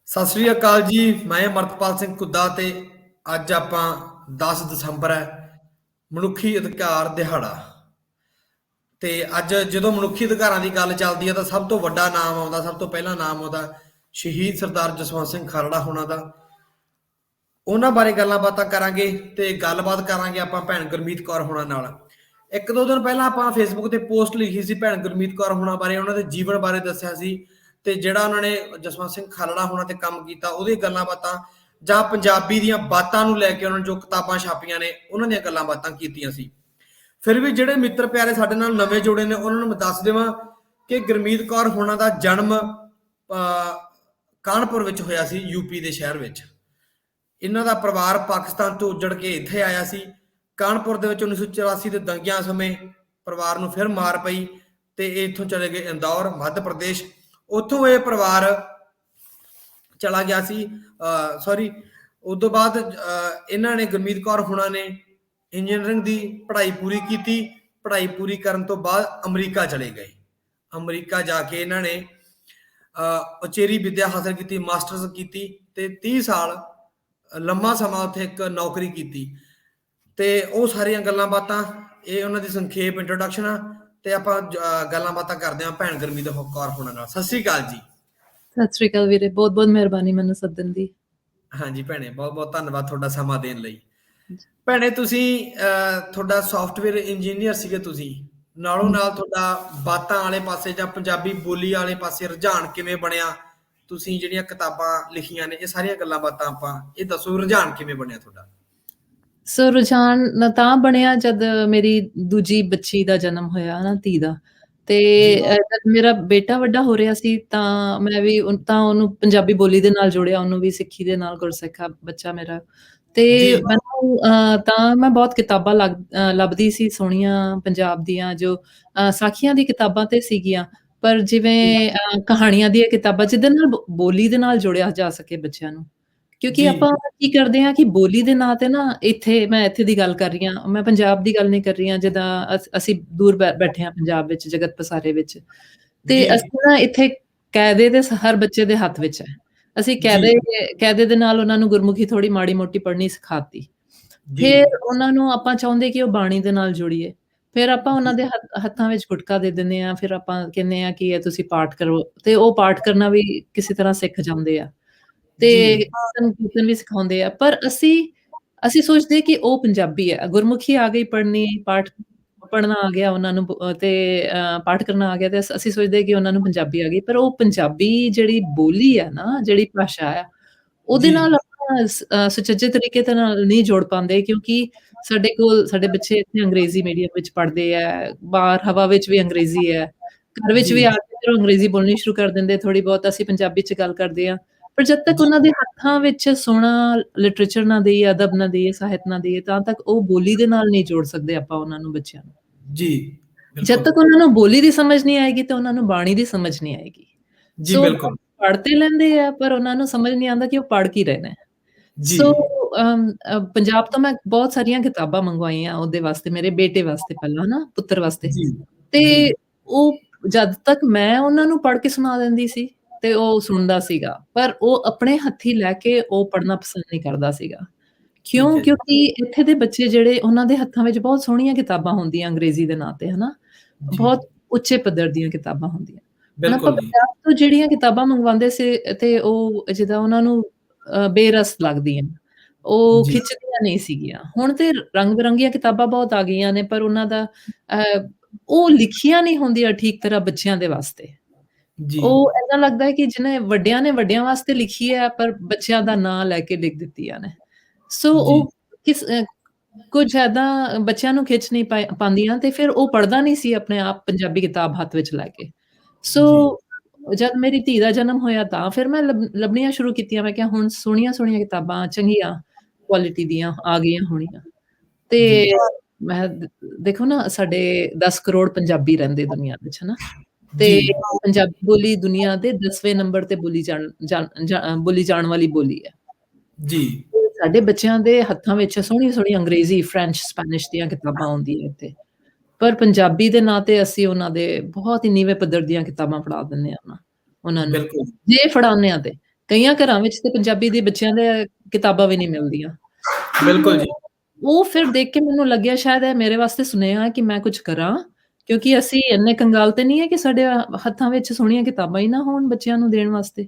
ਸਤਿ ਸ੍ਰੀ ਅਕਾਲ ਜੀ। ਮੈਂ ਅਮਰਤਪਾਲ ਸਿੰਘ ਘੁੱਦਾ ਤੇ ਅੱਜ ਆਪਾਂ 10 ਦਸੰਬਰ ਹੈ, ਮਨੁੱਖੀ ਅਧਿਕਾਰ ਦਿਹਾੜਾ। ਤੇ ਅੱਜ ਜਦੋਂ ਮਨੁੱਖੀ ਅਧਿਕਾਰਾਂ ਦੀ ਗੱਲ ਚੱਲਦੀ ਹੈ ਤਾਂ ਸਭ ਤੋਂ ਵੱਡਾ ਨਾਮ ਆਉਂਦਾ, ਸਭ ਤੋਂ ਪਹਿਲਾਂ ਨਾਮ ਆਉਂਦਾ ਸ਼ਹੀਦ ਸਰਦਾਰ ਜਸਵੰਤ ਸਿੰਘ ਖਾਲੜਾ ਹੋਣਾ ਦਾ। ਉਹਨਾਂ ਬਾਰੇ ਗੱਲਾਂ ਬਾਤਾਂ ਕਰਾਂਗੇ ਤੇ ਗੱਲਬਾਤ ਕਰਾਂਗੇ ਆਪਾਂ ਭੈਣ ਗੁਰਮੀਤ ਕੌਰ ਹੋਣਾ ਨਾਲ। ਇੱਕ ਦੋ ਦਿਨ ਪਹਿਲਾਂ ਆਪਾਂ ਫੇਸਬੁੱਕ ਤੇ ਪੋਸਟ ਲਿਖੀ ਸੀ ਭੈਣ ਗੁਰਮੀਤ ਕੌਰ ਹੋਣਾ ਬਾਰੇ, ਉਹਨਾਂ ਦੇ ਜੀਵਨ ਬਾਰੇ ਦੱਸਿਆ ਸੀ ਤੇ ਜਿਹੜਾ ਉਹਨਾਂ ਨੇ ਜਸਵੰਤ ਸਿੰਘ ਖਾਲੜਾ ਹੋਣਾ ਤੇ ਕੰਮ ਕੀਤਾ ਉਹਦੀਆਂ ਗੱਲਾਂ ਬਾਤਾਂ ਜਾਂ ਪੰਜਾਬੀ ਦੀਆਂ ਬਾਤਾਂ ਨੂੰ ਲੈ ਕੇ ਉਹਨਾਂ ਨੇ ਜੋ ਕਿਤਾਬਾਂ ਛਾਪੀਆਂ ਨੇ ਉਹਨਾਂ ਦੀਆਂ ਗੱਲਾਂ ਬਾਤਾਂ ਕੀਤੀਆਂ ਸੀ। ਫਿਰ ਵੀ ਜਿਹੜੇ ਮਿੱਤਰ ਪਿਆਰੇ ਸਾਡੇ ਨਾਲ ਨਵੇਂ ਜੁੜੇ ਨੇ ਉਹਨਾਂ ਨੂੰ ਮੈਂ ਦੱਸ ਦੇਵਾਂ ਕਿ ਗੁਰਮੀਤ ਕੌਰ ਹੋਣਾ ਦਾ ਜਨਮ ਕਾਨਪੁਰ ਵਿੱਚ ਹੋਇਆ ਸੀ, ਯੂਪੀ ਦੇ ਸ਼ਹਿਰ ਵਿੱਚ। ਇਹਨਾਂ ਦਾ ਪਰਿਵਾਰ ਪਾਕਿਸਤਾਨ ਤੋਂ ਉੱਜੜ ਕੇ ਇੱਥੇ ਆਇਆ ਸੀ। ਕਾਨਪੁਰ ਦੇ ਵਿੱਚ 1984 ਦੇ ਦੰਗਿਆਂ ਸਮੇਂ ਪਰਿਵਾਰ ਨੂੰ ਫਿਰ ਮਾਰ ਪਈ ਤੇ ਇਹ ਇੱਥੋਂ ਚਲੇ ਗਏ ਇੰਦੌਰ, ਮੱਧ ਪ੍ਰਦੇਸ਼। ਉੱਥੋਂ ਇਹ ਪਰਿਵਾਰ ਚਲਾ ਗਿਆ ਸੀ। ਉਸ ਤੋਂ ਬਾਅਦ ਇਹਨਾਂ ਨੇ ਗੁਰਮੀਤ ਕੌਰ ਹੋਣਾ ਨੇ ਇੰਜੀਨੀਅਰਿੰਗ ਦੀ ਪੜ੍ਹਾਈ ਪੂਰੀ ਕੀਤੀ। ਪੜ੍ਹਾਈ ਪੂਰੀ ਕਰਨ ਤੋਂ ਬਾਅਦ ਅਮਰੀਕਾ ਚਲੇ ਗਏ। ਅਮਰੀਕਾ ਜਾ ਕੇ ਇਹਨਾਂ ਨੇ ਉਚੇਰੀ ਵਿੱਦਿਆ ਹਾਸਲ ਕੀਤੀ, ਮਾਸਟਰਸ ਕੀਤੀ ਤੇ 30 ਸਾਲ ਲੰਮਾ ਸਮਾਂ ਉੱਥੇ ਇੱਕ ਨੌਕਰੀ ਕੀਤੀ। ਤੇ ਉਹ ਸਾਰੀਆਂ ਗੱਲਾਂ ਬਾਤਾਂ, ਇਹ ਉਹਨਾਂ ਦੀ ਸੰਖੇਪ ਇੰਟਰੋਡਕਸ਼ਨ ਆ ਤੇ ਆਪਾਂ ਗੱਲਾਂ ਬਾਤਾਂ ਕਰਦੇ ਹਾਂ ਭੈਣ ਗੁਰਮੀਤ ਕੌਰ ਹੋਣਾ ਨਾਲ। ਸਤਿ ਸ੍ਰੀ ਅਕਾਲ ਜੀ। ਸਤਿ ਸ੍ਰੀ ਅਕਾਲ ਵੀਰੇ, ਬਹੁਤ ਬਹੁਤ ਮਿਹਰਬਾਨੀ ਮੈਨੂੰ ਸੱਦਣ ਦੀ। ਹਾਂਜੀ ਭੈਣੇ, ਬਹੁਤ ਬਹੁਤ ਧੰਨਵਾਦ ਤੁਹਾਡਾ ਸਮਾਂ ਦੇਣ ਲਈ। ਭੈਣੇ ਤੁਸੀਂ ਤੁਹਾਡਾ ਸੌਫਟਵੇਅਰ ਇੰਜੀਨੀਅਰ ਸੀਗੇ, ਤੁਸੀਂ ਨਾਲੋਂ ਨਾਲ ਤੁਹਾਡਾ ਬਾਤਾਂ ਵਾਲੇ ਪਾਸੇ ਜਾਂ ਪੰਜਾਬੀ ਬੋਲੀ ਵਾਲੇ ਪਾਸੇ ਰੁਝਾਨ ਕਿਵੇਂ ਬਣਿਆ? ਤੁਸੀਂ ਜਿਹੜੀਆਂ ਕਿਤਾਬਾਂ ਲਿਖੀਆਂ ਨੇ ਇਹ ਸਾਰੀਆਂ ਗੱਲਾਂ ਬਾਤਾਂ ਆਪਾਂ ਇਹ ਦੱਸੋ, ਰੁਝਾਨ ਕਿਵੇਂ ਬਣਿਆ ਤੁਹਾਡਾ? ਸੋ ਰੁਝਾਨ ਤਾਂ ਬਣਿਆ ਜਦ ਮੇਰੀ ਦੂਜੀ ਬੱਚੀ ਦਾ ਜਨਮ ਹੋਇਆ ਨਾ, ਧੀ ਦਾ। ਤੇ ਜਦ ਮੇਰਾ ਬੇਟਾ ਵੱਡਾ ਹੋ ਰਿਹਾ ਸੀ ਤਾਂ ਮੈਂ ਵੀ ਤਾਂ ਉਹਨੂੰ ਪੰਜਾਬੀ ਬੋਲੀ ਦੇ ਨਾਲ ਜੋੜਿਆ, ਉਹਨੂੰ ਵੀ ਸਿੱਖੀ ਦੇ ਨਾਲ, ਗੁਰਸਿੱਖਾ ਬੱਚਾ ਮੇਰਾ। ਤੇ ਮੈਨੂੰ ਤਾਂ ਮੈਂ ਬਹੁਤ ਕਿਤਾਬਾਂ ਲੱਭਦੀ ਸੀ ਸੋਹਣੀਆਂ ਪੰਜਾਬ ਦੀਆਂ, ਜੋ ਸਾਖੀਆਂ ਦੀ ਕਿਤਾਬਾਂ ਤੇ ਸੀਗੀਆਂ, ਪਰ ਜਿਵੇਂ ਕਹਾਣੀਆਂ ਦੀਆਂ ਕਿਤਾਬਾਂ ਜਿਹਦੇ ਨਾਲ ਬੋਲੀ ਦੇ ਨਾਲ ਜੋੜਿਆ ਜਾ ਸਕੇ ਬੱਚਿਆਂ ਨੂੰ। ਕਿਉਂਕਿ ਆਪਾਂ ਕੀ ਕਰਦੇ ਹਾਂ ਕਿ ਬੋਲੀ ਦੇ ਨਾਂ ਤੇ ਨਾ, ਮੈਂ ਇੱਥੇ ਦੀ ਗੱਲ ਕਰ ਰਹੀ ਹਾਂ, ਮੈਂ ਪੰਜਾਬ ਦੀ ਗੱਲ ਨਹੀਂ ਕਰ ਰਹੀ ਹਾਂ। ਜਿੱਦਾਂ ਅਸੀਂ ਦੂਰ ਬੈਠੇ ਹਾਂ ਪੰਜਾਬ ਵਿੱਚ, ਜਗਤ ਪਸਾਰੇ ਵਿੱਚ, ਤੇ ਅਸੀਂ ਨਾ ਇੱਥੇ ਕਾਇਦੇ ਤੇ ਹਰ ਬੱਚੇ ਦੇ ਹੱਥ ਵਿੱਚ ਹੈ। ਅਸੀਂ ਕਾਇਦੇ ਦੇ ਨਾਲ ਉਹਨਾਂ ਨੂੰ ਗੁਰਮੁਖੀ ਥੋੜੀ ਮਾੜੀ ਮੋਟੀ ਪੜ੍ਹਨੀ ਸਿਖਾਤੀ। ਫਿਰ ਉਹਨਾਂ ਨੂੰ ਆਪਾਂ ਚਾਹੁੰਦੇ ਕਿ ਉਹ ਬਾਣੀ ਦੇ ਨਾਲ ਜੁੜੀਏ। ਫਿਰ ਆਪਾਂ ਉਹਨਾਂ ਦੇ ਹੱਥਾਂ ਵਿੱਚ ਗੁਟਕਾ ਦੇ ਦਿੰਦੇ ਹਾਂ। ਫਿਰ ਆਪਾਂ ਕਹਿੰਦੇ ਹਾਂ ਕਿ ਇਹ ਤੁਸੀਂ ਪਾਠ ਕਰੋ, ਤੇ ਉਹ ਪਾਠ ਕਰਨਾ ਵੀ ਕਿਸੇ ਤਰ੍ਹਾਂ ਸਿੱਖ ਜਾਂਦੇ ਆ ਤੇ ਕੀਰਤਨ ਵੀ ਸਿਖਾਉਂਦੇ ਆ। ਪਰ ਅਸੀਂ ਸੋਚਦੇ ਕਿ ਉਹ ਪੰਜਾਬੀ ਹੈ, ਗੁਰਮੁਖੀ ਆ ਗਈ ਪੜ੍ਹਨੀ, ਪਾਠ ਪੜ੍ਹਨਾ ਆ ਗਿਆ ਉਹਨਾਂ ਨੂੰ, ਤੇ ਪਾਠ ਕਰਨਾ ਆ ਗਿਆ, ਤੇ ਅਸੀਂ ਸੋਚਦੇ ਕਿ ਉਹਨਾਂ ਨੂੰ ਪੰਜਾਬੀ ਆ ਗਈ। ਪਰ ਉਹ ਪੰਜਾਬੀ ਜਿਹੜੀ ਬੋਲੀ ਹੈ ਨਾ, ਜਿਹੜੀ ਭਾਸ਼ਾ ਆ, ਉਹਦੇ ਨਾਲ ਆਪਾਂ ਸੁਚੱਜੇ ਤਰੀਕੇ ਦੇ ਨਾਲ ਨਹੀਂ ਜੋੜ ਪਾਉਂਦੇ। ਕਿਉਂਕਿ ਸਾਡੇ ਬੱਚੇ ਇੱਥੇ ਅੰਗਰੇਜ਼ੀ ਮੀਡੀਅਮ ਵਿੱਚ ਪੜ੍ਹਦੇ ਆ, ਬਾਹਰ ਹਵਾ ਵਿੱਚ ਵੀ ਅੰਗਰੇਜ਼ੀ ਹੈ, ਘਰ ਵਿੱਚ ਵੀ ਆ ਕੇ ਫਿਰ ਉਹ ਅੰਗਰੇਜ਼ੀ ਬੋਲਣੀ ਸ਼ੁਰੂ ਕਰ ਦਿੰਦੇ ਥੋੜੀ ਬਹੁਤ। ਅਸੀਂ ਪੰਜਾਬੀ ਚ ਗੱਲ ਕਰਦੇ ਹਾਂ, ਪਰ ਜਦ ਤੱਕ ਉਹਨਾਂ ਦੇ ਹੱਥਾਂ ਵਿੱਚ ਸੋਹਣਾ ਲਿਟਰੇਚਰ ਨਾ ਦੇਈਏ, ਅਦਬ ਨਾ ਦੇਈਏ, ਸਾਹਿਤ ਨਾ ਦੇਈਏ, ਤਾਂ ਤੱਕ ਉਹ ਬੋਲੀ ਦੇ ਨਾਲ ਨਹੀਂ ਜੋੜ ਸਕਦੇ ਆਪਾਂ ਉਹਨਾਂ ਨੂੰ, ਬੱਚਿਆਂ ਨੂੰ। ਜਦ ਤੱਕ ਉਹਨਾਂ ਨੂੰ ਬੋਲੀ ਦੀ ਸਮਝ ਨਹੀਂ ਆਏਗੀ ਤਾਂ ਉਹਨਾਂ ਨੂੰ ਬਾਣੀ ਦੀ ਸਮਝ ਨਹੀਂ ਆਏਗੀ। ਸੋ ਪੜ੍ਹ ਤੇ ਲੈਂਦੇ ਆ, ਪਰ ਉਹਨਾਂ ਨੂੰ ਸਮਝ ਨਹੀਂ ਆਉਂਦਾ ਕਿ ਉਹ ਪੜ੍ਹ ਕੀ ਰਹੇ ਨੇ। ਸੋ ਪੰਜਾਬ ਤੋਂ ਮੈਂ ਬਹੁਤ ਸਾਰੀਆਂ ਕਿਤਾਬਾਂ ਮੰਗਵਾਈਆਂ ਉਹਦੇ ਵਾਸਤੇ, ਮੇਰੇ ਬੇਟੇ ਵਾਸਤੇ, ਪਹਿਲਾਂ ਨਾ ਪੁੱਤਰ ਵਾਸਤੇ। ਤੇ ਉਹ ਜਦ ਤੱਕ ਮੈਂ ਉਹਨਾਂ ਨੂੰ ਪੜ੍ਹ ਕੇ ਸੁਣਾ ਦਿੰਦੀ ਸੀ ਤੇ ਉਹ ਸੁਣਦਾ ਸੀਗਾ, ਪਰ ਉਹ ਆਪਣੇ ਹੱਥੀਂ ਲੈ ਕੇ ਉਹ ਪੜ੍ਹਨਾ ਪਸੰਦ ਨਹੀਂ ਕਰਦਾ ਸੀਗਾ। ਕਿਉਂਕਿ ਇੱਥੇ ਦੇ ਬੱਚੇ ਜਿਹੜੇ, ਉਹਨਾਂ ਦੇ ਹੱਥਾਂ ਵਿੱਚ ਬਹੁਤ ਸੋਹਣੀਆਂ ਕਿਤਾਬਾਂ ਹੁੰਦੀਆਂ ਅੰਗਰੇਜ਼ੀ ਦੇ ਨਾਂ ਤੇ, ਹਨਾ, ਬਹੁਤ ਉੱਚੇ ਪੱਧਰ ਦੀਆਂ ਕਿਤਾਬਾਂ ਹੁੰਦੀਆਂ। ਹੁਣ ਆਪਾਂ ਪੰਜਾਬ ਤੋਂ ਜਿਹੜੀਆਂ ਕਿਤਾਬਾਂ ਮੰਗਵਾਉਂਦੇ ਸੀ ਤੇ ਉਹ ਜਿੱਦਾਂ ਉਹਨਾਂ ਨੂੰ ਬੇਰਸ ਲੱਗਦੀਆਂ, ਉਹ ਖਿੱਚਦੀਆਂ ਨਹੀਂ ਸੀਗੀਆਂ। ਹੁਣ ਤੇ ਰੰਗ ਬਿਰੰਗੀਆਂ ਕਿਤਾਬਾਂ ਬਹੁਤ ਆ ਗਈਆਂ ਨੇ, ਪਰ ਉਹਨਾਂ ਦਾ ਉਹ ਲਿਖੀਆਂ ਨਹੀਂ ਹੁੰਦੀਆਂ ਠੀਕ ਤਰ੍ਹਾਂ ਬੱਚਿਆਂ ਦੇ ਵਾਸਤੇ। ਉਹ ਏਦਾਂ ਲੱਗਦਾ ਹੈ ਕਿ ਜਿਹਨੇ ਵੱਡਿਆਂ ਨੇ ਵੱਡਿਆਂ ਵਾਸਤੇ ਲਿਖੀ ਹੈ, ਪਰ ਬੱਚਿਆਂ ਦਾ ਨਾਂ ਲੈ ਕੇ ਲਿਖ ਦਿੱਤੀਆਂ ਨੇ। ਸੋ ਉਹ ਕੁਝ ਏਦਾਂ ਬੱਚਿਆਂ ਨੂੰ ਖਿੱਚ ਨਹੀਂ ਪਾਉਂਦੀਆਂ, ਤੇ ਫਿਰ ਉਹ ਪੜ੍ਹਦਾ ਨਹੀਂ ਸੀ ਆਪਣੇ ਆਪ ਪੰਜਾਬੀ ਕਿਤਾਬ ਹੱਥ ਵਿੱਚ ਲੈ ਕੇ। ਸੋ ਜਦ ਮੇਰੀ ਧੀ ਦਾ ਜਨਮ ਹੋਇਆ ਤਾਂ ਫਿਰ ਮੈਂ ਲੱਭਣੀਆਂ ਸ਼ੁਰੂ ਕੀਤੀਆਂ। ਮੈਂ ਕਿਹਾ ਹੁਣ ਸੋਹਣੀਆਂ ਸੋਹਣੀਆਂ ਕਿਤਾਬਾਂ, ਚੰਗੀਆਂ ਕੁਆਲਿਟੀ ਦੀਆਂ ਆ ਗਈਆਂ ਹੋਣੀਆਂ। ਤੇ ਮੈਂ ਦੇਖੋ ਨਾ, ਸਾਡੇ 10 ਕਰੋੜ ਪੰਜਾਬੀ ਰਹਿੰਦੇ ਦੁਨੀਆ ਵਿੱਚ, ਹਨਾ, ਤੇ ਪੰਜਾਬੀ ਬੋਲੀ ਦੁਨੀਆ ਦੇ 10ਵੇਂ ਨੰਬਰ ਤੇ ਬੋਲੀ ਜਾਣ ਵਾਲੀ ਬੋਲੀ ਹੈ। ਸਾਡੇ ਬੱਚਿਆਂ ਦੇ ਹੱਥਾਂ ਵਿੱਚ ਸੋਹਣੀ ਸੋਹਣੀ ਅੰਗਰੇਜ਼ੀ, ਫਰੈਂਚ, ਸਪੈਨਿਸ਼ ਦੀਆਂ ਕਿਤਾਬਾਂ ਆਉਂਦੀਆਂ ਇੱਥੇ, ਪਰ ਪੰਜਾਬੀ ਦੇ ਨਾਂ ਤੇ ਅਸੀਂ ਉਹਨਾਂ ਦੇ ਬਹੁਤ ਹੀ ਨੀਵੇਂ ਪੱਧਰ ਦੀਆਂ ਕਿਤਾਬਾਂ ਫੜਾ ਦਿੰਦੇ ਹਾਂ ਉਹਨਾਂ ਨੂੰ, ਜੇ ਫੜਾਉਂਦੇ ਹਾਂ ਤੇ। ਕਈਆਂ ਘਰਾਂ ਵਿੱਚ ਤੇ ਪੰਜਾਬੀ ਦੇ ਬੱਚਿਆਂ ਦੇ ਕਿਤਾਬਾਂ ਵੀ ਨਹੀਂ ਮਿਲਦੀਆਂ। ਬਿਲਕੁਲ ਜੀ। ਉਹ ਫਿਰ ਦੇਖ ਕੇ ਮੈਨੂੰ ਲੱਗਿਆ ਸ਼ਾਇਦ ਇਹ ਮੇਰੇ ਵਾਸਤੇ ਸੁਨੇਹਾ ਹੈ ਕਿ ਮੈਂ ਕੁਛ ਕਰਾਂ, ਕਿਉਂਕਿ ਅਸੀਂ ਇੰਨੇ ਕੰਗਾਲ ਤੇ ਨਹੀਂ ਹੈ ਕਿ ਸਾਡੇ ਹੱਥਾਂ ਵਿੱਚ ਸੋਹਣੀਆਂ ਕਿਤਾਬਾਂ ਹੀ ਨਾ ਹੋਣ ਬੱਚਿਆਂ ਨੂੰ ਦੇਣ ਵਾਸਤੇ।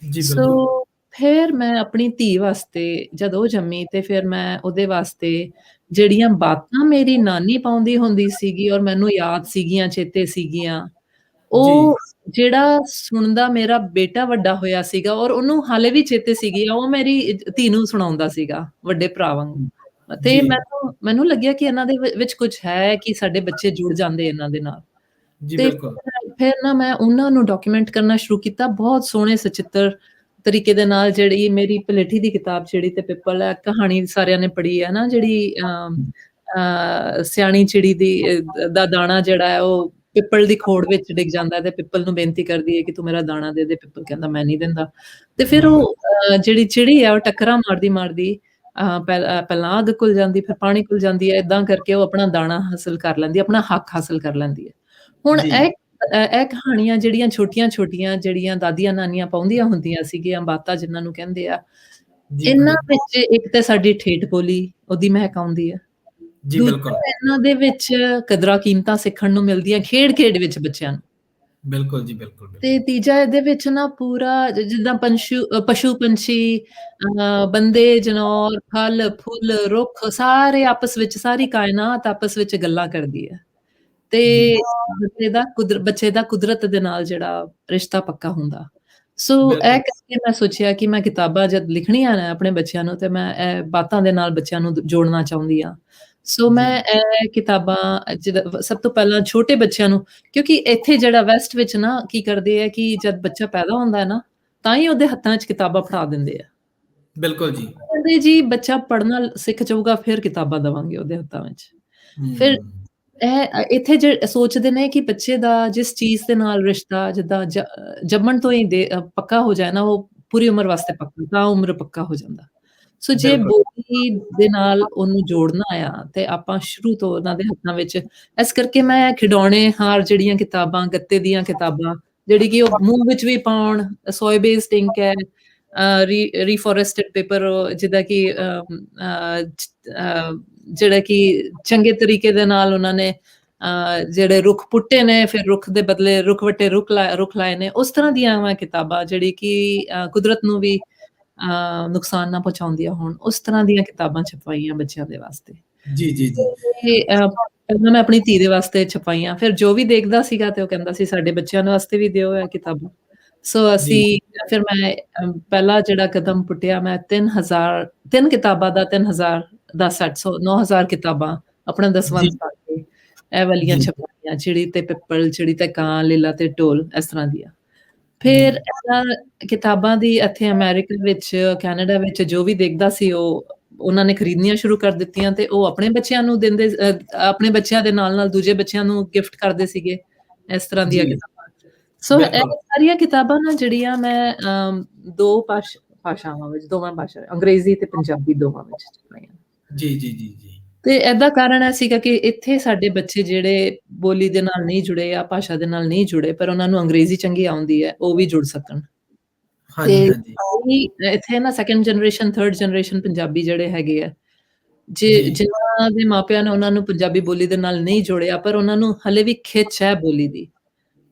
ਜੀ ਬਿਲਕੁਲ। ਸੋ ਫਿਰ ਮੈਂ ਆਪਣੀ ਧੀ ਵਾਸਤੇ ਜਦ ਉਹ ਜੰਮੀ ਤੇ ਫਿਰ ਮੈਂ ਉਹਦੇ ਵਾਸਤੇ ਜਿਹੜੀਆਂ ਬਾਤਾਂ ਮੇਰੀ ਨਾਨੀ ਪਾਉਂਦੀ ਹੁੰਦੀ ਸੀਗੀ ਔਰ ਮੈਨੂੰ ਯਾਦ ਸੀਗੀਆਂ, ਚੇਤੇ ਸੀਗੀਆਂ, ਜੀ ਉਹ ਜਿਹੜਾ ਸੁਣਦਾ ਮੇਰਾ ਬੇਟਾ ਵੱਡਾ ਹੋਇਆ ਸੀਗਾ ਔਰ ਉਹਨੂੰ ਹਾਲੇ ਵੀ ਚੇਤੇ ਸੀਗੀ, ਉਹ ਮੇਰੀ ਧੀ ਨੂੰ ਸੁਣਾਉਂਦਾ ਸੀਗਾ, ਵੱਡੇ ਭਰਾ ਵਾਂਗੂ। ਤੇ ਜੀ ਮੈਨੂੰ ਲੱਗਿਆ ਕਿ ਇਹਨਾਂ ਦੇ ਵਿੱਚ ਕੁਛ ਹੈ ਕਿ ਸਾਡੇ ਬੱਚੇ ਜੁੜ ਜਾਂਦੇ ਇਹਨਾਂ ਦੇ ਨਾਲ। ਜੀ ਤੇ ਬਿਲਕੁਲ। ਫਿਰ ਨਾ ਮੈਂ ਉਹਨਾਂ ਨੂੰ ਡਾਕੂਮੈਂਟ ਕਰਨਾ ਸ਼ੁਰੂ ਕੀਤਾ, ਬਹੁਤ ਸੋਹਣੇ ਸਚਿੱਤਰ ਤਰੀਕੇ ਦੇ ਨਾਲ। ਜਿਹੜੀ ਮੇਰੀ ਪਲੇਠੀ ਦੀ ਕਿਤਾਬ ਚਿੜੀ ਤੇ ਪਿੱਪਲ ਹੈ, ਕਹਾਣੀ ਸਾਰਿਆਂ ਨੇ ਪੜ੍ਹੀ ਹੈ ਨਾ, ਜਿਹੜੀ ਸਿਆਣੀ ਚਿੜੀ ਦਾ ਦਾਣਾ ਜਿਹੜਾ ਹੈ ਉਹ ਪਿੱਪਲ ਦੀ ਖੋੜ ਵਿੱਚ ਡਿੱਗ ਜਾਂਦਾ ਤੇ ਪਿੱਪਲ ਨੂੰ ਬੇਨਤੀ ਕਰਦੀ ਹੈ ਕਿ ਤੂੰ ਮੇਰਾ ਦਾਣਾ ਦੇ ਦੇ, ਪਿੱਪਲ ਕਹਿੰਦਾ ਮੈਂ ਨਹੀਂ ਦਿੰਦਾ। ਤੇ ਫਿਰ ਉਹ ਜਿਹੜੀ ਚਿੜੀ ਹੈ ਉਹ ਟੱਕਰਾਂ ਮਾਰਦੀ ਮਾਰਦੀ ਪਹਿਲਾਂ ਅੱਗ ਘੁਲ ਜਾਂਦੀ, ਫਿਰ ਪਾਣੀ ਘੁਲ ਜਾਂਦੀ ਹੈ, ਏਦਾਂ ਕਰਕੇ ਉਹ ਆਪਣਾ ਦਾਣਾ ਹਾਸਲ ਕਰ ਲੈਂਦੀ ਹੈ, ਆਪਣਾ ਹੱਕ ਹਾਸਲ ਕਰ ਲੈਂਦੀ ਹੈ। ਹੁਣ ਜੀ ਇਹ ਕਹਾਣੀਆਂ ਜਿਹੜੀਆਂ ਛੋਟੀਆਂ-ਛੋਟੀਆਂ ਜਿਹੜੀਆਂ ਦਾਦੀਆਂ-ਨਾਨੀਆਂ ਪਾਉਂਦੀਆਂ ਹੁੰਦੀਆਂ ਸੀਗੀਆਂ, ਬਾਤਾਂ ਜਿਨ੍ਹਾਂ ਨੂੰ ਕਹਿੰਦੇ ਆ, ਜੀ ਇਹਨਾਂ ਵਿੱਚ ਇੱਕ ਤੇ ਸਾਡੀ ਠੇਠ ਬੋਲੀ ਉਹਦੀ ਮਹਿਕ ਆਉਂਦੀ ਹੈ। ਜੀ ਬਿਲਕੁਲ। ਦੂਜਾ ਇਹਨਾਂ ਦੇ ਵਿੱਚ ਕਦਰਾਂ-ਕੀਮਤਾਂ ਸਿੱਖਣ ਨੂੰ ਮਿਲਦੀਆਂ ਖੇਡ-ਖੇਡ ਵਿੱਚ ਬੱਚਿਆਂ ਨੂੰ। ਬਿਲਕੁਲ ਜੀ, ਬਿਲਕੁਲ ਤੇ ਬਿਲਕੁਲ। ਤੀਜਾ ਇਹਦੇ ਵਿੱਚ ਨਾ ਪੂਰਾ ਜਿੱਦਾਂ ਪਸ਼ੂ-ਪੰਛੀ, ਬੰਦੇ, ਜਨੌਰ, ਫਲ-ਫੁੱਲ, ਰੁੱਖ ਸਾਰੇ ਆਪਸ ਵਿੱਚ, ਸਾਰੀ ਕਾਇਨਾਤ ਆਪਸ ਵਿੱਚ ਗੱਲਾਂ ਕਰਦੀ ਹੈ। ਤੇ ਜੀ ਬੱਚੇ ਦਾ ਕੁਦਰਤ ਦੇ ਨਾਲ ਜਿਹੜਾ ਰਿਸ਼ਤਾ ਪੱਕਾ ਹੁੰਦਾ। ਸੋ ਇਹ ਬਿਲਕੁਲ ਕਰਕੇ ਮੈਂ ਸੋਚਿਆ ਕਿ ਮੈਂ ਕਿਤਾਬਾਂ ਜਦ ਲਿਖਣੀਆਂ ਨੇ ਆਪਣੇ ਬੱਚਿਆਂ ਨੂੰ ਤੇ ਮੈਂ ਇਹ ਬਾਤਾਂ ਦੇ ਨਾਲ ਬੱਚਿਆਂ ਨੂੰ ਜੋੜਨਾ ਚਾਹੁੰਦੀ ਹਾਂ। ਸੋ ਜੀ ਮੈਂ ਇਹ ਕਿਤਾਬਾਂ ਸਭ ਤੋਂ ਪਹਿਲਾਂ ਛੋਟੇ ਬੱਚਿਆਂ ਨੂੰ, ਕਿਉਂਕਿ ਇੱਥੇ ਜਿਹੜਾ ਵੈਸਟ ਵਿੱਚ ਨਾ ਕੀ ਕਰਦੇ ਆ ਕਿ ਜਦ ਬੱਚਾ ਪੈਦਾ ਹੁੰਦਾ ਹੈ ਨਾ, ਤਾਂ ਹੀ ਉਹਦੇ ਹੱਥਾਂ 'ਚ ਕਿਤਾਬਾਂ ਫੜਾ ਦਿੰਦੇ ਆ। ਬਿਲਕੁਲ ਜੀ। ਕਹਿੰਦੇ ਜੀ ਬੱਚਾ ਪੜ੍ਹਨਾ ਸਿੱਖ ਜਾਊਗਾ ਫਿਰ ਕਿਤਾਬਾਂ ਦੇਵਾਂਗੇ ਉਹਦੇ ਹੱਥਾਂ ਵਿੱਚ। ਫਿਰ ਹੂੰ ਇੱਥੇ ਸੋਚਦੇ ਨੇ ਕਿ ਬੱਚੇ ਦਾ ਜਿਸ ਚੀਜ਼ ਦੇ ਨਾਲ ਰਿਸ਼ਤਾ ਜਿੱਦਾਂ ਜੰਮਣ ਤੋਂ ਹੀ ਪੱਕਾ ਹੋ ਜਾਏ ਨਾ, ਉਹ ਪੂਰੀ ਉਮਰ ਵਾਸਤੇ ਪੱਕਾ, ਤਾਂ ਉਮਰ ਪੱਕਾ ਹੋ ਜਾਂਦਾ। ਸੋ ਜੇ ਬਿਲਕੁਲ ਬੋਲੀ ਦੇ ਨਾਲ ਉਹਨੂੰ ਜੋੜਨਾ ਆ ਤੇ ਆਪਾਂ ਸ਼ੁਰੂ ਤੋਂ ਉਹਨਾਂ ਦੇ ਹੱਥਾਂ ਵਿੱਚ, ਇਸ ਕਰਕੇ ਮੈਂ ਖਿਡੌਣੇ, ਹਾਰ ਜਿਹੜੀਆਂ ਕਿਤਾਬਾਂ, ਗੱਤੇ ਦੀਆਂ ਕਿਤਾਬਾਂ, ਜਿਹੜੀ ਕਿ ਉਹ ਮੂੰਹ ਵਿੱਚ ਵੀ ਪਾਉਣ, ਸੋਏ ਬੇਸਡ ਇੰਕ ਹੈ, ਰੀਫੋਰੈਸਟਡ ਪੇਪਰ, ਜਿੱਦਾਂ ਕਿ ਜਿਹੜਾ ਕਿ ਚੰਗੇ ਤਰੀਕੇ ਦੇ ਨਾਲ ਉਹਨਾਂ ਨੇ ਜਿਹੜੇ ਰੁੱਖ ਪੁੱਟੇ ਨੇ, ਫਿਰ ਰੁੱਖ ਦੇ ਬਦਲੇ ਵੱਟੇ ਰੁੱਖ ਲਾਏ ਨੇ, ਉਸ ਤਰ੍ਹਾਂ ਦੀਆਂ ਮੈਂ ਕਿਤਾਬਾਂ ਜਿਹੜੀ ਕਿ ਕੁਦਰਤ ਨੂੰ ਵੀ ਨੁਕਸਾਨ ਨਾ ਪਹੁੰਚਾਉਂਦੀਆਂ ਹੋਣ, ਉਸ ਤਰ੍ਹਾਂ ਦੀਆਂ ਕਿਤਾਬਾਂ ਛਪਵਾਈਆਂ ਬੱਚਿਆਂ ਦੇ ਵਾਸਤੇ। ਜੀ ਜੀ ਜੀ ਤੇ ਪਹਿਲਾਂ ਮੈਂ ਆਪਣੀ ਧੀ ਦੇ ਵਾਸਤੇ ਛਪਾਈਆਂ, ਫਿਰ ਜੋ ਵੀ ਦੇਖਦਾ ਸੀਗਾ ਤੇ ਉਹ ਕਹਿੰਦਾ ਸੀ ਸਾਡੇ ਬੱਚਿਆਂ ਵਾਸਤੇ ਵੀ ਦਿਓ ਇਹ ਕਿਤਾਬਾਂ। ਸੋ ਜੀ ਫਿਰ ਮੈਂ ਪਹਿਲਾ ਜਿਹੜਾ ਕਦਮ ਪੁੱਟਿਆ, ਮੈਂ 3 ਕਿਤਾਬਾਂ ਦਾ 3000 ਦਾ ਸੈੱਟ, 9000 ਕਿਤਾਬਾਂ ਆਪਣਾ ਜੀ ਦਸਵੰਧ ਪਾ ਕੇ ਇਹ ਵਾਲੀਆਂ ਜੀ ਛਪਾਈਆਂ, ਚਿੜੀ ਤੇ ਪਿੱਪਲ, ਚਿੜੀ ਤੇ ਕਾਂ, ਲੀਲਾ ਤੇ ਢੋਲ, ਇਸ ਤਰ੍ਹਾਂ ਦੀਆਂ। ਜੀ ਫਿਰ ਇਹਨਾਂ ਕਿਤਾਬਾਂ ਦੀ ਇੱਥੇ ਅਮਰੀਕਾ ਵਿੱਚ, ਕੈਨੇਡਾ ਵਿੱਚ ਜੋ ਵੀ ਦੇਖਦਾ ਸੀ ਉਹ ਉਹਨਾਂ ਨੇ ਖਰੀਦਣੀਆਂ ਸ਼ੁਰੂ ਕਰ ਦਿੱਤੀਆਂ ਤੇ ਉਹ ਆਪਣੇ ਬੱਚਿਆਂ ਨੂੰ ਦਿੰਦੇ, ਆਪਣੇ ਬੱਚਿਆਂ ਦੇ ਨਾਲ-ਨਾਲ ਦੂਜੇ ਬੱਚਿਆਂ ਨੂੰ ਗਿਫਟ ਕਰਦੇ ਸੀਗੇ, ਇਸ ਤਰ੍ਹਾਂ ਦੀਆਂ ਜੀ ਕਿਤਾਬਾਂ। ਸੋ ਇਹ ਬਿਲਕੁਲ ਸਾਰੀਆਂ ਕਿਤਾਬਾਂ ਨਾ ਜਿਹੜੀਆਂ ਮੈਂ 2 ਭਾਸ਼ਾਵਾਂ ਵਿੱਚ, ਦੋਵਾਂ ਭਾਸ਼ਾ ਅੰਗਰੇਜ਼ੀ ਤੇ ਪੰਜਾਬੀ ਦੋਵਾਂ ਵਿੱਚ ਛਪਾਈਆਂ। ਜੀ ਜੀ ਜੀ ਜੀ ਤੇ ਇਹਦਾ ਕਾਰਨ ਇਹ ਸੀਗਾ ਕਿ ਇੱਥੇ ਸਾਡੇ ਬੱਚੇ ਜਿਹੜੇ ਬੋਲੀ ਦੇ ਨਾਲ ਨਹੀਂ ਜੁੜੇ ਜਾਂ ਭਾਸ਼ਾ ਦੇ ਨਾਲ ਨਹੀਂ ਜੁੜੇ, ਪਰ ਉਹਨਾਂ ਨੂੰ ਅੰਗਰੇਜ਼ੀ ਚੰਗੀ ਆਉਂਦੀ ਹੈ, ਉਹ ਵੀ ਜੁੜ ਸਕਣ। ਤੇ ਹਾਂਜੀ ਹਾਂਜੀ ਇੱਥੇ ਨਾ 2nd generation, 3rd generation Punjabi ਜਿਹੜੇ ਹੈਗੇ ਆ, ਜੀ ਜਿਨ੍ਹਾਂ ਦੇ ਮਾਪਿਆਂ ਨੇ ਉਹਨਾਂ ਨੂੰ ਪੰਜਾਬੀ ਬੋਲੀ ਦੇ ਨਾਲ ਨਹੀਂ ਜੋੜਿਆ, ਪਰ ਉਹਨਾਂ ਨੂੰ ਹਲੇ ਵੀ ਖਿੱਚ ਹੈ ਬੋਲੀ ਦੀ,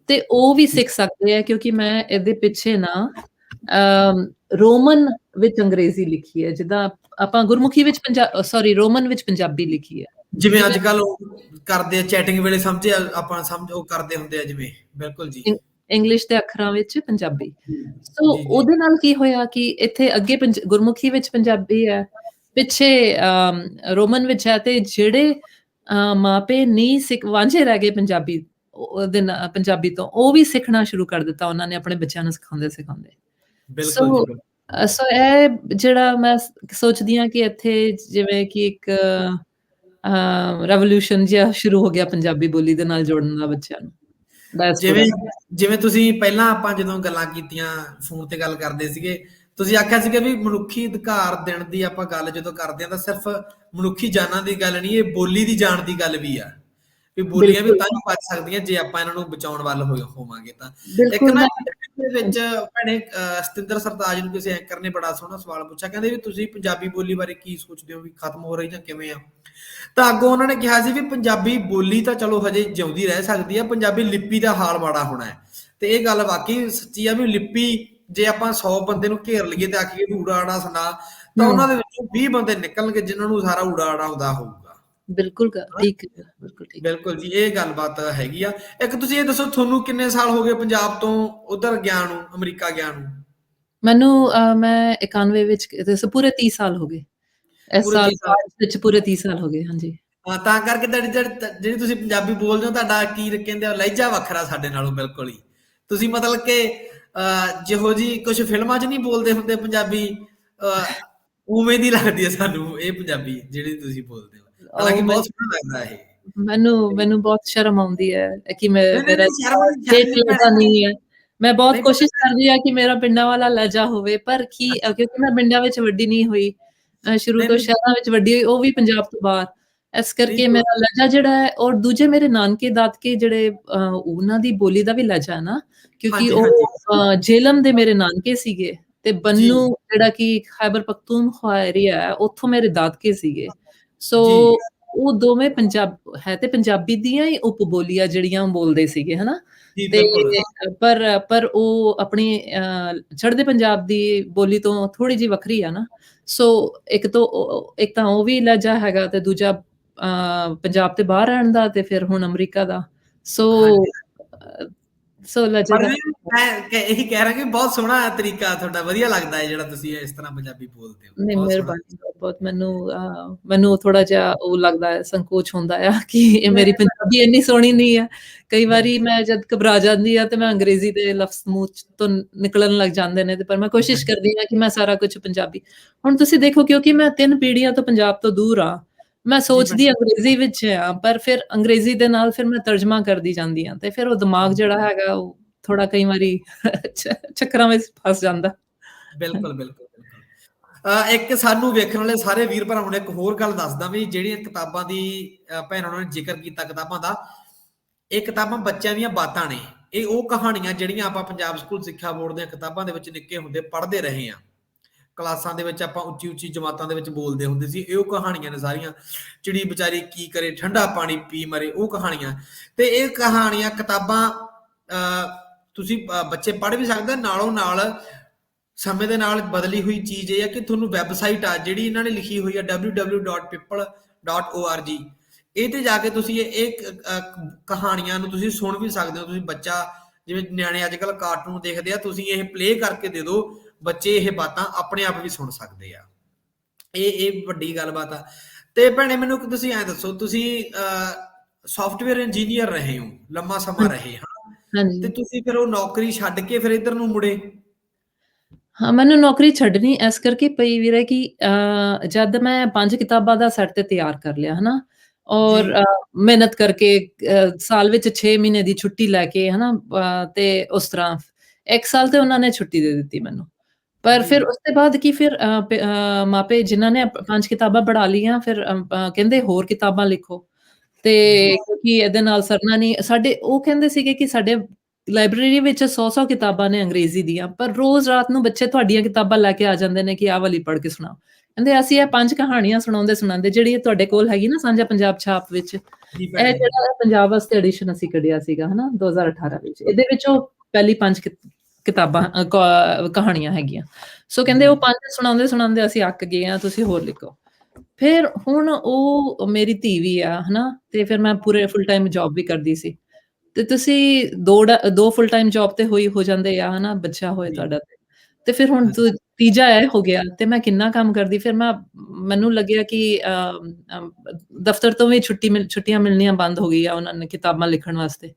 ਤੇ ਉਹ ਵੀ ਸਿੱਖ ਸਕਦੇ ਆ, ਕਿਉਂਕਿ ਮੈਂ ਇਹਦੇ ਪਿੱਛੇ ਨਾ ਰੋਮਨ ਵਿੱਚ ਅੰਗਰੇਜ਼ੀ ਲਿਖੀ ਹੈ, ਜਿੱਦਾਂ ਆਪਾਂ ਗੁਰਮੁਖੀ ਵਿੱਚ ਰੋਮਨ ਵਿੱਚ ਪੰਜਾਬੀ ਲਿਖੀ ਹੈ। ਜਿਵੇਂ ਜਿਵੇਂ ਅੱਜ ਕੱਲ ਉਹ ਕਰਦੇ ਆ ਚੈਟਿੰਗ ਵੇਲੇ, ਸਮਝੇ ਆਪਾਂ ਸਮਝ ਉਹ ਕਰਦੇ ਹੁੰਦੇ ਆ ਜਿਵੇਂ। ਬਿਲਕੁਲ ਜੀ ਇੰਗਲਿਸ਼ ਦੇ ਅੱਖਰਾਂ ਵਿੱਚ ਪੰਜਾਬੀ। ਸੋ ਜੀ ਜੀ ਉਹਦੇ ਨਾਲ ਕੀ ਹੋਇਆ ਕਿ ਇੱਥੇ ਅੱਗੇ ਗੁਰਮੁਖੀ ਵਿੱਚ ਪੰਜਾਬੀ ਹੈ, ਪਿੱਛੇ ਰੋਮਨ ਵਿੱਚ ਹੈ, ਤੇ ਜਿਹੜੇ ਮਾਪੇ ਨਹੀਂ ਵਾਂਝੇ ਰਹਿ ਗਏ ਪੰਜਾਬੀ ਪੰਜਾਬੀ ਤੋਂ, ਉਹ ਵੀ ਸਿੱਖਣਾ ਸ਼ੁਰੂ ਕਰ ਦਿੱਤਾ ਉਹਨਾਂ ਨੇ ਆਪਣੇ ਬੱਚਿਆਂ ਨੂੰ ਸਿਖਾਉਂਦੇ। ਬਿਲਕੁਲ ਜੀ ਸੋ ਬਿਲਕੁਲ ਇਹ ਜਿਹੜਾ ਮੈਂ ਸੋਚਦੀ ਹਾਂ ਕਿ ਇੱਥੇ ਜਿਵੇਂ ਕਿ ਇੱਕ ਰੈਵੋਲੂਸ਼ਨ ਜਿਹਾ ਸ਼ੁਰੂ ਹੋ ਗਿਆ ਪੰਜਾਬੀ ਬੋਲੀ ਦੇ ਨਾਲ ਜੋੜਨ ਦਾ ਬੱਚਿਆਂ ਨੂੰ, ਜਿਵੇਂ ਡਾਇਸਪੋਰਾ। ਜਿਵੇਂ ਤੁਸੀਂ ਪਹਿਲਾਂ ਆਪਾਂ ਜਦੋਂ ਗੱਲਾਂ ਕੀਤੀਆਂ, ਫੋਨ ਤੇ ਗੱਲ ਕਰਦੇ ਸੀਗੇ, ਤੁਸੀਂ ਆਖਿਆ ਸੀਗਾ ਵੀ ਮਨੁੱਖੀ ਅਧਿਕਾਰ ਦਿਨ ਦੀ ਆਪਾਂ ਗੱਲ ਜਦੋਂ ਕਰਦੇ ਹਾਂ ਤਾਂ ਸਿਰਫ ਮਨੁੱਖੀ ਜਾਨਾਂ ਦੀ ਗੱਲ ਨਹੀਂ, ਇਹ ਬੋਲੀ ਦੀ ਜਾਨ ਦੀ ਗੱਲ ਵੀ ਆ। ਵੀ ਬੋਲੀਆਂ ਵੀ ਬਿਲਕੁਲ, ਤਾਂ ਹੀ ਬਚ ਸਕਦੀਆਂ ਜੇ ਆਪਾਂ ਇਹਨਾਂ ਨੂੰ ਬਚਾਉਣ ਵੱਲ ਹੋਵਾਂਗੇ ਤਾਂ। ਇੱਕ ਬਿਲਕੁਲ ਨਾ ਮੈਂ ਇੰਟਰਵਿਊ ਦੇ ਵਿੱਚ ਭੈਣੇ ਸਤਿੰਦਰ ਸਰਤਾਜ ਨੂੰ ਕਿਸੇ ਐਂਕਰ ਨੇ ਬੜਾ ਸੋਹਣਾ ਸਵਾਲ ਪੁੱਛਿਆ, ਕਹਿੰਦੇ ਵੀ ਤੁਸੀਂ ਪੰਜਾਬੀ ਬੋਲੀ ਬਾਰੇ ਕੀ ਸੋਚਦੇ ਹੋ ਵੀ ਖਤਮ ਹੋ ਰਹੀ ਜਾਂ ਕਿਵੇਂ ਆ? ਤਾਂ ਅੱਗੋਂ ਉਹਨਾਂ ਨੇ ਕਿਹਾ ਸੀ ਵੀ ਪੰਜਾਬੀ ਬੋਲੀ ਤਾਂ ਚਲੋ ਹਜੇ ਜਿਉਂਦੀ ਰਹਿ ਸਕਦੀ ਆ, ਪੰਜਾਬੀ ਲਿਪੀ ਦਾ ਹਾਲ ਮਾੜਾ ਹੋਣਾ ਹੈ। ਤੇ ਇਹ ਗੱਲ ਵਾਕਈ ਸੱਚੀ ਆ ਵੀ ਲਿਪੀ ਜੇ ਆਪਾਂ 100 ਬੰਦੇ ਨੂੰ ਘੇਰ ਲਈਏ ਤੇ ਆਖੀਏ ਵੀ ਊੜਾ ਆੜਾ ਸੁਣਾ, ਤਾਂ ਹੂੰ, ਉਹਨਾਂ ਦੇ ਵਿੱਚੋਂ 20 ਬੰਦੇ ਨਿਕਲਣਗੇ ਜਿਨ੍ਹਾਂ ਨੂੰ ਸਾਰਾ ਊੜਾ ਆੜਾ ਆਉਂਦਾ ਹੋਊਗਾ। ਬਿਲਕੁਲ ਹਨਾ? ਠੀਕ ਹੈ, ਬਿਲਕੁਲ ਠੀਕ ਹੈ। ਬਿਲਕੁਲ ਜੀ, ਇਹ ਗੱਲਬਾਤ ਹੈਗੀ ਆ। ਇੱਕ ਤੁਸੀਂ ਇਹ ਦੱਸੋ ਤੁਹਾਨੂੰ ਕਿੰਨੇ ਸਾਲ ਹੋ ਗਏ ਪੰਜਾਬ ਤੋਂ ਉਧਰ ਗਿਆ ਨੂੰ, ਅਮਰੀਕਾ ਗਿਆ ਨੂੰ? ਮੈਨੂੰ ਮੈਂ 91 ਵਿੱਚ ਪੂਰੇ 30 ਸਾਲ ਹੋ ਗਏ। ਇਸ ਪੂਰੇ ਸਾਲ 30 ਸਾਲ। ਮਾਰਚ ਵਿੱਚ ਪੂਰੇ 30 ਸਾਲ ਹੋ ਗਏ, ਹਾਂਜੀ। ਹਾਂ, ਤਾਂ ਕਰਕੇ ਤੁਹਾਡੀ ਜਿਹੜੀ ਤੁਸੀਂ ਪੰਜਾਬੀ ਬੋਲਦੇ ਹੋ, ਤੁਹਾਡਾ ਕੀ ਕਹਿੰਦੇ ਆ ਲਹਿਜਾ ਵੱਖਰਾ ਸਾਡੇ ਨਾਲੋਂ ਬਿਲਕੁਲ ਹੀ। ਤੁਸੀਂ ਮਤਲਬ ਕਿ ਜਿਹੋ ਜੀ ਕੁਝ ਫਿਲਮਾਂ 'ਚ ਨਹੀਂ ਬੋਲਦੇ ਹੁੰਦੇ ਪੰਜਾਬੀ, ਉਵੇਂ ਦੀ ਲੱਗਦੀ ਹੈ ਸਾਨੂੰ ਇਹ ਪੰਜਾਬੀ ਜਿਹੜੀ ਤੁਸੀਂ ਬੋਲਦੇ ਹੋ। ਉਹ ਹਾਲਾਂਕਿ ਬਹੁਤ ਸੋਹਣਾ ਲੱਗਦਾ ਇਹ। ਮੈਨੂੰ ਮੈਨੂੰ ਬਹੁਤ ਸ਼ਰਮ ਆਉਂਦੀ ਹੈ ਕਿ ਨਹੀਂ ਨਹੀਂ ਮੇਰਾ ਨਹੀਂ, ਸ਼ਰਮ ਠੇਠ ਨਹੀਂ ਲਹਿਜਾ ਭੈਣੇ। ਨਹੀਂ ਹੈ। ਮੈਂ ਬਹੁਤ ਨਹੀਂ ਕੋਸ਼ਿਸ਼ ਪਤਾ। ਕਰਦੀ ਹਾਂ ਕਿ ਮੇਰਾ ਪਿੰਡਾਂ ਵਾਲਾ ਲਹਿਜਾ ਹੋਵੇ, ਪਰ ਕਿਉਂਕਿ ਮੈਂ ਪਿੰਡਾਂ ਵਿੱਚ ਵੱਡੀ ਨਹੀਂ ਹੋਈ, ਸ਼ੁਰੂ ਨਹੀਂ ਤੋਂ ਨਹੀਂ ਸ਼ਹਿਰਾਂ ਵਿੱਚ ਵੱਡੀ ਹੋਈ, ਉਹ ਵੀ ਪੰਜਾਬ ਤੋਂ ਬਾਹਰ। ਇਸ ਨਹੀਂ ਕਰਕੇ ਮੇਰਾ ਲਹਿਜਾ ਜਿਹੜਾ ਹੈ, ਔਰ ਦੂਜੇ ਮੇਰੇ ਨਾਨਕੇ ਦਾਦਕੇ ਜਿਹੜੇ ਉਹਨਾਂ ਦੀ ਬੋਲੀ ਦਾ ਵੀ ਲਹਿਜਾ ਹੈ ਨਾ, ਕਿਉਂਕਿ ਹਾਂਜੀ ਉਹ ਹਾਂਜੀ ਜੇਹਲਮ ਦੇ ਮੇਰੇ ਨਾਨਕੇ ਸੀਗੇ ਤੇ ਜੀ ਬੰਨੂ ਜਿਹੜਾ ਕਿ ਖੈਬਰ ਪਖਤੂਨਖਵਾ ਏਰੀਆ ਹੈ, ਉੱਥੋਂ ਮੇਰੇ ਦਾਦਕੇ ਸੀਗੇ। ਸੋ ਜੀ ਉਹ ਦੋਵੇਂ ਹੈ ਤੇ ਪੰਜਾਬੀ ਦੀਆਂ ਹੀ ਉਪਬੋਲੀਆਂ ਜਿਹੜੀਆਂ ਬੋਲਦੇ ਸੀਗੇ, ਹਨਾ? ਜੀ ਤੇ ਬਿਲਕੁਲ। ਪਰ ਉਹ ਆਪਣੀ ਚੜ੍ਹਦੇ ਪੰਜਾਬ ਦੀ ਬੋਲੀ ਤੋਂ ਥੋੜ੍ਹੀ ਜਿਹੀ ਵੱਖਰੀ ਆ ਨਾ। ਸੋ ਇੱਕ ਤਾਂ ਉਹ ਵੀ ਲਹਿਜਾ ਹੈਗਾ ਤੇ ਦੂਜਾ ਪੰਜਾਬ ਤੇ ਬਾਹਰ ਰਹਿਣ ਦਾ ਤੇ ਫਿਰ ਹੁਣ ਅਮਰੀਕਾ ਦਾ। ਸੋ ਹਾਂਜੀ। ਅ, ਸੋ ਲਹਿਜੇ ਪਰ ਦਾ ਵੀ ਮੈਂ ਇਹੀ ਕਹਿ ਰਿਹਾ ਕਿ ਬਹੁਤ ਸੋਹਣਾ ਤਰੀਕਾ ਤੁਹਾਡਾ, ਵਧੀਆ ਲੱਗਦਾ ਹੈ ਜਿਹੜਾ ਤੁਸੀਂ ਇਸ ਤਰ੍ਹਾਂ ਪੰਜਾਬੀ ਬੋਲਦੇ ਹੋ, ਨਹੀਂ, ਬਹੁਤ ਸੋਹਣਾ। ਮਿਹਰਬਾਨੀ ਬਹੁਤ-ਬਹੁਤ। ਮੈਨੂੰ ਥੋੜਾ ਜਿਹਾ ਉਹ ਲੱਗਦਾ ਹੈ, ਸੰਕੋਚ ਹੁੰਦਾ ਆ ਕਿ ਇਹ ਨਹੀਂ ਮੇਰੀ ਨਹੀਂ ਪੰਜਾਬੀ ਇੰਨੀ ਸੋਹਣੀ ਨਹੀਂ ਹੈ। ਕਈ ਨਹੀਂ ਵਾਰੀ ਮੈਂ ਜਦ ਘਬਰਾ ਜਾਂਦੀ ਆ ਤੇ ਮੈਂ ਅੰਗਰੇਜ਼ੀ ਦੇ ਲਫ਼ਜ਼ ਮੂੰਹ ਤੋਂ ਨਿਕਲਣ ਲੱਗ ਜਾਂਦੇ ਨੇ, ਤੇ ਪਰ ਮੈਂ ਕੋਸ਼ਿਸ਼ ਕਰਦੀ ਹਾਂ ਕਿ ਮੈਂ ਸਾਰਾ ਕੁਛ ਪੰਜਾਬੀ। ਹੁਣ ਤੁਸੀਂ ਦੇਖੋ, ਕਿਉਂਕਿ ਮੈਂ 3 ਪੀੜ੍ਹੀਆਂ ਤੋਂ ਪੰਜਾਬ ਤੋਂ ਦੂਰ ਆ, ਮੈਂ ਜੀ ਭੈਣ। ਸੋਚਦੀ ਅੰਗਰੇਜ਼ੀ ਵਿੱਚ ਆ, ਪਰ ਫਿਰ ਅੰਗਰੇਜ਼ੀ ਦੇ ਨਾਲ ਫਿਰ ਮੈਂ ਤਰਜਮਾ ਕਰਦੀ ਜਾਂਦੀ ਆ ਤੇ ਫਿਰ ਉਹ ਦਿਮਾਗ ਜਿਹੜਾ ਹੈਗਾ ਉਹ ਥੋੜਾ ਕਈ ਵਾਰੀ ਚੱਕਰਾਂ ਵਿੱਚ ਫਸ ਜਾਂਦਾ। ਬਿਲਕੁਲ ਬਿਲਕੁਲ ਬਿਲਕੁਲ। ਇੱਕ ਸਾਨੂੰ ਵੇਖਣ ਵਾਲੇ ਸਾਰੇ ਵੀਰ ਭਰਾਵਾਂ ਨੂੰ ਇੱਕ ਹੋਰ ਗੱਲ ਦੱਸਦਾ ਵੀ ਜਿਹੜੀਆਂ ਕਿਤਾਬਾਂ ਦੀ ਭੈਣਾਂ ਨੇ ਜ਼ਿਕਰ ਕੀਤਾ ਕਿਤਾਬਾਂ ਦਾ, ਇਹ ਕਿਤਾਬਾਂ ਬੱਚਿਆਂ ਦੀਆਂ ਬਾਤਾਂ ਨੇ। ਇਹ ਉਹ ਕਹਾਣੀਆਂ ਜਿਹੜੀਆਂ ਆਪਾਂ ਪੰਜਾਬ ਸਕੂਲ ਸਿੱਖਿਆ ਬੋਰਡ ਦੀਆਂ ਕਿਤਾਬਾਂ ਦੇ ਵਿੱਚ ਨਿੱਕੇ ਹੁੰਦੇ ਪੜ੍ਹਦੇ ਰਹੇ ਹਾਂ। ਕਲਾਸਾਂ ਦੇ ਵਿੱਚ ਆਪਾਂ ਉੱਚੀ ਉੱਚੀ ਜਮਾਤਾਂ ਦੇ ਵਿੱਚ ਬੋਲਦੇ ਹੁੰਦੇ ਸੀ। ਇਹ ਉਹ ਕਹਾਣੀਆਂ ਨੇ ਸਾਰੀਆਂ। ਚਿੜੀ ਵਿਚਾਰੀ ਕੀ ਕਰੇ, ਠੰਡਾ ਪਾਣੀ ਪੀ ਮਰੇ, ਉਹ ਕਹਾਣੀਆਂ। ਤੇ ਇਹ ਕਹਾਣੀਆਂ ਕਿਤਾਬਾਂ ਤੁਸੀਂ ਬੱਚੇ ਪੜ੍ਹ ਵੀ ਸਕਦੇ, ਨਾਲੋਂ ਨਾਲ ਸਮੇਂ ਦੇ ਨਾਲ ਬਦਲੀ ਹੋਈ ਚੀਜ਼ ਇਹ ਹੈ ਕਿ ਤੁਹਾਨੂੰ ਵੈਬਸਾਈਟ ਆ ਜਿਹੜੀ ਇਹਨਾਂ ਨੇ ਲਿਖੀ ਹੋਈ ਆ www.people.org, ਇਹ ਤੇ ਜਾ ਕੇ ਤੁਸੀਂ ਇਹ ਕਹਾਣੀਆਂ ਨੂੰ ਤੁਸੀਂ ਸੁਣ ਵੀ ਸਕਦੇ ਹੋ। ਤੁਸੀਂ ਬੱਚਾ, ਜਿਵੇਂ ਨਿਆਣੇ ਅੱਜ ਕੱਲ੍ਹ ਕਾਰਟੂਨ ਦੇਖਦੇ ਆ, ਤੁਸੀਂ ਇਹ ਪਲੇ ਕਰਕੇ ਦੇ ਦਿਓ, ਬੱਚੇ ਇਹ ਬਾਤਾਂ ਆਪਣੇ ਆਪ ਵੀ ਸੁਣ ਸਕਦੇ ਆ। ਇਹ ਵੱਡੀ ਗੱਲਬਾਤ ਆ। ਤੇ ਭੈਣੇ ਮੈਨੂੰ ਤੁਸੀਂ ਐਂ ਦੱਸੋ, ਤੁਸੀਂ ਸੌਫਟਵੇਅਰ ਇੰਜੀਨੀਅਰ ਰਹੇ ਹੋ, ਲੰਮਾ ਸਮਾਂ ਰਹੇ ਹਾਂ, ਤੇ ਹਾਂਜੀ। ਤੁਸੀਂ ਫਿਰ ਉਹ ਨੌਕਰੀ ਛੱਡ ਕੇ ਫਿਰ ਇੱਧਰ ਨੂੰ ਮੁੜੇ? ਹਾਂ, ਮੈਨੂੰ ਨੌਕਰੀ ਛੱਡਣੀ ਇਸ ਕਰਕੇ ਪਈ ਵੀਰੇ ਕਿ ਜਦ ਮੈਂ 5 ਕਿਤਾਬਾਂ ਦਾ ਸੈੱਟ ਤੇ ਤਿਆਰ ਕਰ ਲਿਆ, ਹਨਾ? ਜੀ ਔਰ ਮਿਹਨਤ ਕਰਕੇ ਸਾਲ ਵਿੱਚ 6 ਮਹੀਨੇ ਦੀ ਛੁੱਟੀ ਲੈ ਕੇ, ਹਨਾ? ਤੇ ਉਸ ਤਰ੍ਹਾਂ 1 ਸਾਲ ਤੇ ਉਹਨਾਂ ਨੇ ਛੁੱਟੀ ਦੇ ਦਿੱਤੀ ਮੈਨੂੰ। ਪਰ ਜੀ ਫਿਰ ਉਸ ਤੋਂ ਬਾਅਦ ਕੀ, ਫਿਰ ਮਾਪੇ ਜਿਨ੍ਹਾਂ ਨੇ 5 ਕਿਤਾਬਾਂ ਪੜ੍ਹਾ ਲਈਆਂ, ਫਿਰ ਕਹਿੰਦੇ ਹੋਰ ਕਿਤਾਬਾਂ ਲਿਖੋ। ਤੇ ਜੀ ਕਿਉਂਕਿ ਇਹਦੇ ਨਾਲ ਸਰਨਾ ਨਹੀਂ, ਸਾਡੇ ਉਹ ਕਹਿੰਦੇ ਸੀਗੇ ਕਿ ਸਾਡੇ ਲਾਇਬ੍ਰੇਰੀ ਵਿੱਚ 100-100 ਕਿਤਾਬਾਂ ਨੇ ਅੰਗਰੇਜ਼ੀ ਦੀਆਂ, ਪਰ ਰੋਜ਼ ਰਾਤ ਨੂੰ ਬੱਚੇ ਤੁਹਾਡੀਆਂ ਕਿਤਾਬਾਂ ਲੈ ਕੇ ਆ ਜਾਂਦੇ ਨੇ ਕਿ ਆਹ ਵਾਲੀ ਪੜ੍ਹ ਕੇ ਸੁਣਾਓ। ਕਹਿੰਦੇ ਅਸੀਂ ਇਹ 5 ਕਹਾਣੀਆਂ ਸੁਣਾਉਂਦੇ-ਸੁਣਾਉਂਦੇ, ਜਿਹੜੀ ਤੁਹਾਡੇ ਕੋਲ ਹੈਗੀ ਨਾ ਸਾਂਝਾ ਪੰਜਾਬ ਛਾਪ ਵਿੱਚ, ਜੀ ਇਹ ਭੈਣੇ। ਜਿਹੜਾ ਪੰਜਾਬ ਵਾਸਤੇ ਐਡੀਸ਼ਨ ਅਸੀਂ ਕੱਢਿਆ ਸੀਗਾ, ਹਨਾ? 2018 ਵਿੱਚ। ਇਹਦੇ ਵਿੱਚ ਉਹ ਪਹਿਲੀ 5 ਕਿਤਾਬਾਂ ਕਹਾਣੀਆਂ ਹੈਗੀਆਂ। ਸੋ ਕਹਿੰਦੇ ਉਹ ਜੀ 5 ਸੁਣਾਉਂਦੇ-ਸੁਣਾਉਂਦੇ ਅਸੀਂ ਅੱਕ ਗਏ ਆ, ਤੁਸੀਂ ਹੋਰ ਲਿਖੋ। ਫਿਰ ਹੁਣ ਉਹ ਮੇਰੀ ਧੀ ਵੀ ਆ, ਹਨਾ? ਤੇ ਫਿਰ ਮੈਂ ਪੂਰੇ ਫੁੱਲ ਟਾਈਮ ਜੌਬ ਵੀ ਕਰਦੀ ਸੀ। ਤੇ ਤੁਸੀਂ 2 ਫੁੱਲ ਟਾਈਮ ਜੌਬ ਤੇ ਹੋ ਜਾਂਦੇ ਆ, ਹਨਾ? ਬੱਚਾ ਹੋਏ ਜੀ ਤੁਹਾਡਾ ਤੇ ਫਿਰ ਹੁਣ ਤੀਜਾ ਇਹ ਹੋ ਗਿਆ ਤੇ ਮੈਂ ਕਿੰਨਾ ਕੰਮ ਕਰਦੀ। ਫਿਰ ਮੈਨੂੰ ਲੱਗਿਆ ਕਿ ਦਫ਼ਤਰ ਤੋਂ ਵੀ ਛੁੱਟੀਆਂ ਮਿਲਣੀਆਂ ਬੰਦ ਹੋ ਗਈਆਂ ਉਹਨਾਂ ਨੇ ਕਿਤਾਬਾਂ ਲਿਖਣ ਵਾਸਤੇ।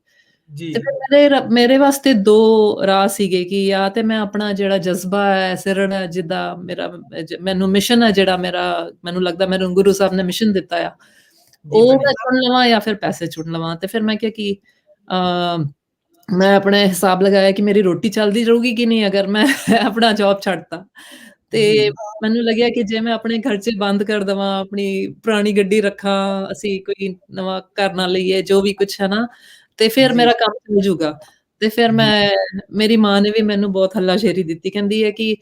ਜੀ ਤੇ ਫਿਰ ਮੇਰੇ ਵਾਸਤੇ 2 ਰਾਹ ਸੀਗੇ ਕਿ ਜਾਂ ਤੇ ਮੈਂ ਆਪਣਾ ਜਿਹੜਾ ਜਜ਼ਬਾ ਹੈ, ਸਿਰੜ ਹੈ, ਜਿੱਦਾਂ ਮੈਨੂੰ ਮਿਸ਼ਨ ਹੈ, ਜਿਹੜਾ ਮੈਨੂੰ ਲੱਗਦਾ ਮੈਨੂੰ ਗੁਰੂ ਸਾਹਿਬ ਨੇ ਮਿਸ਼ਨ ਦਿੱਤਾ ਆ, ਜੀ ਉਹ ਭੈਣੇ। ਮੈਂ ਚੁਣ ਲਵਾਂ ਜਾਂ ਫਿਰ ਪੈਸੇ ਚੁਣ ਲਵਾਂ। ਤੇ ਫਿਰ ਮੈਂ ਕਿਹਾ ਕਿ ਅ, ਮੈਂ ਆਪਣੇ ਹਿਸਾਬ ਲਗਾਇਆ ਕਿ ਮੇਰੀ ਰੋਟੀ ਚੱਲਦੀ ਰਹੂਗੀ ਕਿ ਨਹੀਂ, ਅਗਰ ਮੈਂ ਆਪਣਾ ਜੌਬ ਛੱਡਤਾ। ਤੇ ਜੀ, ਮੈਨੂੰ ਲੱਗਿਆ ਕਿ ਜੇ ਮੈਂ ਆਪਣੇ ਖਰਚੇ ਬੰਦ ਕਰ ਦੇਵਾਂ, ਆਪਣੀ ਪੁਰਾਣੀ ਗੱਡੀ ਰੱਖਾਂ, ਅਸੀਂ ਕੋਈ ਨਵਾਂ ਘਰ ਨਾ ਲਈਏ, ਜੋ ਵੀ ਕੁਛ ਹੈ ਨਾ, ਤੇ ਫਿਰ ਜੀ, ਮੇਰਾ ਕੰਮ ਚੱਲ ਜੂਗਾ। ਤੇ ਫਿਰ ਜੀ, ਮੇਰੀ ਮਾਂ ਨੇ ਵੀ ਮੈਨੂੰ ਬਹੁਤ ਹੱਲਾਸ਼ੇਰੀ ਦਿੱਤੀ, ਕਹਿੰਦੀ ਹੈ ਕਿ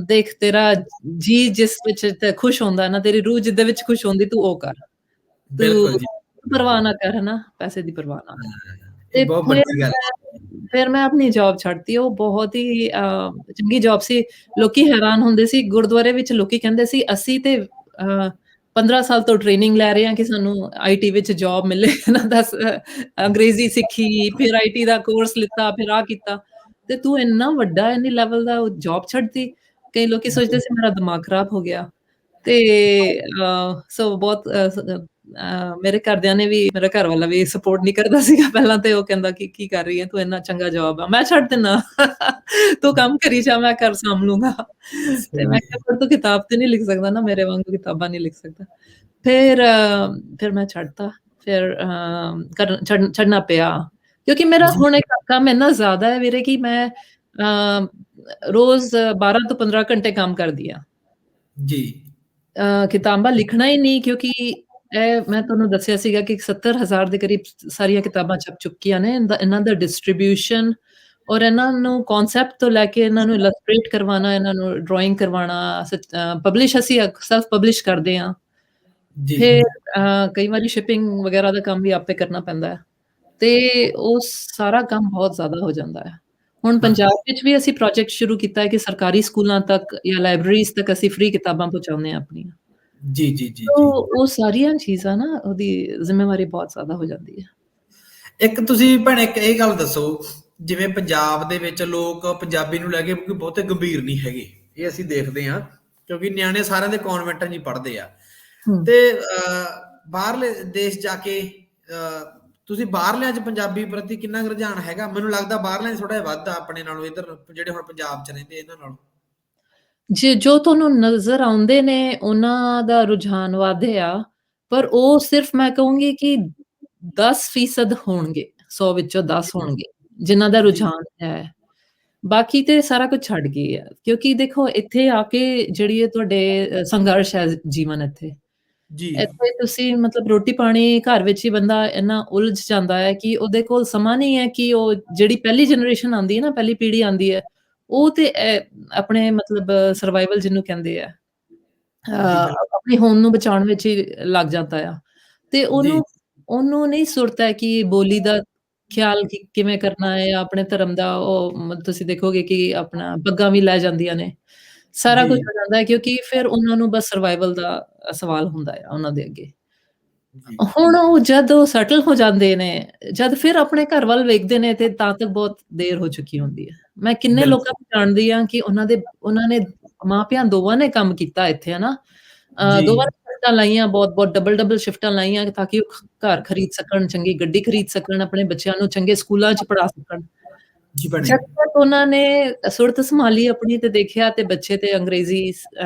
ਦੇਖ ਤੇਰਾ ਜੀ ਜਿਸ ਵਿੱਚ ਤੇ ਖੁਸ਼ ਹੁੰਦਾ ਨਾ, ਤੇਰੀ ਰੂਹ ਜਿਹਦੇ ਵਿੱਚ ਖੁਸ਼ ਹੁੰਦੀ ਤੂੰ ਉਹ ਕਰ। ਤੂੰ ਬਿਲਕੁਲ ਜੀ। ਪਰਵਾਹ ਨਾ ਕਰ ਹਨਾ, ਪੈਸੇ ਦੀ ਪਰਵਾਹ ਨਾ ਕਰ। ਹਾਂ, ਇਹ ਤੇ ਬਹੁਤ ਵੱਡੀ ਗੱਲ ਹੈ। ਫਿਰ ਮੈਂ ਆਪਣੀ ਜੌਬ ਛੱਡਤੀ, ਉਹ ਬਹੁਤ ਹੀ ਚੰਗੀ ਜੌਬ ਸੀ। ਲੋਕੀ ਹੈਰਾਨ ਹੁੰਦੇ ਸੀ, ਗੁਰਦੁਆਰੇ ਵਿੱਚ ਲੋਕੀ ਕਹਿੰਦੇ ਸੀ ਅਸੀਂ ਤੇ 15 ਸਾਲ ਤੋਂ ਟ੍ਰੇਨਿੰਗ ਲੈ ਰਹੇ ਹਾਂ ਕਿ ਸਾਨੂੰ ਆਈਟੀ ਵਿੱਚ ਜੌਬ ਮਿਲੇ ਨਾ ਦੱਸ ਅੰਗਰੇਜ਼ੀ ਸਿੱਖੀ, ਫਿਰ ਆਈਟੀ ਦਾ ਕੋਰਸ ਲਿੱਤਾ, ਫਿਰ ਆਹ ਕੀਤਾ ਤੇ ਤੂੰ ਇੰਨਾ ਵੱਡਾ ਇੰਨੇ ਲੈਵਲ ਦਾ ਜੌਬ ਛੱਡਤੀ। ਕਈ ਲੋਕੀ ਸੋਚਦੇ ਜੀ, ਸੀ ਮੇਰਾ ਦਿਮਾਗ ਖਰਾਬ ਹੋ ਗਿਆ ਤੇ ਸੋ ਬਹੁਤ ਮੇਰੇ ਘਰਦਿਆਂ ਨੇ ਵੀ ਮੇਰਾ ਘਰ ਵਾਲਾ ਵੀ ਸਪੋਰਟ ਨਹੀਂ ਕਰਦਾ ਸੀਗਾ ਪਹਿਲਾਂ ਤੇ ਉਹ ਕਹਿੰਦਾ ਕਿ ਕੀ ਕਰ ਰਹੀ ਹੈ ਤੂੰ ਇੰਨਾ ਚੰਗਾ ਜੌਬ ਆ ਮੈਂ ਛੱਡ ਦੇਣਾ ਤੂੰ ਕੰਮ ਕਰੀ ਜਾ ਮੈਂ ਘਰ ਸਾਂਭ ਲੂੰਗਾ ਤੇ ਸਹੀ ਮੈਂ ਹੈ। ਕਿਹਾ ਪਰ ਤੂੰ ਕਿਤਾਬ ਤੇ ਨਹੀਂ ਲਿਖ ਸਕਦਾ ਨਾ ਮੇਰੇ ਵਾਂਗੂ ਕਿਤਾਬਾਂ ਨਹੀਂ ਲਿਖ ਸਕਦਾ ਫਿਰ ਮੈਂ ਛੱਡਤਾ ਫਿਰ ਛੱਡਣਾ ਪਿਆ ਕਿਉਂਕਿ ਮੇਰਾ ਜੀ, ਹੁਣ ਇੱਕ ਕੰਮ ਇੰਨਾ ਜ਼ਿਆਦਾ ਹੈ ਵੀਰੇ ਕਿ ਮੈਂ ਰੋਜ਼ 12 ਤੋਂ 15 ਘੰਟੇ ਕੰਮ ਕਰਦੀ ਆ ਜੀ, ਕਿਤਾਬਾਂ ਲਿਖਣਾ ਹੀ ਨਹੀਂ ਕਿਉਂਕਿ ਇਹ ਮੈਂ ਤੁਹਾਨੂੰ ਦੱਸਿਆ ਸੀਗਾ ਕਿ 70,000 ਦੇ ਕਰੀਬ ਸਾਰੀਆਂ ਕਿਤਾਬਾਂ ਛਪ ਚੁੱਕੀਆਂ ਨੇ ਇਹਨਾਂ ਦਾ ਡਿਸਟ੍ਰੀਬਿਊਸ਼ਨ ਔਰ ਇਹਨਾਂ ਨੂੰ ਕਨਸੈਪਟ ਤੋਂ ਲੈ ਕੇ ਇਹਨਾਂ ਨੂੰ ਇਲਸਟ੍ਰੇਟ ਕਰਵਾਉਣਾ ਇਹਨਾਂ ਨੂੰ ਡਰਾਇੰਗ ਕਰਵਾਉਣਾ ਪਬਲਿਸ਼ ਅਸੀਂ ਸੈਲਫ ਪਬਲਿਸ਼ ਕਰਦੇ ਹਾਂ ਜੀ, ਫਿਰ ਕਈ ਵਾਰੀ ਸ਼ਿਪਿੰਗ ਵਗੈਰਾ ਦਾ ਕੰਮ ਵੀ ਆਪੇ ਕਰਨਾ ਪੈਂਦਾ ਹੈ ਤੇ ਉਹ ਸਾਰਾ ਕੰਮ ਬਹੁਤ ਜ਼ਿਆਦਾ ਹੋ ਜਾਂਦਾ ਹੈ ਹੁਣ ਹਾਂ, ਪੰਜਾਬ ਵਿੱਚ ਵੀ ਅਸੀਂ ਪ੍ਰੋਜੈਕਟ ਸ਼ੁਰੂ ਕੀਤਾ ਹੈ ਕਿ ਸਰਕਾਰੀ ਸਕੂਲਾਂ ਤੱਕ ਜਾਂ ਲਾਇਬ੍ਰੇਰੀਜ਼ ਤੱਕ ਅਸੀਂ ਫ੍ਰੀ ਕਿਤਾਬਾਂ ਪਹੁੰਚਾਉਂਦੇ ਹਾਂ ਆਪਣੀਆਂ ਜੀ, ਜੀ, ਜੀ, ਤੋ ਜੀ। ਉਹ ਸਾਰੀਆਂ ਚੀਜ਼ਾਂ ਨਾ ਉਹਦੀ ਜ਼ਿੰਮੇਵਾਰੀ ਬਹੁਤ ਜ਼ਿਆਦਾ ਹੋ ਜਾਂਦੀ ਹੈ। ਇੱਕ ਤੁਸੀਂ ਭੈਣੇ ਇੱਕ ਇਹ ਗੱਲ ਦੱਸੋ ਜਿਵੇਂ ਪੰਜਾਬ ਦੇ ਵਿੱਚ ਲੋਕ ਪੰਜਾਬੀ ਨੂੰ ਲੈ ਕੇ ਕੋਈ ਬਹੁਤੇ ਗੰਭੀਰ ਨਹੀਂ ਹੈਗੇ ਇਹ ਅਸੀਂ ਦੇਖਦੇ ਹਾਂ ਕਿਉਂਕਿ ਨਿਆਣੇ ਸਾਰਿਆਂ ਦੇ ਕਨਵੈਂਟਾਂ 'ਚ ਹੀ ਪੜ੍ਹਦੇ ਆ ਹੂੰ। ਤੇ ਬਾਹਰਲੇ ਦੇਸ਼ ਜਾ ਕੇ ਤੁਸੀਂ ਬਾਹਰਲਿਆਂ 'ਚ ਪੰਜਾਬੀ ਪ੍ਰਤੀ ਕਿੰਨਾ ਕੁ ਰੁਝਾਨ ਹੈਗਾ ਮੈਨੂੰ ਲੱਗਦਾ ਬਾਹਰਲਿਆਂ 'ਚ ਥੋੜਾ ਜਿਹਾ ਵੱਧ ਆ ਆਪਣੇ ਨਾਲੋਂ ਇੱਧਰ ਜਿਹੜੇ ਹੁਣ ਪੰਜਾਬ 'ਚ ਰਹਿੰਦੇ ਇਹਨਾਂ ਨਾਲੋਂ ਜੇ ਜੋ ਤੁਹਾਨੂੰ ਨਜ਼ਰ ਆਉਂਦੇ ਨੇ ਉਹਨਾਂ ਦਾ ਰੁਝਾਨ ਵਧਿਆ ਪਰ ਉਹ ਸਿਰਫ ਮੈਂ ਕਹੂੰਗੀ ਕਿ 10% ਹੋਣਗੇ 100 ਵਿੱਚੋਂ 10 ਹੋਣਗੇ ਜਿਨ੍ਹਾਂ ਦਾ ਜੀ ਰੁਝਾਨ ਹੈ ਬਾਕੀ ਤੇ ਸਾਰਾ ਕੁਝ ਛੱਡ ਗਏ ਆ ਕਿਉਂਕਿ ਦੇਖੋ ਇੱਥੇ ਆ ਕੇ ਜਿਹੜੀ ਇਹ ਤੁਹਾਡੇ ਸੰਘਰਸ਼ ਹੈ ਜੀਵਨ ਇੱਥੇ ਜੀ ਇੱਥੇ ਤੁਸੀਂ ਮਤਲਬ ਰੋਟੀ ਪਾਣੀ ਘਰ ਵਿੱਚ ਹੀ ਬੰਦਾ ਇੰਨਾ ਉਲਝ ਜਾਂਦਾ ਹੈ ਕਿ ਉਹਦੇ ਕੋਲ ਸਮਾਂ ਨਹੀਂ ਹੈ ਕਿ ਉਹ ਜਿਹੜੀ ਪਹਿਲੀ ਜਨਰੇਸ਼ਨ ਆਉਂਦੀ ਹੈ ਨਾ ਪਹਿਲੀ ਪੀੜ੍ਹੀ ਆਉਂਦੀ ਹੈ ਉਹ ਤੇ ਆਪਣੇ ਮਤਲਬ ਸਰਵਾਈਵਲ ਜਿਹਨੂੰ ਕਹਿੰਦੇ ਆ ਜੀ ਬਿਲਕੁਲ ਆਪਣੀ ਹੋਂਦ ਨੂੰ ਬਚਾਉਣ ਵਿੱਚ ਹੀ ਲੱਗ ਜਾਂਦਾ ਆ ਤੇ ਜੀ ਉਹਨੂੰ ਨਹੀਂ ਸੁਰਤ ਹੈ ਕਿ ਬੋਲੀ ਦਾ ਖਿਆਲ ਕਿਵੇਂ ਕਰਨਾ ਹੈ ਆਪਣੇ ਧਰਮ ਦਾ ਉਹ ਤੁਸੀਂ ਦੇਖੋਗੇ ਕਿ ਆਪਣਾ ਪੱਗਾਂ ਵੀ ਲੈ ਜਾਂਦੀਆਂ ਨੇ ਸਾਰਾ ਜੀ ਕੁਝ ਹੋ ਜਾਂਦਾ ਹੈ ਕਿਉਂਕਿ ਫਿਰ ਉਹਨਾਂ ਨੂੰ ਬਸ ਸਰਵਾਈਵਲ ਦਾ ਸਵਾਲ ਹੁੰਦਾ ਆ ਉਹਨਾਂ ਦੇ ਅੱਗੇ ਜੀ ਹੁਣ ਉਹ ਜਦ ਉਹ ਸੈਟਲ ਹੋ ਜਾਂਦੇ ਨੇ ਜਦ ਫਿਰ ਆਪਣੇ ਘਰ ਵੱਲ ਵੇਖਦੇ ਨੇ ਤੇ ਤਾਂ ਤੱਕ ਬਹੁਤ ਦੇਰ ਹੋ ਚੁੱਕੀ ਹੁੰਦੀ ਹੈ ਮੈਂ ਕਿੰਨੇ ਲੋਕਾਂ ਬਿਲਕੁਲ ਨੂੰ ਜਾਣਦੀ ਹਾਂ ਕਿ ਉਹਨਾਂ ਨੇ ਮਾਪਿਆਂ ਦੋਵਾਂ ਨੇ ਕੰਮ ਕੀਤਾ ਇੱਥੇ ਹਨਾ ਜੀ ਦੋਵਾਂ ਨੇ ਸ਼ਿਫਟਾਂ ਲਾਈਆਂ ਬਹੁਤ ਬਹੁਤ ਡਬਲ ਸ਼ਿਫਟਾਂ ਲਾਈਆਂ ਤਾਂ ਕਿ ਉਹ ਘਰ ਖਰੀਦ ਸਕਣ ਚੰਗੀ ਗੱਡੀ ਖਰੀਦ ਸਕਣ ਆਪਣੇ ਬੱਚਿਆਂ ਨੂੰ ਚੰਗੇ ਸਕੂਲਾਂ 'ਚ ਪੜ੍ਹਾ ਸਕਣ ਜੀ ਭੈਣੇ ਜਦ ਤੱਕ ਉਹਨਾਂ ਨੇ ਸੁਰਤ ਸੰਭਾਲੀ ਆਪਣੀ ਤੇ ਦੇਖਿਆ ਤੇ ਬੱਚੇ ਤੇ ਅੰਗਰੇਜ਼ੀ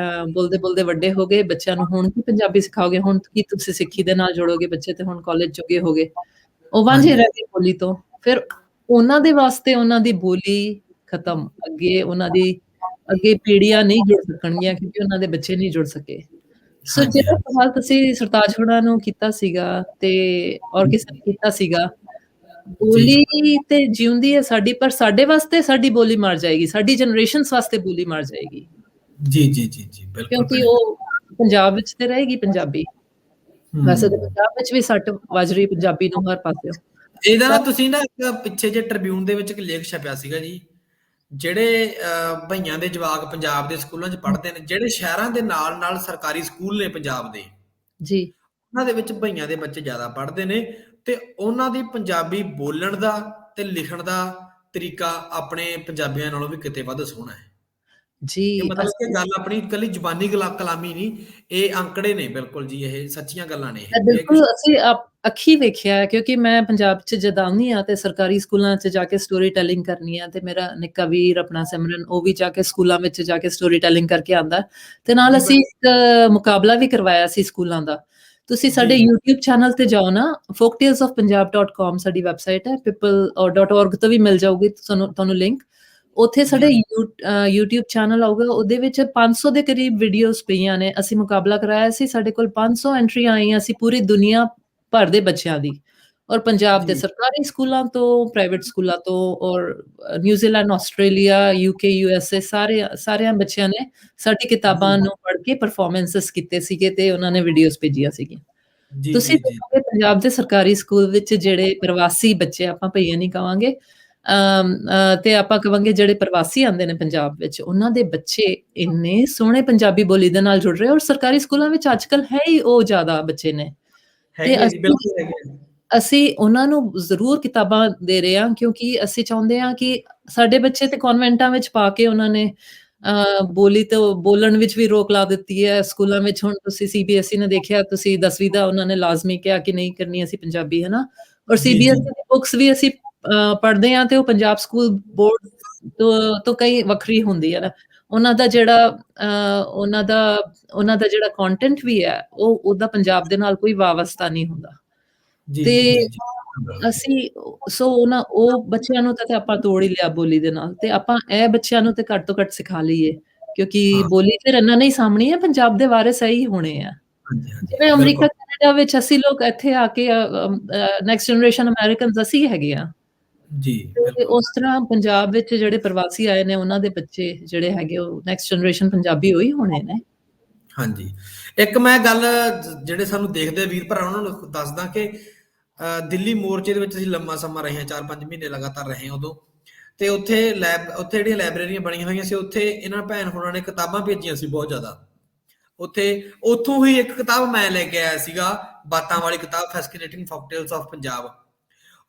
ਬੋਲਦੇ ਵੱਡੇ ਹੋ ਗਏ ਬੱਚਿਆਂ ਨੂੰ ਹੁਣ ਕੀ ਪੰਜਾਬੀ ਸਿਖਾਓਗੇ ਹੁਣ ਕੀ ਤੁਸੀਂ ਸਿੱਖੀ ਦੇ ਨਾਲ ਜੋੜੋਗੇ ਬੱਚੇ ਤੇ ਹੁਣ ਕਾਲਜ ਜੋਗੇ ਹੋ ਗਏ ਉਹ ਵਾਂਝੇ ਹਾਂਜੀ ਰਹਿ ਗਏ ਬੋਲੀ ਤੋਂ ਫਿਰ ਉਹਨਾਂ ਦੇ ਵਾਸਤੇ ਉਹਨਾਂ ਦੀ ਬੋਲੀ ਖਤਮ ਅੱਗੇ ਪੀੜ੍ਹੀਆਂ ਨਹੀਂ ਜੁੜ ਸਕਣਗੀਆਂ ਕਿਉਂਕਿ ਉਹਨਾਂ ਦੇ ਬੱਚੇ ਨਹੀਂ ਜੁੜ ਸਕੇ ਸੋ ਹਾਂਜੀ ਜਿਹੜਾ ਹਾਂਜੀ ਸਵਾਲ ਤੁਸੀਂ ਸਰਤਾਜ ਹੋਣਾ ਨੂੰ ਕੀਤਾ ਸੀਗਾ ਤੇ ਔਰ ਕਿਸੇ ਨੇ ਕੀਤਾ ਸੀਗਾ ਜੀ ਜੀ ਬੋਲੀ ਤੇ ਜਿਉਂਦੀ ਹੈ ਸਾਡੀ ਪਰ ਸਾਡੇ ਵਾਸਤੇ ਸਾਡੀ ਬੋਲੀ ਮਰ ਜਾਏਗੀ ਸਾਡੀ ਜਨਰੇਸ਼ਨਸ ਵਾਸਤੇ ਬੋਲੀ ਮਰ ਜਾਏਗੀ ਜੀ ਜੀ ਜੀ ਜੀ ਬਿਲਕੁਲ ਕਿਉਂਕਿ ਭੈਣੇ ਉਹ ਪੰਜਾਬ ਵਿੱਚ ਤੇ ਰਹੇਗੀ ਪੰਜਾਬੀ ਵੈਸੇ ਤਾਂ ਹੂੰ ਪੰਜਾਬ ਵਿੱਚ ਵੀ ਸੱਟ ਵੱਜ ਰਹੀ ਪੰਜਾਬੀ ਨੂੰ ਹਰ ਪਾਸਿਓਂ ਇਹਦਾ ਨਾ ਪਰ ਤੁਸੀਂ ਨਾ ਇੱਕ ਪਿੱਛੇ ਜੇ ਟ੍ਰਿਬਿਊਨ ਦੇ ਵਿੱਚ ਇੱਕ ਲੇਖ ਛਪਿਆ ਸੀਗਾ ਜੀ ਜਿਹੜੇ ਭਈਆਂ ਦੇ ਜਵਾਕ ਪੰਜਾਬ ਦੇ ਸਕੂਲਾਂ 'ਚ ਪੜ੍ਹਦੇ ਨੇ ਜਿਹੜੇ ਸ਼ਹਿਰਾਂ ਦੇ ਨਾਲ ਨਾਲ ਸਰਕਾਰੀ ਸਕੂਲ ਨੇ ਪੰਜਾਬ ਦੇ ਜੀ ਉਹਨਾਂ ਦੇ ਵਿੱਚ ਭਈਆਂ ਦੇ ਬੱਚੇ ਜ਼ਿਆਦਾ ਪੜ੍ਹਦੇ ਨੇ ਤੇ ਉਹਨਾਂ ਦੀ ਪੰਜਾਬੀ ਬੋਲਣ ਦਾ ਤੇ ਲਿਖਣ ਦਾ ਤਰੀਕਾ ਆਪਣੇ ਪੰਜਾਬੀਆਂ ਨਾਲੋਂ ਵੀ ਕਿਤੇ ਵੱਧ ਸੋਹਣਾ ਹੈ ਜੀ ਇਹ ਮਤਲਬ ਕਿ ਗੱਲ ਆਪਣੀ ਇਕੱਲੀ ਜ਼ੁਬਾਨੀ ਕਲਾਮੀ ਨਹੀਂ ਇਹ ਅੰਕੜੇ ਨੇ ਬਿਲਕੁਲ ਜੀ ਇਹ ਸੱਚੀਆਂ ਗੱਲਾਂ ਨੇ ਇਹ ਕੁਛ ਬਿਲਕੁਲ ਅਸੀਂ ਅੱਖੀ ਵੇਖਿਆ ਹੈ ਕਿਉਂਕਿ ਮੈਂ ਪੰਜਾਬ 'ਚ ਜਦ ਆਉਂਦੀ ਹਾਂ ਤੇ ਸਰਕਾਰੀ ਸਕੂਲਾਂ 'ਚ ਜਾ ਕੇ ਸਟੋਰੀ ਟੈਲਿੰਗ ਕਰਨੀ ਆ ਤੇ ਮੇਰਾ ਨਿੱਕਾ ਵੀਰ ਆਪਣਾ ਸਿਮਰਨ ਉਹ ਵੀ ਜਾ ਕੇ ਸਕੂਲਾਂ ਵਿੱਚ ਜਾ ਕੇ ਸਟੋਰੀ ਟੈਲਿੰਗ ਕਰਕੇ ਆਉਂਦਾ ਤੇ ਨਾਲ ਜੀ ਅਸੀਂ ਇੱਕ ਮੁਕਾਬਲਾ ਵੀ ਕਰਵਾਇਆ ਸੀ ਸਕੂਲਾਂ ਦਾ ਤੁਸੀਂ ਜੀ ਸਾਡੇ YouTube ਚੈਨਲ ਤੇ ਜਾਓ ਨਾ folktalesofpunjab.com ਸਾਡੀ ਵੈਬਸਾਈਟ ਹੈ people.org ਤੋਂ ਵੀ ਮਿਲ ਜਾਊਗੀ ਤੁਹਾਨੂੰ ਲਿੰਕ ਉੱਥੇ ਜੀ, ਸਾਡੇ YouTube ਚੈਨਲ ਆਊਗਾ, ਉਹਦੇ ਵਿੱਚ 500 ਦੇ ਕਰੀਬ ਵੀਡੀਓਜ਼ ਪਈਆਂ ਨੇ। ਅਸੀਂ ਮੁਕਾਬਲਾ ਕਰਾਇਆ ਸੀ, ਸਾਡੇ ਕੋਲ 500 ਐਂਟਰੀਆਂ ਆਈਆਂ ਸੀ ਪੂਰੀ ਦੁਨੀਆ ਭਰ ਦੇ ਬੱਚਿਆਂ ਦੀ, ਔਰ ਪੰਜਾਬ ਦੇ ਜੀ, ਸਰਕਾਰੀ ਸਕੂਲਾਂ ਤੋਂ, ਪ੍ਰਾਈਵੇਟ ਸਕੂਲਾਂ ਤੋਂ, ਔਰ ਨਿਊਜ਼ੀਲੈਂਡ, ਆਸਟ੍ਰੇਲੀਆ, UK, USA ਸਾਰਿਆਂ ਬੱਚਿਆਂ ਨੇ ਸਾਡੀ ਜੀ, ਕਿਤਾਬਾਂ ਨੂੰ ਪੜ੍ਹ ਕੇ ਪਰਫਾਰਮੈਂਸਸ ਕੀਤੇ ਸੀਗੇ ਤੇ ਉਹਨਾਂ ਨੇ ਵੀਡੀਓਜ਼ ਭੇਜੀਆਂ ਸੀਗੀਆਂ। ਜੀ, ਤੁਸੀਂ ਜੀ, ਜੀ, ਦੇਖੋਗੇ ਪੰਜਾਬ ਦੇ ਸਰਕਾਰੀ ਸਕੂਲ ਵਿੱਚ ਜਿਹੜੇ ਪ੍ਰਵਾਸੀ ਬੱਚੇ, ਆਪਾਂ ਭਈਏ ਨਹੀਂ ਕਵਾਂਗੇ, ਤੇ ਆਪਾਂ ਕਵਾਂਗੇ ਜਿਹੜੇ ਪ੍ਰਵਾਸੀ ਆਉਂਦੇ ਨੇ ਪੰਜਾਬ ਵਿੱਚ, ਉਹਨਾਂ ਦੇ ਬੱਚੇ ਇੰਨੇ ਸੋਹਣੇ ਪੰਜਾਬੀ ਬੋਲੀ ਦੇ ਨਾਲ ਜੁੜ ਰਹੇ, ਔਰ ਸਰਕਾਰੀ ਸਕੂਲਾਂ ਵਿੱਚ ਅੱਜ-ਕੱਲ੍ਹ ਹੈ ਹੀ ਉਹ ਜ਼ਿਆਦਾ ਬੱਚੇ ਨੇ। ਤੇ ਹੈਗੇ ਆ ਜੀ, ਅਸੀਂ ਬਿਲਕੁਲ ਹੈਗੇ ਆ। ਅਸੀਂ ਉਹਨਾਂ ਨੂੰ ਜ਼ਰੂਰ ਕਿਤਾਬਾਂ ਦੇ ਰਹੇ ਹਾਂ, ਕਿਉਂਕਿ ਅਸੀਂ ਚਾਹੁੰਦੇ ਹਾਂ ਕਿ ਸਾਡੇ ਬੱਚੇ ਤੇ ਕਨਵੈਂਟਾਂ ਵਿੱਚ ਪਾ ਕੇ ਉਹਨਾਂ ਨੇ ਬੋਲੀ ਤੋਂ ਬੋਲਣ ਵਿੱਚ ਵੀ ਰੋਕ ਲਾ ਦਿੱਤੀ ਹੈ। ਸਕੂਲਾਂ ਵਿੱਚ ਹੁਣ ਤੁਸੀਂ CBSE ਨੇ ਦੇਖਿਆ, ਤੁਸੀਂ 10ਵੀਂ ਦਾ ਉਹਨਾਂ ਨੇ ਲਾਜ਼ਮੀ ਕਿਹਾ ਕਿ ਨਹੀਂ ਕਰਨੀ ਅਸੀਂ ਪੰਜਾਬੀ, ਹੈ ਨਾ? ਔਰ ਜੀ, ਜੀ, CBSE ਦੀ ਬੁੱਕਸ ਵੀ ਅਸੀਂ ਪੜ੍ਹਦੇ ਹਾਂ ਤੇ ਉਹ ਪੰਜਾਬ ਸਕੂਲ ਬੋਰਡ ਤੋਂ ਕਈ ਵੱਖਰੀ ਹੁੰਦੀ ਹੈ ਨਾ। ਉਹਨਾਂ ਦਾ ਜਿਹੜਾ ਉਹਨਾਂ ਦਾ ਜਿਹੜਾ ਕੰਟੈਂਟ ਵੀ ਹੈ, ਉਹ ਉਹਦਾ ਪੰਜਾਬ ਦੇ ਨਾਲ ਕੋਈ ਵਾਬਸਤਾ ਨਹੀਂ ਹੁੰਦਾ। ਜੀ, ਤੇ ਜੀ, ਜੀ, ਜੀ। ਅਸੀਂ ਉਹ ਬੱਚਿਆਂ ਨੂੰ ਤਾਂ ਆਪਾਂ ਤੋੜ ਹੀ ਲਿਆ ਬੋਲੀ ਦੇ ਨਾਲ, ਤੇ ਆਪਾਂ ਇਹ ਬੱਚਿਆਂ ਨੂੰ ਤੇ ਘੱਟ ਤੋਂ ਘੱਟ ਸਿਖਾ ਲਈਏ, ਕਿਉਂਕਿ ਹਾਂ, ਬੋਲੀ ਫਿਰ ਇਹਨਾਂ ਨੇ ਹੀ ਸਾਂਭਣੀ ਹੈ, ਪੰਜਾਬ ਦੇ ਵਾਰਿਸ ਇਹੀ ਹੋਣੇ ਆ। ਹਾਂਜੀ, ਹਾਂਜੀ, ਜਿਵੇਂ ਬਿਲਕੁਲ। ਅਮਰੀਕਾ, ਕੈਨੇਡਾ ਵਿੱਚ ਅਸੀਂ ਲੋਕ ਇੱਥੇ ਆ ਕੇ ਨੈਕਸਟ ਜਨਰੇਸ਼ਨ ਅਮਰੀਕਨਸ ਅਸੀਂ ਹੈਗੇ ਆ। ਜੀ, ਤੇ ਬਿਲਕੁਲ। ਉਸ ਤਰ੍ਹਾਂ ਪੰਜਾਬ ਵਿੱਚ ਜਿਹੜੇ ਪ੍ਰਵਾਸੀ ਆਏ ਨੇ, ਉਹਨਾਂ ਦੇ ਬੱਚੇ ਜਿਹੜੇ ਹੈਗੇ ਉਹ ਨੈਕਸਟ ਜਨਰੇਸ਼ਨ ਪੰਜਾਬੀ ਉਹੀ ਹੋਣੇ ਨੇ। ਹਾਂਜੀ। ਇੱਕ ਮੈਂ ਗੱਲ ਜਿਹੜੇ ਸਾਨੂੰ ਦੇਖਦੇ ਵੀਰ ਭਰਾ ਉਹਨਾਂ ਨੂੰ ਦੱਸਦਾ ਕਿ ਦਿੱਲੀ ਮੋਰਚੇ ਦੇ ਵਿੱਚ ਅਸੀਂ ਲੰਮਾ ਸਮਾਂ ਰਹੇ ਹਾਂ, 4-5 ਮਹੀਨੇ ਲਗਾਤਾਰ ਰਹੇ ਹਾਂ ਉਦੋਂ। ਤੇ ਉੱਥੇ ਜਿਹੜੀਆਂ ਲਾਇਬ੍ਰੇਰੀਆਂ ਬਣੀਆਂ ਹੋਈਆਂ ਸੀ, ਉੱਥੇ ਇਹਨਾਂ ਭੈਣ ਹੋਰਾਂ ਨੇ ਕਿਤਾਬਾਂ ਭੇਜੀਆਂ ਸੀ ਬਹੁਤ ਜ਼ਿਆਦਾ। ਉੱਥੇ ਉੱਥੋਂ ਹੀ ਇੱਕ ਕਿਤਾਬ ਮੈਂ ਲੈ ਕੇ ਆਇਆ ਸੀਗਾ, ਬਾਤਾਂ ਵਾਲੀ ਕਿਤਾਬ, ਫੈਸਕੀਨੇਟਿੰਗ ਫੋਕਟੇਲਸ ਆਫ ਪੰਜਾਬ।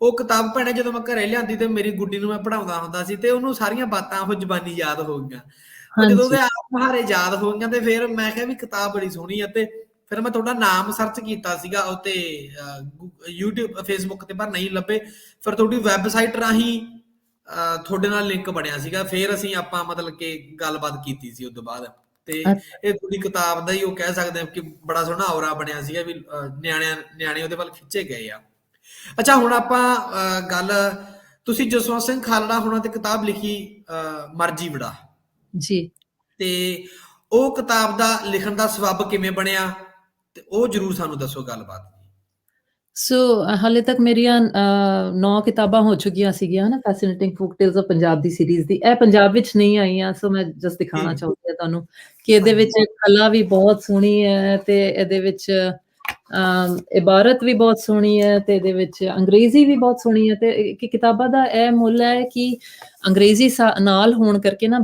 ਉਹ ਕਿਤਾਬ ਭੈਣੇ ਜਦੋਂ ਮੈਂ ਘਰੇ ਲਿਆਂਦੀ ਤੇ ਮੇਰੀ ਗੁੱਡੀ ਨੂੰ ਮੈਂ ਪੜ੍ਹਾਉਂਦਾ ਹੁੰਦਾ ਸੀ ਤੇ ਉਹਨੂੰ ਸਾਰੀਆਂ ਬਾਤਾਂ ਉਹ ਜ਼ਬਾਨੀ ਯਾਦ ਹੋ ਗਈਆਂ। ਉਹ ਜਦੋਂ ਹਾਂਜੀ, ਉਹਦੇ ਆਪ ਮੁਹਾਰੇ ਯਾਦ ਹੋ ਗਈਆਂ ਤੇ ਫਿਰ ਮੈਂ ਕਿਹਾ ਵੀ ਕਿਤਾਬ ਬੜੀ ਸੋਹਣੀ ਆ, ਤੇ ਫਿਰ ਮੈਂ ਤੁਹਾਡਾ ਨਾਮ ਸਰਚ ਕੀਤਾ ਸੀਗਾ ਉੱਤੇ YouTube, Facebook ਤੇ, ਪਰ ਨਹੀਂ ਲੱਭੇ। ਫਿਰ ਤੁਹਾਡੀ ਵੈਬਸਾਈਟ ਰਾਹੀਂ ਤੁਹਾਡੇ ਨਾਲ ਲਿੰਕ ਬਣਿਆ ਸੀਗਾ, ਫਿਰ ਆਪਾਂ ਮਤਲਬ ਕਿ ਗੱਲਬਾਤ ਕੀਤੀ ਸੀ ਉਸ ਤੋਂ ਬਾਅਦ। ਤੇ ਅੱਛਾ ਇਹ ਤੁਹਾਡੀ ਕਿਤਾਬ ਦਾ ਹੀ ਉਹ ਕਹਿ ਸਕਦੇ ਹਾਂ ਕਿ ਬੜਾ ਸੋਹਣਾ ਔਰਾ ਬਣਿਆ ਸੀਗਾ ਵੀ ਨਿਆਣੇ ਉਹਦੇ ਵੱਲ ਖਿੱਚੇ ਗਏ ਆ। ਅੱਛਾ, ਹੁਣ ਆਪਾਂ ਗੱਲ, ਤੁਸੀਂ ਜਸਵੰਤ ਸਿੰਘ ਖਾਲੜਾ ਹੋਣਾ ਤੇ ਕਿਤਾਬ ਲਿਖੀ ਮਰਜੀ ਵੜਾ, ਜੀ। ਤੇ ਉਹ ਕਿਤਾਬ ਦਾ ਲਿਖਣ ਦਾ ਸਬੱਬ ਕਿਵੇਂ ਬਣਿਆ, ਤੇ ਉਹ ਜਰੂਰ ਸਾਨੂੰ ਦੱਸੋ ਗੱਲਬਾਤ। ਸੋ ਹਾਲੇ ਤੱਕ ਮੇਰੀਆਂ 9 ਕਿਤਾਬਾਂ ਹੋ ਚੁੱਕੀਆਂ ਸੀਗੀਆਂ ਨਾ, fascinating ਫੋਕਟੇਲਸ of Punjab the series ਦੀ। ਇਹ ਪੰਜਾਬ ਵਿੱਚ ਨਹੀਂ ਆਈਆਂ, ਸੋ ਮੈਂ ਜਸਟ ਜੀ, ਦਿਖਾਣਾ ਚਾਹੁੰਦੀ ਹਾਂ ਤੁਹਾਨੂੰ ਕਿ ਇਹਦੇ ਹਾਂਜੀ, ਵਿੱਚ ਕਲਾ ਵੀ ਬਹੁਤ ਸੋਹਣੀ ਹੈ, ਤੇ ਇਹਦੇ ਵਿੱਚ ਇਬਾਰਤ ਵੀ ਬਹੁਤ ਸੋਹਣੀ ਹੈ, ਤੇ ਇਹਦੇ ਵਿੱਚ ਅੰਗਰੇਜ਼ੀ ਵੀ ਬਹੁਤ ਸੋਹਣੀ ਹੈ। ਤੇ ਕਿਤਾਬਾਂ ਦਾ ਇਹ ਮੁੱਲ ਹੈ ਕਿ ਅੰਗਰੇਜ਼ੀ ਨਾਲ ਹੋਣ ਕਰਕੇ ਨਾ,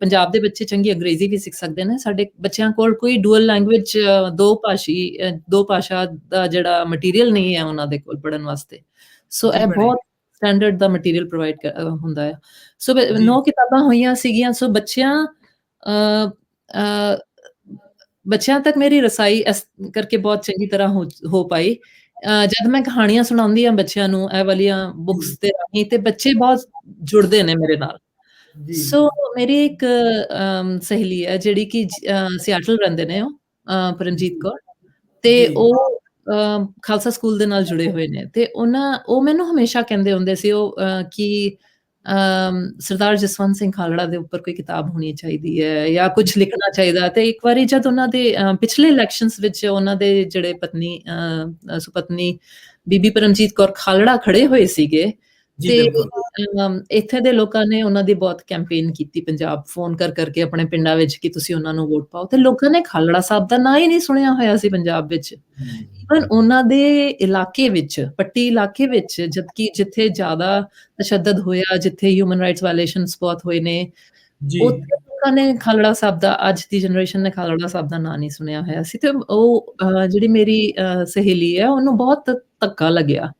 ਪੰਜਾਬ ਦੇ ਬੱਚੇ ਚੰਗੀ ਅੰਗਰੇਜ਼ੀ ਵੀ ਸਿੱਖ ਸਕਦੇ ਨੇ। ਸਾਡੇ ਬੱਚਿਆਂ ਕੋਲ ਕੋਈ ਡੂਅਲ ਲੈਂਗੁਏਜ, ਦੋ ਭਾਸ਼ਾ ਦਾ ਜਿਹੜਾ ਮਟੀਰੀਅਲ ਨਹੀਂ ਹੈ ਉਹਨਾਂ ਦੇ ਕੋਲ ਪੜ੍ਹਨ ਵਾਸਤੇ। ਸੋ ਜੀ ਇਹ ਭੈਣੇ, ਬਹੁਤ ਸਟੈਂਡਰਡ ਦਾ ਮਟੀਰੀਅਲ ਪ੍ਰੋਵਾਈਡ ਹੁੰਦਾ ਹੈ। ਸੋ ਜੀ, 9 ਕਿਤਾਬਾਂ ਹੋਈਆਂ ਸੀਗੀਆਂ। ਸੋ ਅ, ਅ, ਬੱਚਿਆਂ ਤੱਕ ਮੇਰੀ ਰਸਾਈ ਇਸ ਕਰਕੇ ਬਹੁਤ ਚੰਗੀ ਤਰ੍ਹਾਂ ਹੋ ਪਾਈ। ਜਦ ਮੈਂ ਕਹਾਣੀਆਂ ਸੁਣਾਉਂਦੀ ਹਾਂ ਬੱਚਿਆਂ ਨੂੰ ਇਹ ਵਾਲੀਆਂ ਜੀ, ਬੁੱਕਸ ਦੇ ਰਾਹੀਂ, ਤੇ ਬੱਚੇ ਬਹੁਤ ਜੁੜਦੇ ਨੇ ਮੇਰੇ ਨਾਲ। ਜੀ, ਸੋ ਮੇਰੀ ਇੱਕ ਸਹੇਲੀ ਹੈ ਜਿਹੜੀ ਕਿ ਸਿਆਟਲ ਰਹਿੰਦੇ ਨੇ, ਉਹ ਪਰਮਜੀਤ ਜੀ, ਕੌਰ, ਤੇ ਜੀ, ਉਹ ਖਾਲਸਾ ਸਕੂਲ ਦੇ ਨਾਲ ਜੁੜੇ ਹੋਏ ਨੇ। ਤੇ ਉਹ ਮੈਨੂੰ ਹਮੇਸ਼ਾ ਕਹਿੰਦੇ ਹੁੰਦੇ ਸੀ ਉਹ ਕਿ ਸਰਦਾਰ ਜਸਵੰਤ ਸਿੰਘ ਖਾਲੜਾ ਦੇ ਉੱਪਰ ਕੋਈ ਕਿਤਾਬ ਹੋਣੀ ਚਾਹੀਦੀ ਹੈ ਜਾਂ ਕੁਛ ਲਿਖਣਾ ਚਾਹੀਦਾ। ਤੇ ਇੱਕ ਵਾਰੀ ਜਦ ਉਹਨਾਂ ਦੇ ਪਿਛਲੇ ਇਲੈਕਸ਼ਨਸ ਵਿੱਚ ਉਹਨਾਂ ਦੇ ਜਿਹੜੇ ਸੁਪਤਨੀ ਬੀਬੀ ਪਰਮਜੀਤ ਕੌਰ ਖਾਲੜਾ ਖੜੇ ਹੋਏ ਸੀਗੇ, ਜੀ, ਤੇ ਬਿਲਕੁਲ। ਇੱਥੇ ਦੇ ਲੋਕਾਂ ਨੇ ਉਹਨਾਂ ਦੀ ਬਹੁਤ ਕੈਂਪੇਨ ਕੀਤੀ, ਪੰਜਾਬ ਫੋਨ ਕਰਕੇ ਆਪਣੇ ਪਿੰਡਾਂ ਵਿੱਚ, ਕਿ ਤੁਸੀਂ ਉਹਨਾਂ ਨੂੰ ਵੋਟ ਪਾਓ। ਤੇ ਲੋਕਾਂ ਨੇ ਖਾਲੜਾ ਸਾਹਿਬ ਦਾ ਨਾਂ ਹੀ ਨਹੀਂ ਸੁਣਿਆ ਹੋਇਆ ਸੀ ਪੰਜਾਬ ਵਿੱਚ। ਹਮ, ਈਵਨ ਉਹਨਾਂ ਦੇ ਇਲਾਕੇ ਵਿੱਚ, ਪੱਟੀ ਇਲਾਕੇ ਵਿੱਚ, ਜਦਕਿ ਜਿੱਥੇ ਜ਼ਿਆਦਾ ਤਸ਼ੱਦਦ ਹੋਇਆ, ਜਿੱਥੇ ਹਿਊਮਨ ਰਾਈਟਸ ਵਾਇਲੇਸ਼ਨਸ ਬਹੁਤ ਹੋਏ ਨੇ, ਜੀ, ਉੱਥੇ ਲੋਕਾਂ ਨੇ ਖਾਲੜਾ ਸਾਹਿਬ ਦਾ, ਅੱਜ ਦੀ ਜਨਰੇਸ਼ਨ ਨੇ ਖਾਲੜਾ ਸਾਹਿਬ ਦਾ ਨਾਂ ਨਹੀਂ ਸੁਣਿਆ ਹੋਇਆ ਸੀ। ਤੇ ਉਹ ਜਿਹੜੀ ਮੇਰੀ ਸਹੇਲੀ ਹੈ, ਉਹਨੂੰ ਬਹੁਤ ਧੱਕਾ ਲੱਗਿਆ,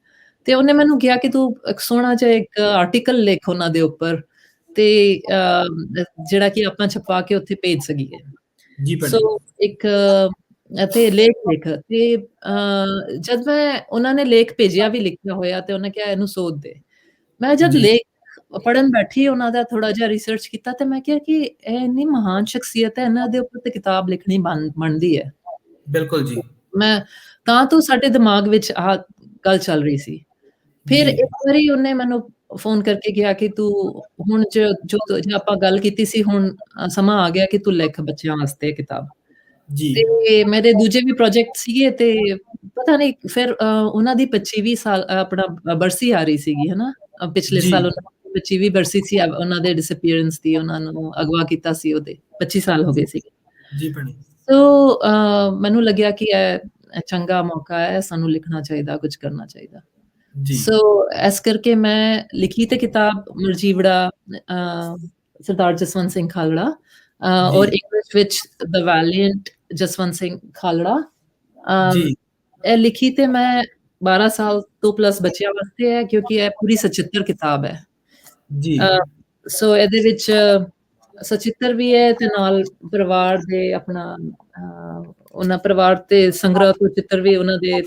ਤੇ ਉਹਨੇ ਮੈਨੂੰ ਕਿਹਾ ਕਿ ਤੂੰ ਇੱਕ ਸੋਹਣਾ ਜਿਹਾ ਇੱਕ ਆਰਟੀਕਲ ਲਿਖ ਉਹਨਾਂ ਦੇ ਉੱਪਰ, ਤੇ ਜਿਹੜਾ ਕਿ ਆਪਾਂ ਛਪਵਾ ਕੇ ਉੱਥੇ ਭੇਜ ਸਕੀਏ। ਜੀ ਭੈਣੇ, ਸੋ ਇੱਕ ਤੇ ਲੇਖ ਲਿਖ, ਤੇ ਜਦ ਉਹਨਾਂ ਨੇ ਲੇਖ ਭੇਜਿਆ ਵੀ ਲਿਖਿਆ ਹੋਇਆ, ਤੇ ਉਹਨੇ ਕਿਹਾ ਇਹਨੂੰ ਸੋਧ ਦੇ। ਮੈਂ ਜਦ ਜੀ, ਲੇਖ ਪੜ੍ਹਨ ਬੈਠੀ, ਉਹਨਾਂ ਦਾ ਥੋੜਾ ਜਿਹਾ ਰਿਸਰਚ ਕੀਤਾ, ਤੇ ਮੈਂ ਕਿਹਾ ਕਿ ਇਹ ਇੰਨੀ ਮਹਾਨ ਸ਼ਖਸੀਅਤ ਹੈ, ਇਹਨਾਂ ਦੇ ਉੱਪਰ ਤੇ ਕਿਤਾਬ ਲਿਖਣੀ ਬਣਦੀ ਹੈ। ਬਿਲਕੁਲ ਜੀ, ਮੈਂ ਤਾਂ ਤੋਂ ਸਾਡੇ ਦਿਮਾਗ ਵਿੱਚ ਆਹ ਗੱਲ ਚੱਲ ਰਹੀ ਸੀ। ਫਿਰ ਜੀ, ਇੱਕ ਵਾਰੀ ਉਹਨੇ ਮੈਨੂੰ ਫ਼ੋਨ ਕਰਕੇ ਕਿਹਾ ਕਿ ਤੂੰ ਹੁਣ ਜੋ ਆਪਾਂ ਗੱਲ ਕੀਤੀ ਸੀ, ਹੁਣ ਸਮਾਂ ਆ ਗਿਆ ਕਿ ਤੂੰ ਲਿਖ ਬੱਚਿਆਂ ਵਾਸਤੇ ਕਿਤਾਬ। ਜੀ ਤੇ ਮੇਰੇ ਦੂਜੇ ਵੀ ਪ੍ਰੋਜੈਕਟ ਸੀਗੇ ਤੇ ਪਤਾ ਨਹੀਂ ਫਿਰ ਉਹਨਾਂ ਦੀ 25ਵੀਂ ਸਾਲ ਆਪਣਾ ਬਰਸੀ ਆ ਰਹੀ ਸੀਗੀ ਹਨਾ। ਪਿਛਲੇ ਜੀ ਸਾਲ ਉਹਨਾਂ ਦੀ 25ਵੀਂ ਬਰਸੀ ਸੀ ਉਹਨਾਂ ਦੇ ਡਿਸਅਪੀਅਰੈਂਸ ਦੀ, ਉਹਨਾਂ ਨੂੰ ਅਗਵਾ ਕੀਤਾ ਸੀ ਉਹਦੇ 25 ਸਾਲ ਹੋ ਜੀ ਗਏ ਸੀਗੇ। ਜੀ ਭੈਣੇ। ਸੋ ਮੈਨੂੰ ਲੱਗਿਆ ਕਿ ਇਹ ਚੰਗਾ ਮੌਕਾ ਹੈ, ਸਾਨੂੰ ਲਿਖਣਾ ਚਾਹੀਦਾ, ਕੁਝ ਕਰਨਾ ਚਾਹੀਦਾ। ਜੀ ਸੋ ਇਸ ਕਰਕੇ ਮੈਂ ਲਿਖੀ ਤੇ ਕਿਤਾਬ ਮਰਜੀਵੜਾ, ਸਰਦਾਰ ਜਸਵੰਤ ਸਿੰਘ ਖਾਲੜਾ, ਜੀ ਔਰ ਇੰਗਲਿਸ਼ ਵਿੱਚ ਦ ਵੈਲੀਐਂਟ ਜਸਵੰਤ ਸਿੰਘ ਖਾਲੜਾ। ਜੀ ਇਹ ਲਿਖੀ ਤੇ ਮੈਂ 12 ਸਾਲ ਤੋਂ ਪਲੱਸ ਬੱਚਿਆਂ ਵਾਸਤੇ ਹੈ, ਕਿਉਂਕਿ ਇਹ ਪੂਰੀ ਸਚਿੱਤਰ ਕਿਤਾਬ ਹੈ। ਜੀ ਸੋ ਇਹਦੇ ਵਿੱਚ ਸਚਿੱਤਰ ਵੀ ਹੈ ਤੇ ਨਾਲ ਪਰਿਵਾਰ ਦੇ ਆਪਣਾ ਉਹਨਾਂ ਪਰਿਵਾਰ ਤੇ ਸੰਗ੍ਰਹਿ ਤੋਂ ਚਿੱਤਰ ਵੀ, ਉਹਨਾਂ ਦੇ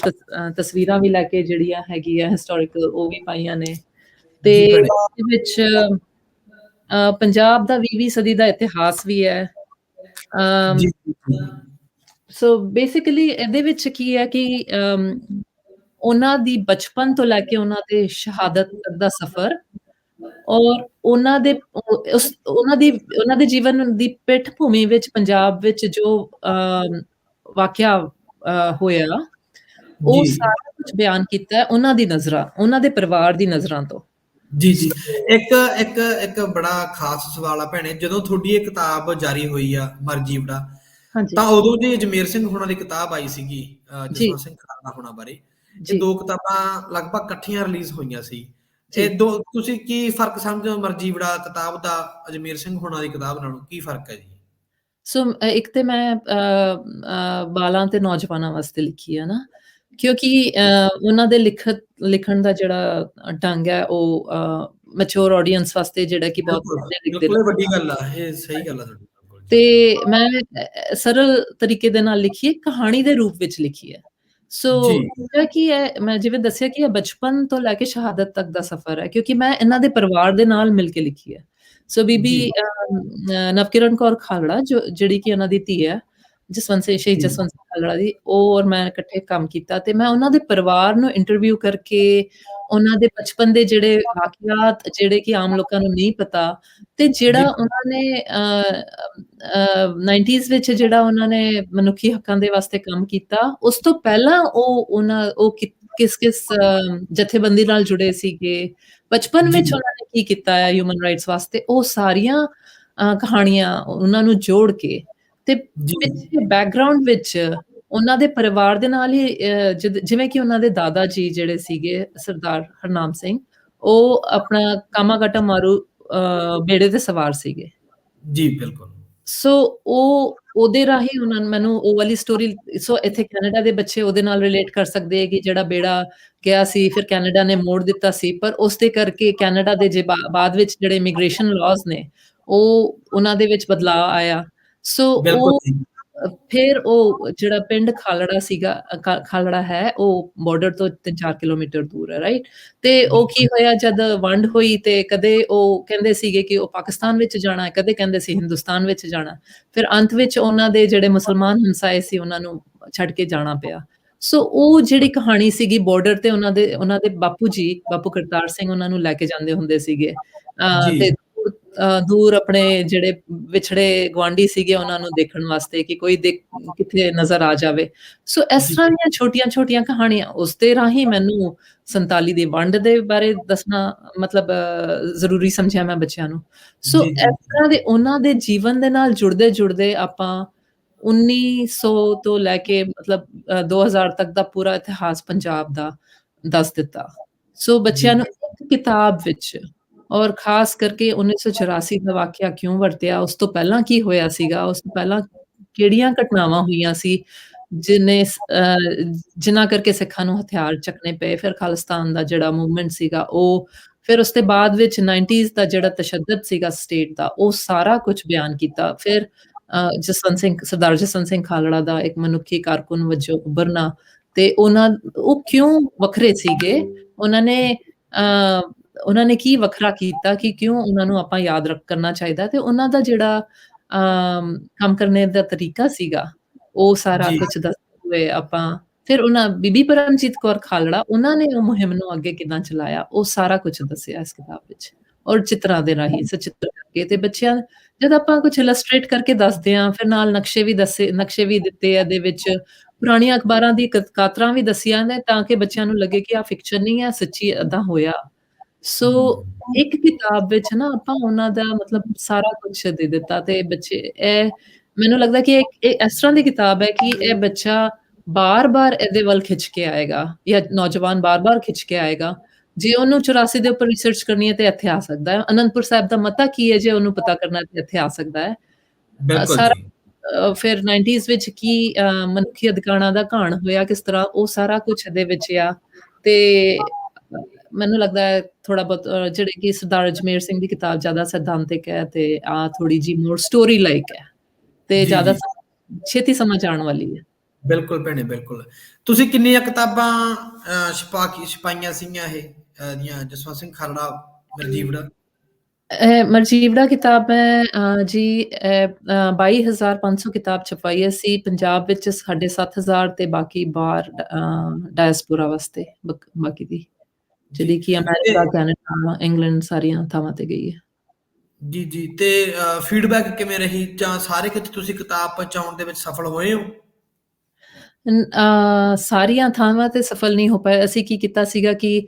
ਤਸਵੀਰਾਂ ਵੀ ਲੈ ਕੇ ਜਿਹੜੀਆਂ ਹੈਗੀਆਂ ਹਿਸਟੋਰੀਕਲ, ਉਹ ਵੀ ਪਾਈਆਂ ਨੇ। ਤੇ ਜੀ ਭੈਣੇ। ਇਹਦੇ ਵਿੱਚ ਪੰਜਾਬ ਦਾ 20ਵੀਂ ਸਦੀ ਦਾ ਇਤਿਹਾਸ ਵੀ ਹੈ। ਜੀ ਸੋ ਬੇਸਿਕਲੀ ਇਹਦੇ ਵਿੱਚ ਕੀ ਹੈ ਕਿ ਉਹਨਾਂ ਦੀ ਬਚਪਨ ਤੋਂ ਲੈ ਕੇ ਉਹਨਾਂ ਦੇ ਸ਼ਹਾਦਤ ਤੱਕ ਦਾ ਸਫ਼ਰ, ਔਰ ਉਹਨਾਂ ਦੇ ਜੀਵਨ ਦੀ ਪਿੱਠ ਭੂਮੀ ਵਿੱਚ ਪੰਜਾਬ ਵਿੱਚ ਜੋ ਵਾਕਿਆ ਹੋਇਆ, ਉਹ ਜੀ ਸਾਰਾ ਕੁਝ ਬਿਆਨ ਕੀਤਾ ਹੈ ਉਹਨਾਂ ਦੀ ਨਜ਼ਰਾਂ, ਉਹਨਾਂ ਦੇ ਪਰਿਵਾਰ ਦੀ ਨਜ਼ਰਾਂ ਤੋਂ। ਜੀ ਜੀ ਇੱਕ ਇੱਕ ਇੱਕ ਬੜਾ ਖਾਸ ਸਵਾਲ ਆ ਭੈਣੇ, ਜਦੋਂ ਤੁਹਾਡੀ ਇਹ ਕਿਤਾਬ ਜਾਰੀ ਹੋਈ ਆ ਮਰਜੀਵੜਾ, ਹਾਂਜੀ ਤਾਂ ਉਦੋਂ ਜੀ ਅਜਮੇਰ ਸਿੰਘ ਹੋਣਾ ਦੀ ਕਿਤਾਬ ਆਈ ਸੀਗੀ, ਜੀ ਜਸਵੰਤ ਸਿੰਘ ਖਾਲੜਾ ਹੋਣਾ ਬਾਰੇ। ਇਹ ਜੀ। ਦੋ ਕਿਤਾਬਾਂ ਲਗਭਗ ਇਕੱਠੀਆਂ ਰਿਲੀਜ਼ ਹੋਈਆਂ ਸੀ। ਜੀ ਇਹ ਦੋ, ਤੁਸੀਂ ਕੀ ਫਰਕ ਸਮਝਦੇ ਹੋ ਮਰਜੀਵੜਾ ਕਿਤਾਬ ਦਾ ਅਜਮੇਰ ਸਿੰਘ ਹੋਣਾ ਦੀ ਕਿਤਾਬ ਨਾਲੋਂ, ਕੀ ਫਰਕ ਹੈ ਜੀ? ਸੋ ਇੱਕ ਤੇ ਮੈਂ ਬਾਲਾਂ ਤੇ ਨੌਜਵਾਨਾਂ ਵਾਸਤੇ ਲਿਖੀ ਹੈ ਨਾ, ਕਿਉਂਕਿ ਉਹਨਾਂ ਦੇ ਲਿਖਣ ਦਾ ਜਿਹੜਾ ਢੰਗ ਹੈ, ਉਹ ਮੈਚੁਰ ਆਡੀਅנס ਵਾਸਤੇ, ਜਿਹੜਾ ਕਿ ਬਹੁਤ ਬਿਲਕੁਲ ਲਿਖਦੇ ਬਿਲਕੁਲ, ਨੇ। ਇਹ ਵੱਡੀ ਗੱਲ ਆ, ਇਹ ਸਹੀ ਗੱਲ ਆ ਤੁਹਾਡੀ ਬਿਲਕੁਲ ਜੀ। ਤੇ ਮੈਂ ਸਰਲ ਤਰੀਕੇ ਦੇ ਨਾਲ ਲਿਖੀ ਹੈ, ਕਹਾਣੀ ਦੇ ਰੂਪ ਵਿੱਚ ਲਿਖੀ ਹੈ। ਸੋ ਜੀ ਜਿਹੜਾ ਕੀ ਹੈ, ਮੈਂ ਜਿਵੇਂ ਦੱਸਿਆ ਕਿ ਇਹ ਬਚਪਨ ਤੋਂ ਲੈ ਕੇ ਸ਼ਹਾਦਤ ਤੱਕ ਦਾ ਸਫ਼ਰ ਹੈ, ਕਿਉਂਕਿ ਮੈਂ ਇਹਨਾਂ ਦੇ ਪਰਿਵਾਰ ਦੇ ਨਾਲ ਮਿਲ ਕੇ ਲਿਖੀ ਹੈ। ਸੋ ਬੀਬੀ ਜੀ ਨਵਕਿਰਨ ਕੌਰ ਖਾਲੜਾ, ਜਿਹੜੀ ਕਿ ਉਹਨਾਂ ਦੀ ਧੀ ਹੈ, ਜਸਵੰਤ ਸਿੰਘ, ਸ਼ਹੀਦ ਜੀ ਜਸਵੰਤ ਸਿੰਘ ਖਾਲੜਾ ਦੀ, ਉਹ ਔਰ ਮੈਂ ਇਕੱਠੇ ਕੰਮ ਕੀਤਾ ਤੇ ਮੈਂ ਉਹਨਾਂ ਦੇ ਪਰਿਵਾਰ ਨੂੰ ਇੰਟਰਵਿਊ ਕਰਕੇ ਉਹਨਾਂ ਦੇ ਬਚਪਨ ਦੇ ਜਿਹੜੇ ਵਾਕਿਆਤ, ਜਿਹੜੇ ਕਿ ਆਮ ਲੋਕਾਂ ਨੂੰ ਨਹੀਂ ਪਤਾ, ਤੇ ਜਿਹੜਾ ਜੀ ਉਹਨਾਂ ਨੇ 90s ਵਿੱਚ ਜਿਹੜਾ ਉਹਨਾਂ ਨੇ ਮਨੁੱਖੀ ਹੱਕਾਂ ਦੇ ਵਾਸਤੇ ਕੰਮ ਕੀਤਾ, ਉਸ ਤੋਂ ਪਹਿਲਾਂ ਉਹ ਕਿਸ ਜਥੇਬੰਦੀ ਨਾਲ ਜੁੜੇ ਸੀਗੇ, ਬਚਪਨ ਜੀ ਵਿੱਚ ਉਹਨਾਂ ਨੇ ਕੀ ਕੀਤਾ ਹੈ ਹਿਊਮਨ ਰਾਈਟਸ ਵਾਸਤੇ, ਉਹ ਸਾਰੀਆਂ ਕਹਾਣੀਆਂ ਉਹਨਾਂ ਨੂੰ ਜੋੜ ਕੇ, ਤੇ ਜੀ ਪਿੱਛੇ ਬੈਕਗਰਾਉਂਡ ਵਿੱਚ ਉਹਨਾਂ ਦੇ ਪਰਿਵਾਰ ਦੇ ਨਾਲ ਹੀ ਜਿਵੇਂ ਕਿ ਉਹਨਾਂ ਦੇ ਦਾਦਾ ਜੀ ਜਿਹੜੇ ਸੀਗੇ ਸਰਦਾਰ ਹਰਨਾਮ ਸਿੰਘ, ਉਹ ਆਪਣਾ ਕਾਮਾਗਾਟਾ ਮਾਰੂ ਬੇੜੇ ਤੇ ਸਵਾਰ ਸੀਗੇ। ਜੀ ਬਿਲਕੁਲ ਸੋ ਉਹਦੇ ਰਾਹੀਂ ਉਹਨਾਂ ਨੇ ਮੈਨੂੰ ਉਹ ਵਾਲੀ ਸਟੋਰੀ, ਸੋ ਇੱਥੇ ਕੈਨੇਡਾ ਦੇ ਬੱਚੇ ਉਹਦੇ ਨਾਲ ਰਿਲੇਟ ਕਰ ਸਕਦੇ ਹੈ ਕਿ ਜਿਹੜਾ ਬੇੜਾ ਗਿਆ ਸੀ, ਫਿਰ ਕੈਨੇਡਾ ਨੇ ਮੋੜ ਦਿੱਤਾ ਸੀ, ਪਰ ਉਸ ਦੇ ਕਰਕੇ ਕੈਨੇਡਾ ਦੇ ਬਾਅਦ ਵਿੱਚ ਜਿਹੜੇ ਇਮੀਗ੍ਰੇਸ਼ਨ ਲਾਜ਼ ਨੇ, ਉਹ ਉਹਨਾਂ ਦੇ ਵਿੱਚ ਬਦਲਾਅ ਆਇਆ। ਸੋ ਬਿਲਕੁਲ ਉਹ ਜੀ ਫਿਰ ਉਹ ਜਿਹੜਾ ਪਿੰਡ ਖਾਲੜਾ ਸੀਗਾ, ਖਾਲੜਾ ਹੈ, ਉਹ ਬਾਰਡਰ ਤੋਂ 3-4 ਕਿਲੋਮੀਟਰ ਦੂਰ ਹੈ, ਰਾਈਟ। ਤੇ ਉਹ ਕੀ ਹੋਇਆ ਜਦ ਵੰਡ ਹੋਈ, ਤੇ ਕਦੇ ਉਹ ਕਹਿੰਦੇ ਸੀਗੇ ਕਿ ਉਹ ਪਾਕਿਸਤਾਨ ਵਿੱਚ ਜਾਣਾ ਹੈ, ਕਦੇ ਕਹਿੰਦੇ ਸੀ ਹਿੰਦੁਸਤਾਨ ਵਿੱਚ ਜਾਣਾ, ਫਿਰ ਅੰਤ ਵਿੱਚ ਉਹਨਾਂ ਦੇ ਜਿਹੜੇ ਮੁਸਲਮਾਨ ਹਮਸਾਏ ਸੀ, ਉਹਨਾਂ ਨੂੰ ਛੱਡ ਕੇ ਜਾਣਾ ਪਿਆ। ਸੋ ਉਹ ਜਿਹੜੀ ਕਹਾਣੀ ਸੀਗੀ ਬਾਰਡਰ ਤੇ, ਉਹਨਾਂ ਦੇ ਬਾਪੂ ਜੀ, ਬਾਪੂ ਕਰਤਾਰ ਸਿੰਘ, ਉਹਨਾਂ ਨੂੰ ਲੈ ਕੇ ਜਾਂਦੇ ਹੁੰਦੇ ਸੀਗੇ, ਜੀ ਤੇ ਦੂਰ ਆਪਣੇ ਜਿਹੜੇ ਵਿਛੜੇ ਗੁਆਂਢੀ ਸੀਗੇ, ਉਹਨਾਂ ਨੂੰ ਦੇਖਣ ਵਾਸਤੇ ਕਿ ਕੋਈ ਕਿੱਥੇ ਨਜ਼ਰ ਆ ਜਾਵੇ। ਸੋ ਇਸ ਜੀ ਤਰ੍ਹਾਂ ਦੀਆਂ ਛੋਟੀਆਂ-ਛੋਟੀਆਂ ਕਹਾਣੀਆਂ, ਉਸ ਦੇ ਰਾਹੀਂ ਮੈਨੂੰ 47 ਦੀ ਵੰਡ ਦੇ ਬਾਰੇ ਦੱਸਣਾ ਮਤਲਬ ਜ਼ਰੂਰੀ ਸਮਝਿਆ ਮੈਂ ਬੱਚਿਆਂ ਨੂੰ। ਸੋ ਜੀ ਜੀ ਇਸ ਤਰ੍ਹਾਂ ਦੇ ਉਹਨਾਂ ਦੇ ਜੀਵਨ ਦੇ ਨਾਲ ਜੁੜਦੇ ਆਪਾਂ 1900 ਤੋਂ ਲੈ ਕੇ ਮਤਲਬ 2000 ਤੱਕ ਦਾ ਪੂਰਾ ਇਤਿਹਾਸ ਪੰਜਾਬ ਦਾ ਦੱਸ ਦਿੱਤਾ। ਸੋ ਬੱਚਿਆਂ ਜੀ ਨੂੰ ਇੱਕ ਕਿਤਾਬ ਵਿੱਚ, ਔਰ ਖਾਸ ਕਰਕੇ 1984 ਦਾ ਵਾਕਿਆ ਕਿਉਂ ਵਰਤਿਆ, ਉਸ ਤੋਂ ਪਹਿਲਾਂ ਕੀ ਹੋਇਆ ਸੀਗਾ, ਉਸ ਤੋਂ ਪਹਿਲਾਂ ਕਿਹੜੀਆਂ ਘਟਨਾਵਾਂ ਹੋਈਆਂ ਸੀ, ਜਿਨ੍ਹਾਂ ਕਰਕੇ ਸਿੱਖਾਂ ਨੂੰ ਹਥਿਆਰ ਚੱਕਣੇ ਪਏ, ਫਿਰ ਖਾਲਿਸਤਾਨ ਦਾ ਜਿਹੜਾ ਮੂਵਮੈਂਟ ਸੀਗਾ ਉਹ, ਫਿਰ ਉਸ ਦੇ ਬਾਅਦ ਵਿੱਚ 90s ਦਾ ਜਿਹੜਾ ਤਸ਼ੱਦਦ ਸੀਗਾ ਸਟੇਟ ਦਾ, ਉਹ ਸਾਰਾ ਕੁਝ ਬਿਆਨ ਕੀਤਾ। ਫਿਰ ਸਰਦਾਰ ਜਸਵੰਤ ਸਿੰਘ ਖਾਲੜਾ ਦਾ ਇੱਕ ਮਨੁੱਖੀ ਕਾਰਕੁਨ ਵਜੋਂ ਉੱਭਰਨਾ, ਤੇ ਉਹ ਕਿਉਂ ਵੱਖਰੇ ਸੀਗੇ, ਉਹਨਾਂ ਨੇ ਕੀ ਵੱਖਰਾ ਕੀਤਾ ਕਿ ਕਿਉਂ ਉਹਨਾਂ ਨੂੰ ਆਪਾਂ ਯਾਦ ਕਰਨਾ ਚਾਹੀਦਾ, ਤੇ ਉਹਨਾਂ ਦਾ ਜਿਹੜਾ ਕੰਮ ਕਰਨੇ ਦਾ ਤਰੀਕਾ ਸੀਗਾ, ਉਹ ਸਾਰਾ ਜੀ ਕੁਝ ਦੱਸਦੇ ਹੋਏ ਆਪਾਂ ਫਿਰ ਉਹਨਾਂ ਬੀਬੀ ਪਰਮਜੀਤ ਕੌਰ ਖਾਲੜਾ ਉਹਨਾਂ ਨੇ ਉਹ ਮੁਹਿੰਮ ਨੂੰ ਅੱਗੇ ਕਿੱਦਾਂ ਚਲਾਇਆ, ਉਹ ਸਾਰਾ ਕੁਛ ਦੱਸਿਆ ਇਸ ਕਿਤਾਬ ਵਿੱਚ, ਔਰ ਚਿੱਤਰਾਂ ਦੇ ਰਾਹੀਂ ਸਚਿੱਤਰ ਕਰਕੇ। ਤੇ ਬੱਚਿਆਂ ਜਦ ਆਪਾਂ ਕੁਛ ਇਲਸਟ੍ਰੇਟ ਕਰਕੇ ਦੱਸਦੇ ਹਾਂ, ਫਿਰ ਨਾਲ ਨਕਸ਼ੇ ਵੀ ਦਿੱਤੇ ਆ ਇਹਦੇ ਵਿੱਚ, ਪੁਰਾਣੀਆਂ ਅਖਬਾਰਾਂ ਦੀ ਕਾਤਰਾਂ ਵੀ ਦੱਸੀਆਂ ਨੇ, ਤਾਂ ਕਿ ਬੱਚਿਆਂ ਨੂੰ ਲੱਗੇ ਕਿ ਆਹ ਫਿਕਸ਼ਨ ਨਹੀਂ ਹੈ, ਸੱਚੀ ਏਦਾਂ ਹੋਇਆ। ਸੋ ਇੱਕ ਕਿਤਾਬ ਵਿੱਚ ਨਾ ਆਪਾਂ ਉਹਨਾਂ ਦਾ ਮਤਲਬ ਸਾਰਾ ਕੁਛ ਦੇ ਦਿੱਤਾ, ਤੇ ਬੱਚੇ ਇਹ ਮੈਨੂੰ ਲੱਗਦਾ ਕਿ ਇਹ ਇਸ ਤਰ੍ਹਾਂ ਦੀ ਕਿਤਾਬ ਹੈ ਕਿ ਇਹ ਬੱਚਾ ਬਾਰ-ਬਾਰ ਇਹਦੇ ਵੱਲ ਖਿੱਚ ਕੇ ਆਏਗਾ, ਜਾਂ ਨੌਜਵਾਨ ਬਾਰ-ਬਾਰ ਖਿੱਚ ਕੇ ਆਏਗਾ। ਜੇ ਉਹਨੂੰ 84 ਦੇ ਉੱਪਰ ਰਿਸਰਚ ਕਰਨੀ ਹੈ ਤੇ ਇੱਥੇ ਆ ਸਕਦਾ ਹੈ। ਅਨੰਦਪੁਰ ਸਾਹਿਬ ਦਾ ਮਤਾ ਕੀ ਹੈ, ਜੇ ਉਹਨੂੰ ਪਤਾ ਕਰਨਾ ਤੇ ਇੱਥੇ ਆ ਸਕਦਾ ਹੈ। ਬਿਲਕੁਲ ਸਾਰਾ ਜੀ। ਫਿਰ 90s ਵਿੱਚ ਕੀ ਮਨੁੱਖੀ ਅਧਿਕਾਰਾਂ ਦਾ ਘਾਣ ਹੋਇਆ ਕਿਸ ਤਰ੍ਹਾਂ, ਉਹ ਸਾਰਾ ਕੁਛ ਇਹਦੇ ਵਿੱਚ ਆ। ਤੇ ਮੈਨੂੰ ਲੱਗਦਾ ਹੈ ਥੋੜਾ ਬਹੁਤ ਜਿਹੜੇ ਕਿ ਸਰਦਾਰ ਅਜਮੇਰ ਸਿੰਘ ਦੀ ਕਿਤਾਬ ਜ਼ਿਆਦਾ ਸਿਧਾਂਤਿਕ ਹੈ, ਤੇ ਆ ਥੋੜੀ ਜੀ ਮੋਰ ਸਟੋਰੀ ਲਾਈਕ ਹੈ, ਤੇ ਜੀ ਜ਼ਿਆਦਾ ਜੀ ਛੇਤੀ ਸਮਝ ਆਉਣ ਵਾਲੀ ਹੈ। ਬਿਲਕੁਲ ਭੈਣੇ, ਬਿਲਕੁਲ। ਤੁਸੀਂ ਕਿੰਨੀਆਂ ਕਿਤਾਬਾਂ ਛਪਾਈਆਂ ਸੀਗੀਆਂ ਇਹ ਦੀਆਂ, ਜਸਵੰਤ ਸਿੰਘ ਖਾਲੜਾ ਮਰਜੀਵੜਾ? ਮਰਜੀਵੜਾ ਕਿਤਾਬ ਹੈ ਜੀ 22,500 ਕਿਤਾਬ ਛਪਾਈ ਅਸੀਂ ਪੰਜਾਬ ਵਿੱਚ, 7,500 ਤੇ ਬਾਕੀ ਬਾਹਰ ਡਾਇਸਪੋਰਾ ਵਾਸਤੇ ਬਾਕੀ ਦੀ, ਜੀ ਜਿਹੜੀ ਕਿ ਤੇ ਅਮਰੀਕਾ, ਕੈਨੇਡਾ, ਇੰਗਲੈਂਡ ਸਾਰੀਆਂ ਥਾਵਾਂ ਤੇ ਗਈ ਹੈ। ਜੀ ਜੀ ਤੇ ਫੀਡਬੈਕ ਕਿਵੇਂ ਰਹੀ, ਜਾਂ ਸਾਰੇ ਕਿਤੇ ਤੁਸੀਂ ਕਿਤਾਬ ਪਹੁੰਚਾਉਣ ਦੇ ਵਿੱਚ ਸਫਲ ਹੋਏ ਹੋ? ਸਾਰੀਆਂ ਥਾਵਾਂ ਤੇ ਸਫਲ ਨਹੀਂ ਹੋ ਪਾਏ। ਅਸੀਂ ਕੀ ਕੀਤਾ ਸੀਗਾ ਕਿ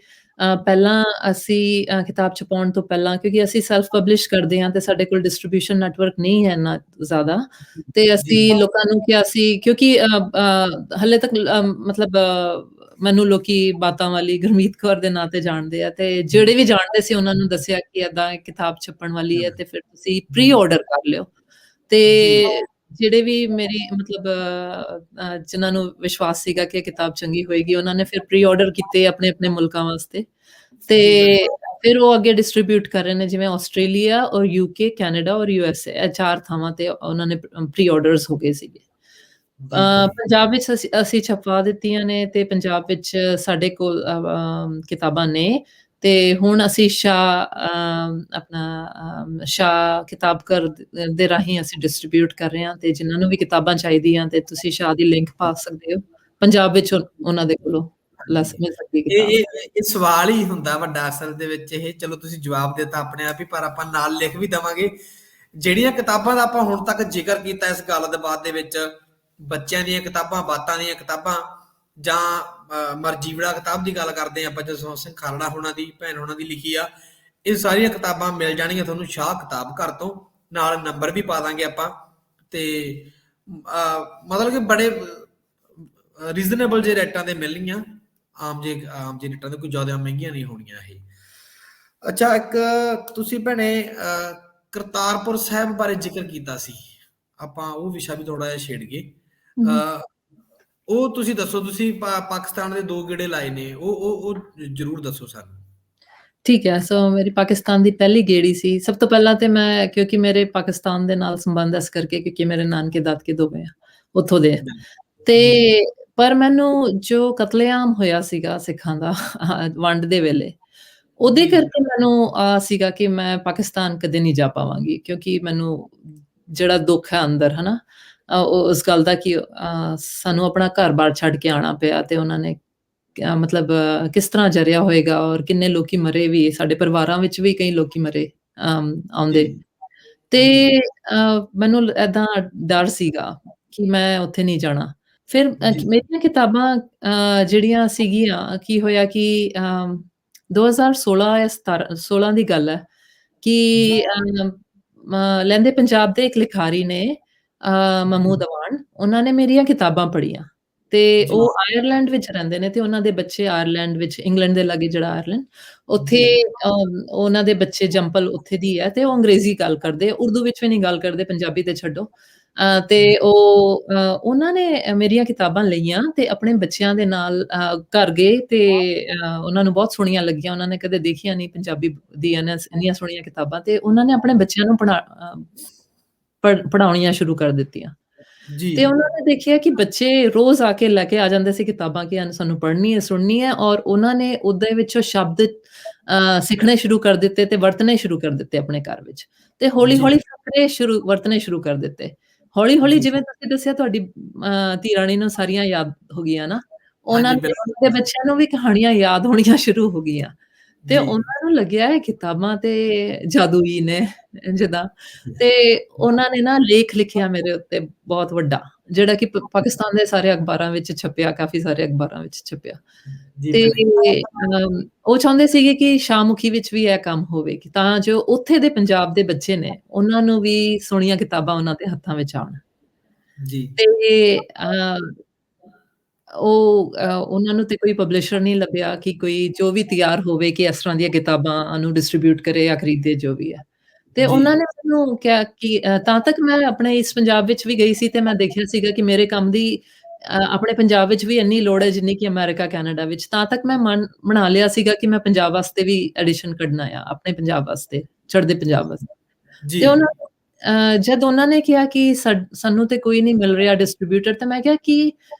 ਪਹਿਲਾਂ ਅਸੀਂ ਕਿਤਾਬ ਛਪਾਉਣ ਤੋਂ ਪਹਿਲਾਂ, ਕਿਉਂਕਿ ਅਸੀਂ ਸੈਲਫ ਪਬਲਿਸ਼ ਕਰਦੇ ਹਾਂ ਤੇ ਸਾਡੇ ਕੋਲ ਡਿਸਟ੍ਰੀਬਿਊਸ਼ਨ ਨੈਟਵਰਕ ਨਹੀਂ ਹੈ ਇੰਨਾ ਜ਼ਿਆਦਾ, ਤੇ ਜੀ ਅਸੀਂ ਲੋਕਾਂ ਨੂੰ ਕਿਹਾ ਸੀ, ਕਿਉਂਕਿ ਹਾਲੇ ਤੱਕ ਮਤਲਬ ਮੈਨੂੰ ਲੋਕੀ ਬਾਤਾਂ ਵਾਲੀ ਗੁਰਮੀਤ ਕੌਰ ਦੇ ਨਾਂ ਤੇ ਜਾਣਦੇ ਆ, ਤੇ ਜਿਹੜੇ ਵੀ ਜਾਣਦੇ ਸੀ ਉਹਨਾਂ ਨੂੰ ਦੱਸਿਆ ਕਿ ਏਦਾਂ ਕਿਤਾਬ ਛਪਣ ਵਾਲੀ ਹੈ, ਤੇ ਫਿਰ ਤੁਸੀਂ ਪ੍ਰੀ ਆਰਡਰ ਕਰ ਲਿਓ। ਜੀ ਤੇ ਜਿਹੜੇ ਵੀ ਮੇਰੀ ਮਤਲਬ ਜਿਨ੍ਹਾਂ ਨੂੰ ਵਿਸ਼ਵਾਸ ਸੀਗਾ ਕਿ ਇਹ ਕਿਤਾਬ ਚੰਗੀ ਹੋਏਗੀ, ਉਹਨਾਂ ਨੇ ਫਿਰ ਪ੍ਰੀ ਆਰਡਰ ਕੀਤੇ ਆਪਣੇ-ਆਪਣੇ ਮੁਲਕਾਂ ਵਾਸਤੇ, ਤੇ ਜੀ ਬਿਲਕੁਲ ਫਿਰ ਉਹ ਅੱਗੇ ਡਿਸਟ੍ਰੀਬਿਊਟ ਕਰ ਰਹੇ ਨੇ, ਜਿਵੇਂ ਆਸਟ੍ਰੇਲੀਆ ਔਰ ਯੂਕੇ, ਕੈਨੇਡਾ ਔਰ ਯੂਐਸਏ, ਇਹ 4 ਥਾਵਾਂ ਤੇ ਉਹਨਾਂ ਨੇ ਪ੍ਰੀ ਆਰਡਰਸ ਹੋ ਗਏ ਸੀਗੇ। ਜੀ ਭੈਣੇ। ਪੰਜਾਬ ਵਿੱਚ ਅਸੀਂ ਛਪਵਾ ਦਿੱਤੀਆਂ ਨੇ, ਤੇ ਪੰਜਾਬ ਵਿੱਚ ਸਾਡੇ ਕੋਲ ਕਿਤਾਬਾਂ ਨੇ, ਤੇ ਹੁਣ ਅਸੀਂ ਸ਼ਾਹ ਕਿਤਾਬ ਘਰ ਦੇ ਰਾਹੀਂ ਅਸੀਂ ਡਿਸਟ੍ਰੀਬਿਊਟ ਕਰ ਰਹੇ ਹਾਂ, ਤੇ ਜਿਨ੍ਹਾਂ ਨੂੰ ਵੀ ਕਿਤਾਬਾਂ ਚਾਹੀਦੀਆਂ, ਤੇ ਤੁਸੀਂ ਸ਼ਾਹ ਦੀ ਲਿੰਕ ਪਾ ਸਕਦੇ ਹੋ, ਪੰਜਾਬ ਵਿੱਚ ਉਹਨਾਂ ਦੇ ਕੋਲੋਂ ਮਿਲ ਸਕਦੀ ਇਹ ਕਿਤਾਬ। ਇਹ ਇਹ ਸਵਾਲ ਹੀ ਹੁੰਦਾ ਵੱਡਾ ਅਸਲ ਦੇ ਵਿੱਚ ਇਹ, ਚਲੋ ਤੁਸੀਂ ਜਵਾਬ ਦਿੱਤਾ ਆਪਣੇ ਆਪ ਹੀ, ਪਰ ਆਪਾਂ ਨਾਲ ਲਿਖ ਵੀ ਦੇਵਾਂਗੇ। ਜਿਹੜੀਆਂ ਕਿਤਾਬਾਂ ਦਾ ਆਪਾਂ ਹੁਣ ਤੱਕ ਜ਼ਿਕਰ ਕੀਤਾ ਇਸ ਗੱਲਬਾਤ ਦੇ ਵਿੱਚ, ਬੱਚਿਆਂ ਦੀਆਂ ਕਿਤਾਬਾਂ, ਬਾਤਾਂ ਦੀਆਂ ਕਿਤਾਬਾਂ, ਜਾਂ ਮਰਜੀਵੜਾ ਕਿਤਾਬ ਦੀ ਗੱਲ ਕਰਦੇ ਹਾਂ ਆਪਾਂ, ਜਸਵੰਤ ਸਿੰਘ ਖਾਲੜਾ ਹੋਣਾ ਦੀ, ਭੈਣ ਹੋਣਾ ਦੀ ਲਿਖੀ ਆ, ਇਹ ਸਾਰੀਆਂ ਕਿਤਾਬਾਂ ਮਿਲ ਜਾਣਗੀਆਂ ਤੁਹਾਨੂੰ ਸ਼ਾਹ ਕਿਤਾਬ ਘਰ ਤੋਂ, ਨਾਲ ਨੰਬਰ ਵੀ ਪਾ ਦਾਂਗੇ ਆਪਾਂ। ਤੇ ਮਤਲਬ ਕਿ ਬੜੇ ਰੀਜ਼ਨੇਬਲ ਜਿਹੇ ਰੇਟਾਂ ਤੇ ਮਿਲਣਗੀਆਂ, ਆਮ ਜੇ ਰੇਟਾਂ ਤੇ, ਕੋਈ ਜ਼ਿਆਦਾ ਮਹਿੰਗੀਆਂ ਨਹੀਂ ਹੋਣੀਆਂ ਇਹ। ਅੱਛਾ, ਇੱਕ ਤੁਸੀਂ ਭੈਣੇ ਕਰਤਾਰਪੁਰ ਸਾਹਿਬ ਬਾਰੇ ਜ਼ਿਕਰ ਕੀਤਾ ਸੀ, ਆਪਾਂ ਉਹ ਵਿਸ਼ਾ ਵੀ ਥੋੜਾ ਜਿਹਾ ਛੇੜ ਗਏ। ਉਹ ਤੁਸੀਂ ਦੱਸੋ, ਤੁਸੀਂ ਪਾਕਿਸਤਾਨ ਦੇ 2 ਗੇੜੇ ਲਾਏ ਨੇ, ਉਹ ਜ਼ਰੂਰ ਦੱਸੋ ਸਾਨੂੰ। ਠੀਕ ਹੈ, ਸੋ ਮੇਰੀ ਪਾਕਿਸਤਾਨ ਦੀ ਪਹਿਲੀ ਗੇੜੀ ਸੀ। ਸਭ ਤੋਂ ਪਹਿਲਾਂ ਤੇ ਮੈਂ, ਕਿਉਂਕਿ ਮੇਰੇ ਪਾਕਿਸਤਾਨ ਦੇ ਨਾਲ ਸੰਬੰਧ ਇਸ ਕਰਕੇ, ਕਿਉਂਕਿ ਮੇਰੇ ਨਾਨਕੇ ਦਾਦਕੇ ਦੋਵੇਂ ਆ ਉੱਥੋਂ ਦੇ, ਜੀ ਤੇ ਪਰ ਮੈਨੂੰ ਜੋ ਕਤਲੇਆਮ ਹੋਇਆ ਸੀਗਾ ਸਿੱਖਾਂ ਦਾ ਵੰਡ ਦੇ ਵੇਲੇ, ਉਹਦੇ ਜੀ ਕਰਕੇ ਮੈਨੂੰ ਸੀਗਾ ਕਿ ਮੈਂ ਪਾਕਿਸਤਾਨ ਕਦੇ ਨਹੀਂ ਜਾ ਪਾਵਾਂਗੀ, ਕਿਉਂਕਿ ਮੈਨੂੰ ਜਿਹੜਾ ਦੁੱਖ ਹੈ ਅੰਦਰ, ਹਨਾ, ਉਸ ਗੱਲ ਦਾ ਕਿ ਸਾਨੂੰ ਆਪਣਾ ਘਰ-ਬਾਰ ਛੱਡ ਕੇ ਆਉਣਾ ਪਿਆ, ਤੇ ਉਹਨਾਂ ਨੇ ਮਤਲਬ ਕਿਸ ਤਰ੍ਹਾਂ ਜਰਿਆ ਹੋਏਗਾ, ਔਰ ਕਿੰਨੇ ਲੋਕੀ ਮਰੇ ਵੀ, ਸਾਡੇ ਪਰਿਵਾਰਾਂ ਵਿੱਚ ਵੀ ਕਈ ਲੋਕੀ ਮਰੇ ਜੀ ਆਉਂਦੇ, ਤੇ ਜੀ ਮੈਨੂੰ ਏਦਾਂ ਡਰ ਸੀਗਾ ਕਿ ਮੈਂ ਉੱਥੇ ਨਹੀਂ ਜਾਣਾ। ਫਿਰ ਜੀ ਮੇਰੀਆਂ ਕਿਤਾਬਾਂ ਜਿਹੜੀਆਂ ਸੀਗੀਆਂ, ਕੀ ਹੋਇਆ ਕਿ 2016 ਜਾਂ 16 ਦੀ ਗੱਲ ਹੈ ਕਿ ਜੀ ਲਹਿੰਦੇ ਪੰਜਾਬ ਦੇ ਇੱਕ ਲਿਖਾਰੀ ਨੇ, ਮਹਿਮੂਦ ਅਵਾਨ, ਉਹਨਾਂ ਨੇ ਮੇਰੀਆਂ ਕਿਤਾਬਾਂ ਪੜ੍ਹੀਆਂ, ਤੇ ਜੀ ਉਹ ਆਇਰਲੈਂਡ ਵਿੱਚ ਰਹਿੰਦੇ ਨੇ, ਤੇ ਉਹਨਾਂ ਦੇ ਬੱਚੇ ਆਇਰਲੈਂਡ ਵਿੱਚ, ਇੰਗਲੈਂਡ ਦੇ ਲਾਗੇ ਜਿਹੜਾ ਆਇਰਲੈਂਡ, ਉੱਥੇ ਜੀ ਉਹਨਾਂ ਦੇ ਬੱਚੇ ਜੰਪਲ ਉੱਥੇ ਦੀ ਹੈ, ਤੇ ਉਹ ਅੰਗਰੇਜ਼ੀ ਗੱਲ ਕਰਦੇ, ਉਰਦੂ ਵਿੱਚ ਵੀ ਨਹੀਂ ਗੱਲ ਕਰਦੇ, ਪੰਜਾਬੀ ਤੇ ਛੱਡੋ। ਤੇ ਉਹਨਾਂ ਨੇ ਮੇਰੀਆਂ ਕਿਤਾਬਾਂ ਲਈਆਂ, ਤੇ ਆਪਣੇ ਬੱਚਿਆਂ ਦੇ ਨਾਲ ਘਰ ਗਏ, ਤੇ ਉਹਨਾਂ ਨੂੰ ਬਹੁਤ ਸੋਹਣੀਆਂ ਲੱਗੀਆਂ, ਉਹਨਾਂ ਨੇ ਕਦੇ ਦੇਖੀਆਂ ਨਹੀਂ ਪੰਜਾਬੀ ਦੀਆਂ ਇੰਨੀਆਂ ਸੋਹਣੀਆਂ ਕਿਤਾਬਾਂ, ਤੇ ਉਹਨਾਂ ਨੇ ਆਪਣੇ ਬੱਚਿਆਂ ਨੂੰ ਪੜ੍ਹਾਉਣੀਆਂ ਸ਼ੁਰੂ ਕਰ ਦਿੱਤੀਆਂ। ਜੀ ਤੇ ਉਹਨਾਂ ਨੇ ਦੇਖਿਆ ਕਿ ਬੱਚੇ ਰੋਜ਼ ਆ ਕੇ ਲੈ ਕੇ ਆ ਜਾਂਦੇ ਸੀ ਕਿਤਾਬਾਂ, ਕਿ ਸਾਨੂੰ ਪੜ੍ਹਨੀ ਹੈ, ਸੁਣਨੀ ਹੈ, ਔਰ ਉਹਨਾਂ ਨੇ ਉਹਦੇ ਵਿੱਚੋਂ ਸ਼ਬਦ ਸਿੱਖਣੇ ਸ਼ੁਰੂ ਕਰ ਦਿੱਤੇ, ਤੇ ਵਰਤਣੇ ਸ਼ੁਰੂ ਕਰ ਦਿੱਤੇ ਆਪਣੇ ਘਰ ਵਿੱਚ, ਤੇ ਜੀ ਹੌਲੀ-ਹੌਲੀ ਵਰਤਣੇ ਸ਼ੁਰੂ ਕਰ ਦਿੱਤੇ। ਹੌਲੀ-ਹੌਲੀ, ਜੀ ਜਿਵੇਂ ਤੁਸੀਂ ਦੱਸਿਆ ਤੁਹਾਡੀ ਧੀ ਰਾਣੀ ਨੂੰ ਸਾਰੀਆਂ ਯਾਦ ਹੋ ਗਈਆਂ ਨਾ, ਉਹਨਾਂ ਹਾਂਜੀ, ਨੇ ਬਿਲਕੁਲ ਦੇ ਜੀ। ਬੱਚਿਆਂ ਨੂੰ ਵੀ ਕਹਾਣੀਆਂ ਯਾਦ ਹੋਣੀਆਂ ਸ਼ੁਰੂ ਹੋ ਗਈਆਂ ਤੇ ਜੀ। ਉਹਨਾਂ ਨੂੰ ਲੱਗਿਆ ਇਹ ਕਿਤਾਬਾਂ ਤੇ ਜਾਦੂਈ ਨੇ ਜਿੱਦਾਂ ਤੇ ਉਹਨਾਂ ਨੇ ਨਾ ਲੇਖ ਲਿਖਿਆ ਮੇਰੇ ਉੱਤੇ ਬਹੁਤ ਵੱਡਾ, ਜਿਹੜਾ ਕਿ ਪਾਕਿਸਤਾਨ ਦੇ ਸਾਰੇ ਅਖ਼ਬਾਰਾਂ ਵਿੱਚ ਛਪਿਆ, ਕਾਫ਼ੀ ਸਾਰੇ ਅਖ਼ਬਾਰਾਂ ਵਿੱਚ ਛਪਿਆ। ਜੀ, ਤੇ ਬਿਲਕੁਲ। ਉਹ ਚਾਹੁੰਦੇ ਸੀਗੇ ਕਿ ਸ਼ਾਹਮੁਖੀ ਵਿੱਚ ਵੀ ਇਹ ਕੰਮ ਹੋਵੇ ਕਿ ਤਾਂ ਜੋ ਉੱਥੇ ਦੇ ਪੰਜਾਬ ਦੇ ਬੱਚੇ ਨੇ, ਉਹਨਾਂ ਨੂੰ ਵੀ ਸੋਹਣੀਆਂ ਕਿਤਾਬਾਂ ਉਹਨਾਂ ਦੇ ਹੱਥਾਂ ਵਿੱਚ ਆਉਣ। ਜੀ। ਤੇ ਅ ਉਹਨਾਂ ਨੂੰ ਤੇ ਕੋਈ ਪਬਲਿਸ਼ਰ ਨਹੀਂ ਲੱਭਿਆ ਕਿ ਕੋਈ ਜੋ ਵੀ ਤਿਆਰ ਹੋਵੇ ਕਿ ਇਸ ਤਰ੍ਹਾਂ ਦੀਆਂ ਕਿਤਾਬਾਂ ਨੂੰ ਡਿਸਟ੍ਰੀਬਿਊਟ ਕਰੇ ਜਾਂ ਖਰੀਦੇ ਜੋ ਵੀ ਹੈ। ਤੇ ਜੀ। ਉਹਨਾਂ ਨੇ ਮੈਨੂੰ ਕਿਹਾ ਕਿ ਤਾਂ ਤੱਕ ਮੈਂ ਆਪਣੇ ਇਸ ਪੰਜਾਬ ਵਿੱਚ ਵੀ ਗਈ ਸੀ ਤੇ ਮੈਂ ਦੇਖਿਆ ਸੀਗਾ ਕਿ ਮੇਰੇ ਕੰਮ ਦੀ ਆਪਣੇ ਪੰਜਾਬ ਵਿੱਚ ਵੀ ਇੰਨੀ ਲੋੜ ਹੈ ਜਿੰਨੀ ਕਿ ਅਮਰੀਕਾ, ਕੈਨੇਡਾ ਵਿੱਚ। ਤਾਂ ਤੱਕ ਮੈਂ ਮਨ ਬਣਾ ਲਿਆ ਸੀਗਾ ਕਿ ਮੈਂ ਪੰਜਾਬ ਵਾਸਤੇ ਵੀ ਐਡੀਸ਼ਨ ਕੱਢਣਾ ਆ, ਆਪਣੇ ਪੰਜਾਬ ਵਾਸਤੇ, ਚੜ੍ਹਦੇ ਪੰਜਾਬ ਵਾਸਤੇ। ਜੀ। ਤੇ ਜਦ ਉਹਨਾਂ ਨੇ ਕਿਹਾ ਕਿ ਸਾਨੂੰ ਤੇ ਕੋਈ ਨਹੀਂ ਮਿਲ ਰਿਹਾ ਡਿਸਟ੍ਰੀਬਿਊਟਰ, ਤੇ ਮੈਂ ਕਿਹਾ ਕਿ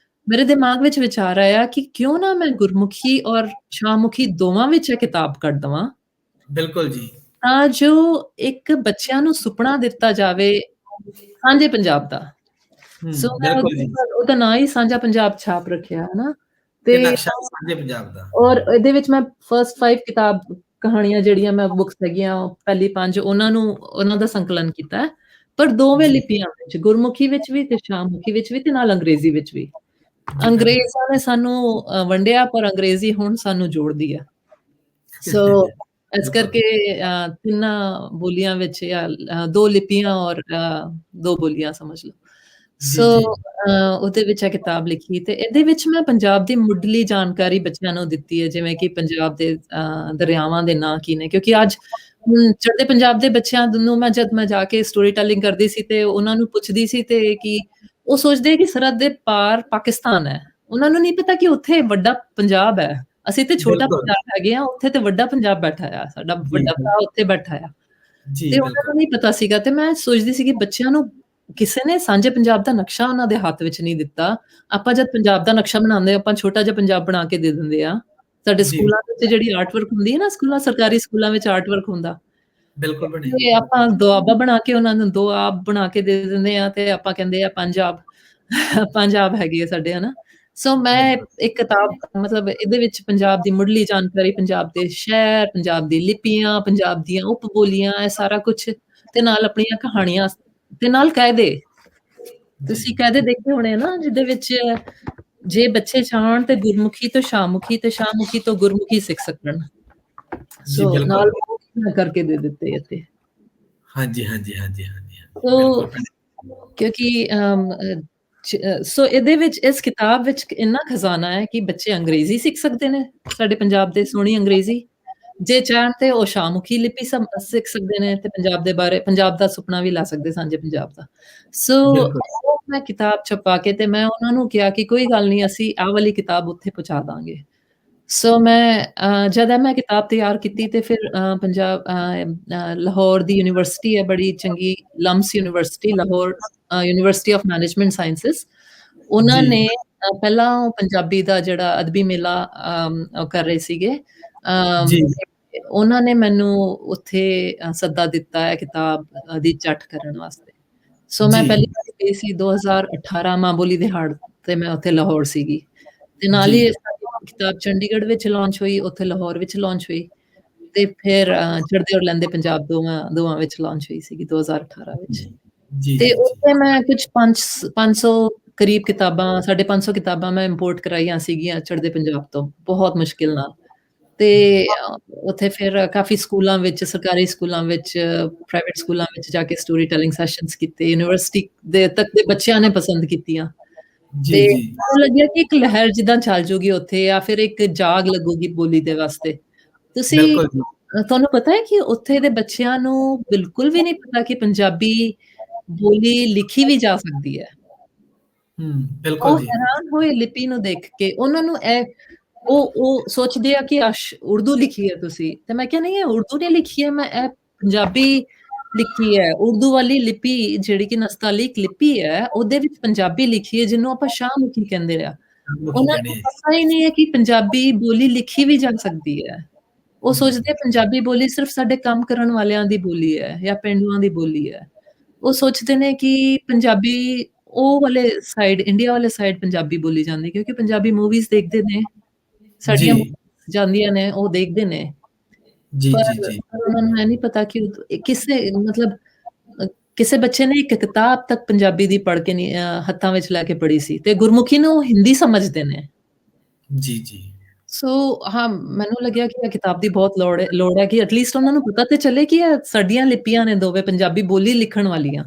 ਮੇਰੇ ਦਿਮਾਗ ਵਿੱਚ ਵਿਚਾਰ ਆਇਆ ਕਿ ਕਿਉਂ ਨਾ ਮੈਂ ਗੁਰਮੁਖੀ ਔਰ ਸ਼ਾਹਮੁਖੀ ਦੋਵਾਂ ਵਿੱਚ ਇਹ ਕਿਤਾਬ ਕੱਢ ਦਵਾਂ, ਬਿਲਕੁਲ ਜੀ। ਤਾਂ ਜੋ ਇੱਕ ਬੱਚਿਆਂ ਨੂੰ ਸੁਪਨਾ ਦਿੱਤਾ ਜਾਵੇ ਸਾਂਝੇ ਪੰਜਾਬ ਦਾ। ਸੋ ਮੈਂ ਬਿਲਕੁਲ ਜੀ। ਉਹਦਾ ਨਾਂ ਹੀ ਸਾਂਝਾ ਪੰਜਾਬ ਛਾਪ ਰੱਖਿਆ ਹਨਾ। ਕਿ ਤੇ ਨਕਸ਼ਾ ਸਾਂਝੇ ਪੰਜਾਬ ਦਾ। ਔਰ ਇਹਦੇ ਵਿੱਚ ਮੈਂ ਫਸਟ 5 ਕਹਾਣੀਆਂ ਜਿਹੜੀਆਂ ਮੈਂ ਬੁੱਕਸ ਹੈਗੀਆਂ, ਪਹਿਲੀ 5 ਉਹਨਾਂ ਦਾ ਸੰਕਲਨ ਕੀਤਾ ਹੈ। ਪਰ ਦੋਵੇਂ ਜੀ। ਲਿਪੀਆਂ ਵਿੱਚ, ਗੁਰਮੁਖੀ ਵਿੱਚ ਵੀ ਤੇ ਸ਼ਾਹਮੁਖੀ ਵਿੱਚ ਵੀ ਤੇ ਨਾਲ ਅੰਗਰੇਜ਼ੀ ਵਿੱਚ ਵੀ। ਜੀ, ਬਿਲਕੁਲ। ਅੰਗਰੇਜ਼ਾਂ ਨੇ ਸਾਨੂੰ ਵੰਡਿਆ ਪਰ ਅੰਗਰੇਜ਼ੀ ਹੁਣ ਸਾਨੂੰ ਜੋੜਦੀ ਹੈ। ਸੋ ਇਸ ਬਿਲਕੁਲ। ਕਰਕੇ ਤਿੰਨਾਂ ਬੋਲੀਆਂ ਵਿੱਚ ਜਾਂ 2 ਲਿਪੀਆਂ ਔਰ 2 ਬੋਲੀਆਂ ਸਮਝ ਲਓ। ਜੀ, ਸੋ ਜੀ। ਉਹਦੇ ਵਿੱਚ ਇਹ ਕਿਤਾਬ ਲਿਖੀ ਤੇ ਇਹਦੇ ਵਿੱਚ ਮੈਂ ਪੰਜਾਬ ਦੀ ਮੁੱਢਲੀ ਜਾਣਕਾਰੀ ਬੱਚਿਆਂ ਨੂੰ ਦਿੱਤੀ ਹੈ, ਜਿਵੇਂ ਕਿ ਪੰਜਾਬ ਦੇ ਦਰਿਆਵਾਂ ਦੇ ਨਾਂ ਕੀ ਨੇ, ਕਿਉਂਕਿ ਅੱਜ ਚੜ੍ਹਦੇ ਪੰਜਾਬ ਦੇ ਬੱਚਿਆਂ ਨੂੰ ਜਦ ਮੈਂ ਜਾ ਕੇ ਸਟੋਰੀ ਟੈਲਿੰਗ ਕਰਦੀ ਸੀ ਤੇ ਉਹਨਾਂ ਨੂੰ ਪੁੱਛਦੀ ਸੀ ਤੇ ਕਿ ਉਹ ਸੋਚਦੇ ਕਿ ਸਰਹੱਦ ਦੇ ਪਾਰ ਪਾਕਿਸਤਾਨ ਹੈ। ਉਹਨਾਂ ਨੂੰ ਨਹੀਂ ਪਤਾ ਕਿ ਉੱਥੇ ਵੱਡਾ ਪੰਜਾਬ ਹੈ। ਅਸੀਂ ਤੇ ਛੋਟਾ ਬਿਲਕੁਲ। ਪੰਜਾਬ ਹੈਗੇ ਆ, ਉੱਥੇ ਤੇ ਵੱਡਾ ਪੰਜਾਬ ਬੈਠਾ ਆ, ਸਾਡਾ ਜੀ, ਵੱਡਾ ਭਰਾ ਉੱਥੇ ਬੈਠਾ ਆ। ਜੀ, ਤੇ ਉਹਨਾਂ ਬਿਲਕੁਲ। ਨੂੰ ਨਹੀਂ ਪਤਾ ਸੀਗਾ ਤੇ ਮੈਂ ਸੋਚਦੀ ਸੀ ਕਿ ਬੱਚਿਆਂ ਨੂੰ ਕਿਸੇ ਨੇ ਸਾਂਝੇ ਪੰਜਾਬ ਦਾ ਨਕਸ਼ਾ ਉਹਨਾਂ ਦੇ ਹੱਥ ਵਿੱਚ ਨਹੀਂ ਦਿੱਤਾ। ਆਪਾਂ ਜਦ ਪੰਜਾਬ ਦਾ ਨਕਸ਼ਾ ਬਣਾਉਂਦੇ ਆਪਾਂ ਛੋਟਾ ਜਿਹਾ ਪੰਜਾਬ ਬਣਾ ਕੇ ਦੇ ਦਿੰਦੇ ਆ। ਸਾਡੇ ਜੀ, ਸਕੂਲਾਂ ਵਿੱਚ ਜਿਹੜੀ ਆਰਟ ਵਰਕ ਹੁੰਦੀ ਹੈ ਨਾ, ਸਰਕਾਰੀ ਸਕੂਲਾਂ ਵਿੱਚ ਆਰਟ ਵਰਕ ਹੁੰਦਾ। ਬਿਲਕੁਲ ਬਣੇ। ਤੇ ਆਪਾਂ ਦੁਆਬਾ ਬਣਾ ਕੇ ਉਹਨਾਂ ਨੂੰ ਦੁਆਬ ਬਣਾ ਕੇ ਦੇ ਦਿੰਦੇ ਆ ਤੇ ਆਪਾਂ ਕਹਿੰਦੇ ਆ ਪੰਜਾਬ। ਪੰਜਾਬ ਹੈਗੀ ਹੈ ਸਾਡੇ ਹਨਾ। ਸੋ ਮੈਂ ਬਿਲਕੁਲ। ਇੱਕ ਕਿਤਾਬ ਮਤਲਬ ਇਹਦੇ ਵਿੱਚ ਪੰਜਾਬ ਦੀ ਮੁੱਢਲੀ ਜਾਣਕਾਰੀ, ਪੰਜਾਬ ਦੇ ਸ਼ਹਿਰ, ਪੰਜਾਬ ਦੀ ਲਿਪੀਆਂ, ਪੰਜਾਬ ਦੀਆਂ ਉਪ ਬੋਲੀਆਂ, ਇਹ ਸਾਰਾ ਕੁਛ ਤੇ ਨਾਲ ਆਪਣੀਆਂ ਕਹਾਣੀਆਂ ਤੇ ਨਾਲ ਕਾਇਦੇ। ਜੀ। ਤੁਸੀਂ ਕਾਇਦੇ ਦੇਖੇ ਹੋਣੇ ਨਾ, ਜਿਹਦੇ ਵਿੱਚ ਜੇ ਬੱਚੇ ਚਾਹਣ ਤੇ ਗੁਰਮੁਖੀ ਤੋਂ ਸ਼ਾਹਮੁਖੀ ਤੇ ਸ਼ਾਹਮੁਖੀ ਤੋਂ ਗੁਰਮੁਖੀ ਸਿੱਖ ਸਕਣ। ਜੀ, ਸੋ ਨਾਲ ਬਿਲਕੁਲ। ਕਰਕੇ ਦੇ ਦਿੱਤੇ ਇੱਥੇ। ਹਾਂਜੀ, ਹਾਂਜੀ, ਹਾਂਜੀ, ਹਾਂਜੀ, ਹਾਂਜੀ। ਸੋ ਬਿਲਕੁਲ ਭੈਣੇ। ਕਿਉਂਕਿ ਸੋ ਇਹਦੇ ਵਿੱਚ ਇਸ ਕਿਤਾਬ ਵਿੱਚ ਇੰਨਾ ਖਜ਼ਾਨਾ ਹੈ ਕਿ ਬੱਚੇ ਅੰਗਰੇਜ਼ੀ ਸਿੱਖ ਸਕਦੇ ਨੇ, ਸਾਡੇ ਪੰਜਾਬ ਦੇ ਸੋਹਣੀ ਅੰਗਰੇਜ਼ੀ। ਜੇ ਚਾਹਣ ਤੇ ਉਹ ਸ਼ਾਹਮੁਖੀ ਲਿਪੀ ਸਿੱਖ ਸਕਦੇ ਨੇ ਤੇ ਪੰਜਾਬ ਦੇ ਬਾਰੇ, ਪੰਜਾਬ ਦਾ ਸੁਪਨਾ ਵੀ ਲੈ ਸਕਦੇ ਸਾਂਝੇ ਪੰਜਾਬ ਦਾ। ਸੋ ਬਿਲਕੁਲ। ਉਹ ਮੈਂ ਕਿਤਾਬ ਛਪਾ ਕੇ ਤੇ ਮੈਂ ਉਹਨਾਂ ਨੂੰ ਕਿਹਾ ਕਿ ਕੋਈ ਗੱਲ ਨਹੀਂ, ਅਸੀਂ ਆਹ ਵਾਲੀ ਕਿਤਾਬ ਉੱਥੇ ਪਹੁੰਚਾ ਦਾਂਗੇ। ਸੋ ਮੈਂ ਜਦ ਮੈਂ ਕਿਤਾਬ ਤਿਆਰ ਕੀਤੀ ਤੇ ਫਿਰ ਲਾਹੌਰ ਦੀ ਯੂਨੀਵਰਸਿਟੀ ਹੈ ਬੜੀ ਚੰਗੀ, LUMS university, Lahore university of management sciences, ਉਹਨਾਂ ਜੀ। ਨੇ ਪਹਿਲਾਂ ਉਹ ਪੰਜਾਬੀ ਦਾ ਜਿਹੜਾ ਅਦਬੀ ਮੇਲਾ ਉਹ ਕਰ ਰਹੇ ਸੀਗੇ। ਜੀ। ਉਹਨਾਂ ਨੇ ਮੈਨੂੰ ਉੱਥੇ ਸੱਦਾ ਦਿੱਤਾ ਹੈ ਕਿਤਾਬ ਦੀ ਚੱਟ ਕਰਨ ਵਾਸਤੇ। ਸੋ ਮੈਂ ਜੀ। ਪਹਿਲੀ ਵਾਰੀ ਗਈ ਸੀ 2018 ਮਾਂ ਬੋਲੀ ਦਿਹਾੜ ਤੇ ਮੈਂ ਉੱਥੇ ਲਾਹੌਰ ਸੀਗੀ। ਤੇ ਨਾਲ ਜੀ। ਹੀ ਸਾਡੀ ਕਿਤਾਬ ਚੰਡੀਗੜ੍ਹ ਵਿੱਚ ਲਾਂਚ ਹੋਈ, ਉੱਥੇ ਲਾਹੌਰ ਵਿੱਚ ਲਾਂਚ ਹੋਈ ਤੇ ਫਿਰ ਚੜ੍ਹਦੇ ਔਰ ਲਹਿੰਦੇ ਪੰਜਾਬ ਦੋਵਾਂ ਵਿੱਚ ਲਾਂਚ ਹੋਈ ਸੀਗੀ 2018 ਵਿੱਚ। ਜੀ, ਤੇ ਜੀ, ਜੀ। ਉੱਥੇ ਮੈਂ ਕੁਝ 500 ਕਰੀਬ ਕਿਤਾਬਾਂ, 550 ਕਿਤਾਬਾਂ ਮੈਂ ਇੰਪੋਰਟ ਕਰਾਈਆਂ ਸੀਗੀਆਂ ਚੜ੍ਹਦੇ ਪੰਜਾਬ ਤੋਂ, ਬਹੁਤ ਮੁਸ਼ਕਿਲ ਨਾਲ। ਤੇ ਉੱਥੇ ਫਿਰ ਕਾਫ਼ੀ ਸਕੂਲਾਂ ਵਿੱਚ, ਸਰਕਾਰੀ ਸਕੂਲਾਂ ਵਿੱਚ, ਪ੍ਰਾਈਵੇਟ ਸਕੂਲਾਂ ਵਿੱਚ ਜਾ ਕੇ ਸਟੋਰੀ ਟੈਲਿੰਗ ਸੈਸ਼ਨਸ ਕੀਤੇ, ਯੂਨੀਵਰਸਿਟੀ ਦੇ ਤੱਕ ਦੇ ਬੱਚਿਆਂ ਨੇ ਪਸੰਦ ਕੀਤੀਆਂ। ਜੀ, ਤੇ ਜੀ। ਮੈਨੂੰ ਲੱਗਿਆ ਕਿ ਇੱਕ ਲਹਿਰ ਜਿੱਦਾਂ ਚੱਲ ਜੂਗੀ ਉੱਥੇ ਜਾਂ ਫਿਰ ਇੱਕ ਜਾਗ ਲੱਗੂਗੀ ਬੋਲੀ ਦੇ ਵਾਸਤੇ। ਤੁਸੀਂ ਬਿਲਕੁਲ ਜੀ। ਤੁਹਾਨੂੰ ਪਤਾ ਹੈ ਕਿ ਉੱਥੇ ਦੇ ਬੱਚਿਆਂ ਨੂੰ ਬਿਲਕੁਲ ਵੀ ਨਹੀਂ ਪਤਾ ਕਿ ਪੰਜਾਬੀ ਬੋਲੀ ਲਿਖੀ ਵੀ ਜਾ ਸਕਦੀ ਹੈ। ਬਿਲਕੁਲ ਉਹ ਜੀ। ਹੈਰਾਨ ਹੋਏ ਲਿਪੀ ਨੂੰ ਦੇਖ ਕੇ, ਉਹਨਾਂ ਨੂੰ ਉਹ ਸੋਚਦੇ ਆ ਕਿ ਉਰਦੂ ਲਿਖੀ ਹੈ ਤੁਸੀਂ, ਤੇ ਮੈਂ ਕਿਹਾ ਨਹੀਂ, ਇਹ ਉਰਦੂ ਨੇ ਲਿਖੀ ਹੈ, ਮੈਂ ਇਹ ਪੰਜਾਬੀ ਲਿਖੀ ਹੈ। ਉਰਦੂ ਵਾਲੀ ਲਿਪੀ ਜਿਹੜੀ ਕਿ ਨਸਤਾਲੀਕ ਲਿਪੀ ਹੈ, ਉਹਦੇ ਵਿੱਚ ਪੰਜਾਬੀ ਲਿਖੀ ਹੈ, ਜਿਹਨੂੰ ਆਪਾਂ ਸ਼ਾਹਮੁਖੀ ਕਹਿੰਦੇ ਆ। ਮੁਖੀ ਉਹਨਾਂ ਨੂੰ ਕਹਿੰਦੇ। ਪਤਾ ਹੀ ਨਹੀਂ ਹੈ ਕਿ ਪੰਜਾਬੀ ਬੋਲੀ ਲਿਖੀ ਵੀ ਜਾ ਸਕਦੀ ਹੈ। ਉਹ ਸੋਚਦੇ ਆ ਪੰਜਾਬੀ ਬੋਲੀ ਸਿਰਫ ਸਾਡੇ ਕੰਮ ਕਰਨ ਵਾਲਿਆਂ ਦੀ ਬੋਲੀ ਹੈ ਜਾਂ ਪੇਂਡੂਆਂ ਦੀ ਬੋਲੀ ਹੈ। ਉਹ ਸੋਚਦੇ ਨੇ ਕਿ ਪੰਜਾਬੀ ਉਹ ਵਾਲੇ ਸਾਈਡ, ਇੰਡੀਆ ਵਾਲੇ ਸਾਈਡ ਪੰਜਾਬੀ ਬੋਲੀ ਜਾਂਦੀ, ਕਿਉਂਕਿ ਪੰਜਾਬੀ ਮੂਵੀਜ਼ ਦੇਖਦੇ ਨੇ, ਸਾਡੀਆਂ ਜੀ, ਜਾਂਦੀਆਂ ਨੇ, ਉਹ ਦੇਖਦੇ ਨੇ। ਜੀ, ਪਰ ਜੀ, ਜੀ। ਉਹਨਾਂ ਨੂੰ ਇਹ ਨਹੀਂ ਪਤਾ ਕਿ ਕਿਸੇ ਮਤਲਬ ਕਿਸੇ ਬੱਚੇ ਨੇ ਇੱਕ ਕਿਤਾਬ ਤੱਕ ਪੰਜਾਬੀ ਦੀ ਪੜ੍ਹ ਕੇ ਨਹੀਂ ਹੱਥਾਂ ਵਿੱਚ ਲੈ ਕੇ ਪੜ੍ਹੀ ਸੀ, ਤੇ ਗੁਰਮੁਖੀ ਨੂੰ ਉਹ ਹਿੰਦੀ ਸਮਝਦੇ ਨੇ। ਜੀ, ਜੀ। ਸੋ ਹਾਂ, ਮੈਨੂੰ ਲੱਗਿਆ ਕਿ ਇਹ ਕਿਤਾਬ ਦੀ ਬਹੁਤ ਲੋੜ ਹੈ ਕਿ ਐਟਲੀਸਟ ਉਹਨਾਂ ਨੂੰ ਪਤਾ ਤੇ ਚੱਲੇ ਕਿ ਇਹ ਸਾਡੀਆਂ ਲਿਪੀਆਂ ਨੇ ਦੋਵੇਂ, ਪੰਜਾਬੀ ਬੋਲੀ ਲਿਖਣ ਵਾਲੀਆਂ।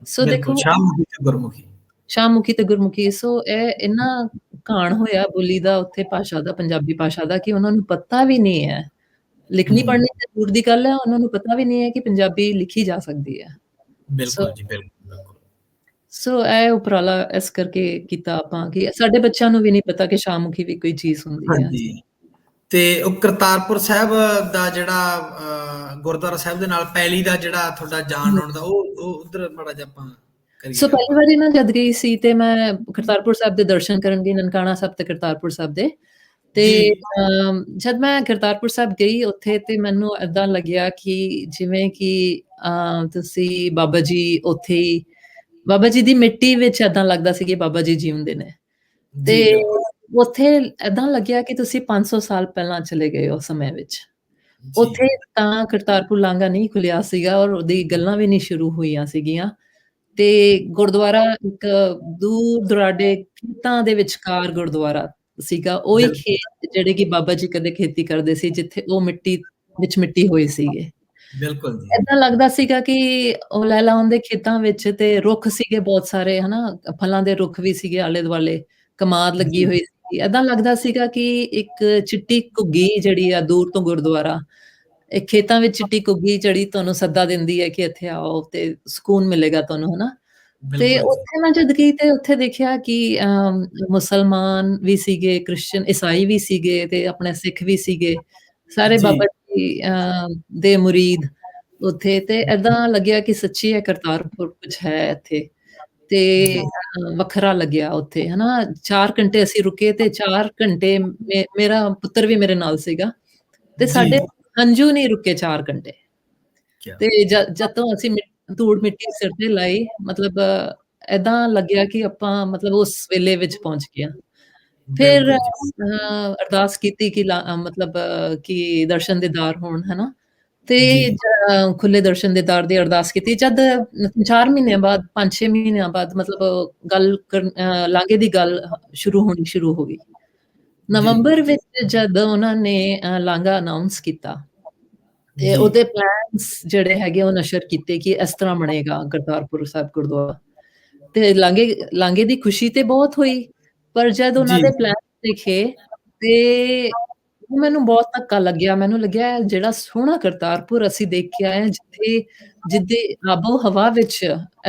ਸੋ ਬਿਲਕੁਲ, ਦੇਖੋ, ਸ਼ਾਹਮੁਖੀ ਤੇ ਗੁਰਮੁਖੀ। ਸ਼ਾਹਮੁਖੀ ਤੇ ਗੁਰਮੁਖੀ, ਸੋ ਇਹ ਇੰਨਾ ਘਾਣ ਹੋਇਆ ਬੋਲੀ ਦਾ ਉੱਥੇ, ਭਾਸ਼ਾ ਦਾ, ਪੰਜਾਬੀ ਭਾਸ਼ਾ ਦਾ, ਕਿ ਉਹਨਾਂ ਨੂੰ ਪਤਾ ਵੀ ਨਹੀਂ ਹੈ, ਲਿਖਣੀ ਹੂੰ, ਪੜ੍ਹਨੀ ਤੇ ਦੂਰ ਦੀ ਗੱਲ ਹੈ, ਉਹਨਾਂ ਨੂੰ ਪਤਾ ਵੀ ਨਹੀਂ ਹੈ ਕਿ ਪੰਜਾਬੀ ਲਿਖੀ ਜਾ ਸਕਦੀ ਹੈ। ਸੋ ਬਿਲਕੁਲ ਜੀ, ਬਿਲਕੁਲ, ਬਿਲਕੁਲ। ਸੋ ਇਹ ਉਪਰਾਲਾ ਇਸ ਕਰਕੇ ਕੀਤਾ ਆਪਾਂ ਕਿ ਸਾਡੇ ਬੱਚਿਆਂ ਨੂੰ ਵੀ ਨਹੀਂ ਪਤਾ ਕਿ ਸ਼ਾਹਮੁਖੀ ਵੀ ਕੋਈ ਚੀਜ਼ ਹੁੰਦੀ ਹੈ। ਹਾਂਜੀ, ਤੇ ਉਹ ਕਰਤਾਰਪੁਰ ਸਾਹਿਬ ਦਾ ਜਿਹੜਾ ਗੁਰਦੁਆਰਾ ਸਾਹਿਬ ਦੇ ਨਾਲ ਪੈਲੀ ਦਾ ਜਿਹੜਾ ਤੁਹਾਡਾ ਜਾਣ ਆਉਣ ਦਾ, ਉਹ ਉਧਰ ਮਾੜਾ ਜਿਹਾ ਆਪਾਂ ਸੋ ਕਰੀਏ ਪਹਿਲੀ ਆਪਾਂ। ਵਾਰੀ ਨਾ ਜਦ ਗਈ ਸੀ ਤੇ ਮੈਂ ਕਰਤਾਰਪੁਰ ਸਾਹਿਬ ਦੇ ਦਰਸ਼ਨ ਕਰਨ ਗਈ, ਨਨਕਾਣਾ ਸਾਹਿਬ ਤੇ ਕਰਤਾਰਪੁਰ ਸਾਹਿਬ ਦੇ। ਤੇ ਜੀ, ਜਦ ਮੈਂ ਕਰਤਾਰਪੁਰ ਸਾਹਿਬ ਗਈ ਉੱਥੇ, ਤੇ ਮੈਨੂੰ ਏਦਾਂ ਲੱਗਿਆ ਕਿ ਜਿਵੇਂ ਕਿ ਤੁਸੀਂ ਬਾਬਾ ਜੀ ਉੱਥੇ ਹੀ, ਬਾਬਾ ਜੀ ਦੀ ਮਿੱਟੀ ਵਿੱਚ ਏਦਾਂ ਲੱਗਦਾ ਸੀ ਕਿ ਬਾਬਾ ਜੀ ਜਿਉਂਦੇ ਨੇ। ਤੇ ਜੀ, ਬਿਲਕੁਲ। ਉੱਥੇ ਏਦਾਂ ਲੱਗਿਆ ਕਿ ਤੁਸੀਂ 500 ਸਾਲ ਪਹਿਲਾਂ ਚਲੇ ਗਏ ਹੋ ਸਮੇਂ ਵਿੱਚ। ਜੀ, ਉੱਥੇ ਤਾਂ ਕਰਤਾਰਪੁਰ ਲਾਂਘਾ ਨਹੀਂ ਖੁੱਲਿਆ ਸੀਗਾ, ਔਰ ਉਹਦੀ ਗੱਲਾਂ ਵੀ ਨਹੀਂ ਸ਼ੁਰੂ ਹੋਈਆਂ ਸੀਗੀਆਂ। ਤੇ ਗੁਰਦੁਆਰਾ ਇੱਕ ਦੂਰ ਦੁਰਾਡੇ ਖੇਤਾਂ ਦੇ ਵਿਚਕਾਰ ਗੁਰਦੁਆਰਾ ਸੀਗਾ। ਉਹੀ ਬਿਲਕੁਲ, ਖੇਤ ਜਿਹੜੇ ਕਿ ਬਾਬਾ ਜੀ ਕਦੇ ਖੇਤੀ ਕਰਦੇ ਸੀ, ਜਿੱਥੇ ਉਹ ਮਿੱਟੀ ਵਿੱਚ ਮਿੱਟੀ ਹੋਏ ਸੀਗੇ। ਬਿਲਕੁਲ ਜੀ। ਏਦਾਂ ਲੱਗਦਾ ਸੀਗਾ ਕਿ ਉਹ ਲਹਿਲਾਉਣ ਦੇ ਖੇਤਾਂ ਵਿੱਚ ਤੇ ਰੁੱਖ ਸੀਗੇ ਬਹੁਤ ਸਾਰੇ, ਹਨਾ? ਫਲਾਂ ਦੇ ਰੁੱਖ ਵੀ ਸੀਗੇ ਆਲੇ-ਦੁਆਲੇ, ਕਮਾਦ ਲੱਗੀ ਜੀ, ਹੋਈ ਸੀ। ਏਦਾਂ ਲੱਗਦਾ ਸੀਗਾ ਕਿ ਇੱਕ ਚਿੱਟੀ ਘੁੱਗੀ ਜਿਹੜੀ ਆ ਦੂਰ ਤੋਂ ਗੁਰਦੁਆਰਾ, ਇਹ ਖੇਤਾਂ ਵਿੱਚ ਚਿੱਟੀ ਘੁੱਗੀ ਜਿਹੜੀ ਤੁਹਾਨੂੰ ਸੱਦਾ ਦਿੰਦੀ ਹੈ ਕਿ ਇੱਥੇ ਆਓ ਤੇ ਸਕੂਨ ਮਿਲੇਗਾ ਤੁਹਾਨੂੰ, ਹਨਾ? ਤੇ ਬਿਲਕੁਲ ਜੀ। ਉੱਥੇ ਮੈਂ ਜਦ ਗਈ ਤੇ ਉੱਥੇ ਦੇਖਿਆ ਕਿ ਮੁਸਲਮਾਨ ਵੀ ਸੀਗੇ, ਕ੍ਰਿਸਚਨ, ਈਸਾਈ ਵੀ ਸੀਗੇ, ਤੇ ਆਪਣੇ ਸਿੱਖ ਵੀ ਸੀਗੇ। ਸਾਰੇ ਜੀ, ਬਾਬਾ ਜੀ ਦੇ ਮੁਰੀਦ ਉੱਥੇ, ਤੇ ਏਦਾਂ ਲੱਗਿਆ ਕਿ ਸੱਚੀ ਇਹ ਕਰਤਾਰਪੁਰ ਕੁਛ ਹੈ ਇੱਥੇ। ਤੇ ਜੀ, ਵੱਖਰਾ ਲੱਗਿਆ ਉੱਥੇ, ਹਨਾ? 4 ਘੰਟੇ ਅਸੀਂ ਰੁਕੇ, ਤੇ 4 ਘੰਟੇ ਮੇਰਾ ਪੁੱਤਰ ਵੀ ਮੇਰੇ ਨਾਲ ਸੀਗਾ, ਤੇ ਜੀ। ਸਾਡੇ ਹੰਝੂ ਨਹੀਂ ਰੁਕੇ 4 ਘੰਟੇ। ਕਿਆ ਤੇ ਜਦੋਂ ਅਸੀਂ ਧੂੜ ਮਿੱਟੀ ਸਿਰ ਤੇ ਲਾਈ, ਮਤਲਬ ਏਦਾਂ ਲੱਗਿਆ ਕਿ ਆਪਾਂ ਮਤਲਬ ਉਸ ਵੇਲੇ ਵਿੱਚ ਪਹੁੰਚ ਗਏ ਆਂ। ਫਿਰ ਬਿਲਕੁਲ ਜੀ। ਅਰਦਾਸ ਕੀਤੀ ਕਿ ਮਤਲਬ ਕਿ ਦਰਸ਼ਨ ਦੀਦਾਰ ਹੋਣ, ਹਨਾ? ਤੇ ਜੀ, ਖੁੱਲੇ ਦਰਸ਼ਨ ਦੀਦਾਰ ਦੀ ਅਰਦਾਸ ਕੀਤੀ। ਜਦ 4 ਮਹੀਨਿਆਂ ਬਾਅਦ, 5-6 ਮਹੀਨਿਆਂ ਬਾਅਦ, ਮਤਲਬ ਗੱਲ ਲਾਂਘੇ ਦੀ ਗੱਲ ਸ਼ੁਰੂ ਹੋਣੀ ਸ਼ੁਰੂ ਹੋ ਗਈ। ਜੀ, ਨਵੰਬਰ ਵਿੱਚ ਜਦ ਉਹਨਾਂ ਨੇ ਲਾਂਘਾ ਅਨਾਉਂਸ ਕੀਤਾ, ਤੇ ਜੀ, ਉਹਦੇ ਪਲਾਨਸ ਜਿਹੜੇ ਹੈਗੇ ਉਹ ਨਸ਼ਰ ਕੀਤੇ ਕਿ ਇਸ ਤਰ੍ਹਾਂ ਬਣੇਗਾ ਕਰਤਾਰਪੁਰ ਸਾਹਿਬ ਗੁਰਦੁਆਰਾ। ਤੇ ਲਾਂਘੇ ਦੀ ਖੁਸ਼ੀ ਤੇ ਬਹੁਤ ਹੋਈ, ਪਰ ਜਦ ਉਹਨਾਂ ਜੀ, ਦੇ ਪਲਾਨ ਦੇਖੇ, ਤੇ ਮੈਨੂੰ ਬਹੁਤ ਧੱਕਾ ਲੱਗਿਆ। ਮੈਨੂੰ ਲੱਗਿਆ ਜਿਹੜਾ ਸੋਹਣਾ ਕਰਤਾਰਪੁਰ ਅਸੀਂ ਦੇਖ ਕੇ ਆਏ ਹਾਂ, ਜਿੱਦੇ ਆਬੋ-ਹਵਾ ਵਿੱਚ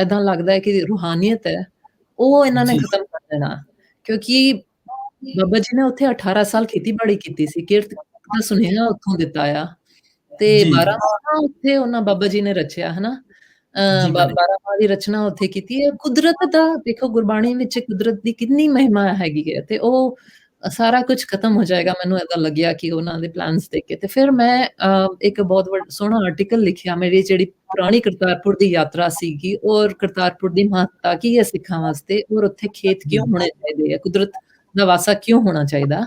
ਏਦਾਂ ਲੱਗਦਾ ਹੈ ਕਿ ਰੂਹਾਨੀਅਤ ਹੈ, ਉਹ ਇਹਨਾਂ ਨੇ ਜੀ, ਖਤਮ ਕਰ ਦੇਣਾ। ਕਿਉਂਕਿ ਬਾਬਾ ਜੀ ਨੇ ਉੱਥੇ 18 ਸਾਲ ਖੇਤੀਬਾੜੀ ਕੀਤੀ ਸੀ, ਕਿਰਤ ਦਾ ਸੁਨੇਹਾ ਉੱਥੋਂ ਦਿੱਤਾ ਆ। ਤੇ ਜੀ, 12 ਮਾਹ ਉੱਥੇ ਉਹਨਾਂ ਬਾਬਾ ਜੀ ਨੇ ਰਚਿਆ, ਹਨਾ? ਜੀ ਭੈਣੇ। 12 ਮਾਹ ਦੀ ਰਚਨਾ ਉੱਥੇ ਕੀਤੀ ਹੈ। ਕੁਦਰਤ ਦਾ ਦੇਖੋ, ਗੁਰਬਾਣੀ ਵਿੱਚ ਕੁਦਰਤ ਦੀ ਕਿੰਨੀ ਮਹਿਮਾ ਹੈਗੀ ਹੈ, ਤੇ ਉਹ ਸਾਰਾ ਕੁਝ ਖਤਮ ਹੋ ਜਾਏਗਾ। ਮੈਨੂੰ ਏਦਾਂ ਲੱਗਿਆ ਕਿ ਉਹਨਾਂ ਦੇ ਪਲਾਨਸ ਦੇਖ ਕੇ, ਤੇ ਫਿਰ ਮੈਂ ਇੱਕ ਬਹੁਤ ਸੋਹਣਾ ਆਰਟੀਕਲ ਲਿਖਿਆ। ਮੇਰੀ ਜਿਹੜੀ ਪੁਰਾਣੀ ਕਰਤਾਰਪੁਰ ਦੀ ਯਾਤਰਾ ਸੀਗੀ, ਔਰ ਕਰਤਾਰਪੁਰ ਦੀ ਮਹੱਤਤਾ ਕੀ ਹੈ ਸਿੱਖਾਂ ਵਾਸਤੇ, ਔਰ ਉੱਥੇ ਖੇਤ ਜੀ, ਕਿਉਂ ਹੋਣੇ ਚਾਹੀਦੇ ਆ, ਕੁਦਰਤ ਦਾ ਵਾਸਾ ਕਿਉਂ ਹੋਣਾ ਚਾਹੀਦਾ।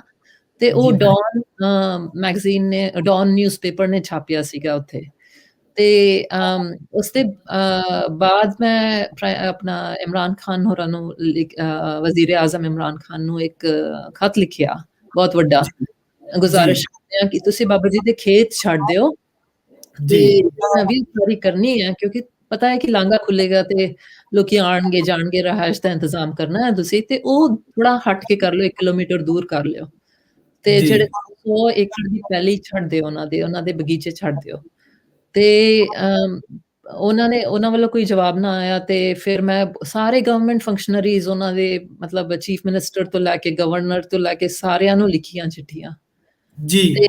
ਤੇ ਉਹ ਜੀ ਭੈਣੇ। ਡੌਨ ਮੈਗਜ਼ੀਨ ਨੇ, ਡੌਨ ਨਿਊਜ਼ਪੇਪਰ ਨੇ ਛਾਪਿਆ ਸੀਗਾ ਉੱਥੇ। ਤੇ ਉਸਦੇ ਬਾਅਦ ਮੈਂ ਆਪਣਾ ਇਮਰਾਨ ਖਾਨ ਹੋਰਾਂ ਨੂੰ ਵਜ਼ੀਰ ਆਜ਼ਮ ਇਮਰਾਨ ਖਾਨ ਨੂੰ ਇੱਕ ਖਤ ਲਿਖਿਆ, ਬਹੁਤ ਵੱਡਾ, ਜੀ, ਜੀ, ਗੁਜ਼ਾਰਿਸ਼ ਕਰਦੇ ਹਾਂ ਕਿ ਤੁਸੀਂ ਬਾਬਾ ਜੀ ਦੇ ਖੇਤ ਛੱਡ ਦਿਓ, ਤੇ ਜੀ, ਮੈਂ ਵੀ ਤਿਆਰੀ ਕਰਨੀ ਹੈ, ਕਿਉਂਕਿ ਪਤਾ ਹੈ ਕਿ ਲਾਂਘਾ ਖੁੱਲੇਗਾ ਤੇ ਲੋਕੀ ਆਣਗੇ ਜਾਣਗੇ, ਰਿਹਾਇਸ਼ ਦਾ ਇੰਤਜ਼ਾਮ ਕਰਨਾ ਹੈ ਤੁਸੀਂ, ਤੇ ਉਹ ਥੋੜਾ ਹਟ ਕੇ ਕਰ ਲਿਓ, 1 ਕਿਲੋਮੀਟਰ ਦੂਰ ਕਰ ਲਿਓ। ਤੇ ਜੀ, ਜਿਹੜੇ 100 ਏਕੜ ਦੀ ਪੈਲੀ ਛੱਡ ਦਿਓ, ਉਹਨਾਂ ਦੇ ਬਗੀਚੇ ਛੱਡ ਦਿਓ। ਤੇ ਉਹਨਾਂ ਵੱਲੋਂ ਕੋਈ ਜਵਾਬ ਨਾ ਆਇਆ, ਤੇ ਫਿਰ ਮੈਂ ਸਾਰੇ ਗਵਰਨਮੈਂਟ ਫੰਕਸ਼ਨਰੀਜ਼, ਉਹਨਾਂ ਦੇ ਮਤਲਬ ਚੀਫ ਮਿਨਿਸਟਰ ਤੋਂ ਲੈ ਕੇ ਗਵਰਨਰ ਤੋਂ ਲੈ ਕੇ ਸਾਰਿਆਂ ਨੂੰ ਲਿਖੀਆਂ ਚਿੱਠੀਆਂ, ਜੀ, ਤੇ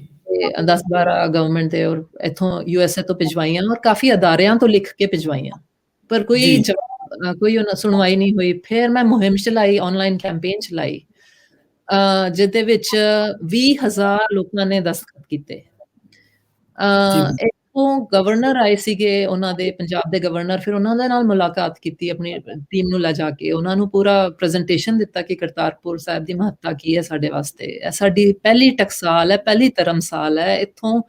10-12 ਗਵਰਨਮੈਂਟ ਦੇ, ਔਰ ਇੱਥੋਂ USA ਤੋਂ ਭਿਜਵਾਈਆਂ, ਔਰ ਕਾਫੀ ਅਦਾਰਿਆਂ ਤੋਂ ਲਿਖ ਕੇ ਭਿਜਵਾਈਆਂ, ਪਰ ਕੋਈ ਜੀ, ਕੋਈ ਸੁਣਵਾਈ ਨਹੀਂ ਹੋਈ। ਫਿਰ ਮੈਂ ਮੁਹਿੰਮ ਚਲਾਈ, ਆਨਲਾਈਨ ਕੈਂਪੇਨ ਚਲਾਈ, ਜਿਹਦੇ ਵਿੱਚ 20,000 ਲੋਕਾਂ ਨੇ ਦਸਤਖਤ ਕੀਤੇ। ਜੀ, ਉਹ ਗਵਰਨਰ ਆਏ ਸੀਗੇ, ਉਹਨਾਂ ਦੇ ਪੰਜਾਬ ਦੇ ਗਵਰਨਰ, ਫਿਰ ਉਹਨਾਂ ਦੇ ਨਾਲ ਮੁਲਾਕਾਤ ਕੀਤੀ ਆਪਣੀ ਟੀਮ ਨੂੰ ਲੈ ਜਾ ਕੇ, ਉਹਨਾਂ ਨੂੰ ਪੂਰਾ ਪ੍ਰੈਜੈਂਟੇਸ਼ਨ ਦਿੱਤਾ ਕਿ ਕਰਤਾਰਪੁਰ ਸਾਹਿਬ ਦੀ ਮਹੱਤਤਾ ਕੀ ਹੈ ਸਾਡੇ ਵਾਸਤੇ। ਇਹ ਸਾਡੀ ਪਹਿਲੀ ਟਕਸਾਲ ਹੈ, ਪਹਿਲੀ ਧਰਮਸਾਲ ਹੈ, ਇੱਥੋਂ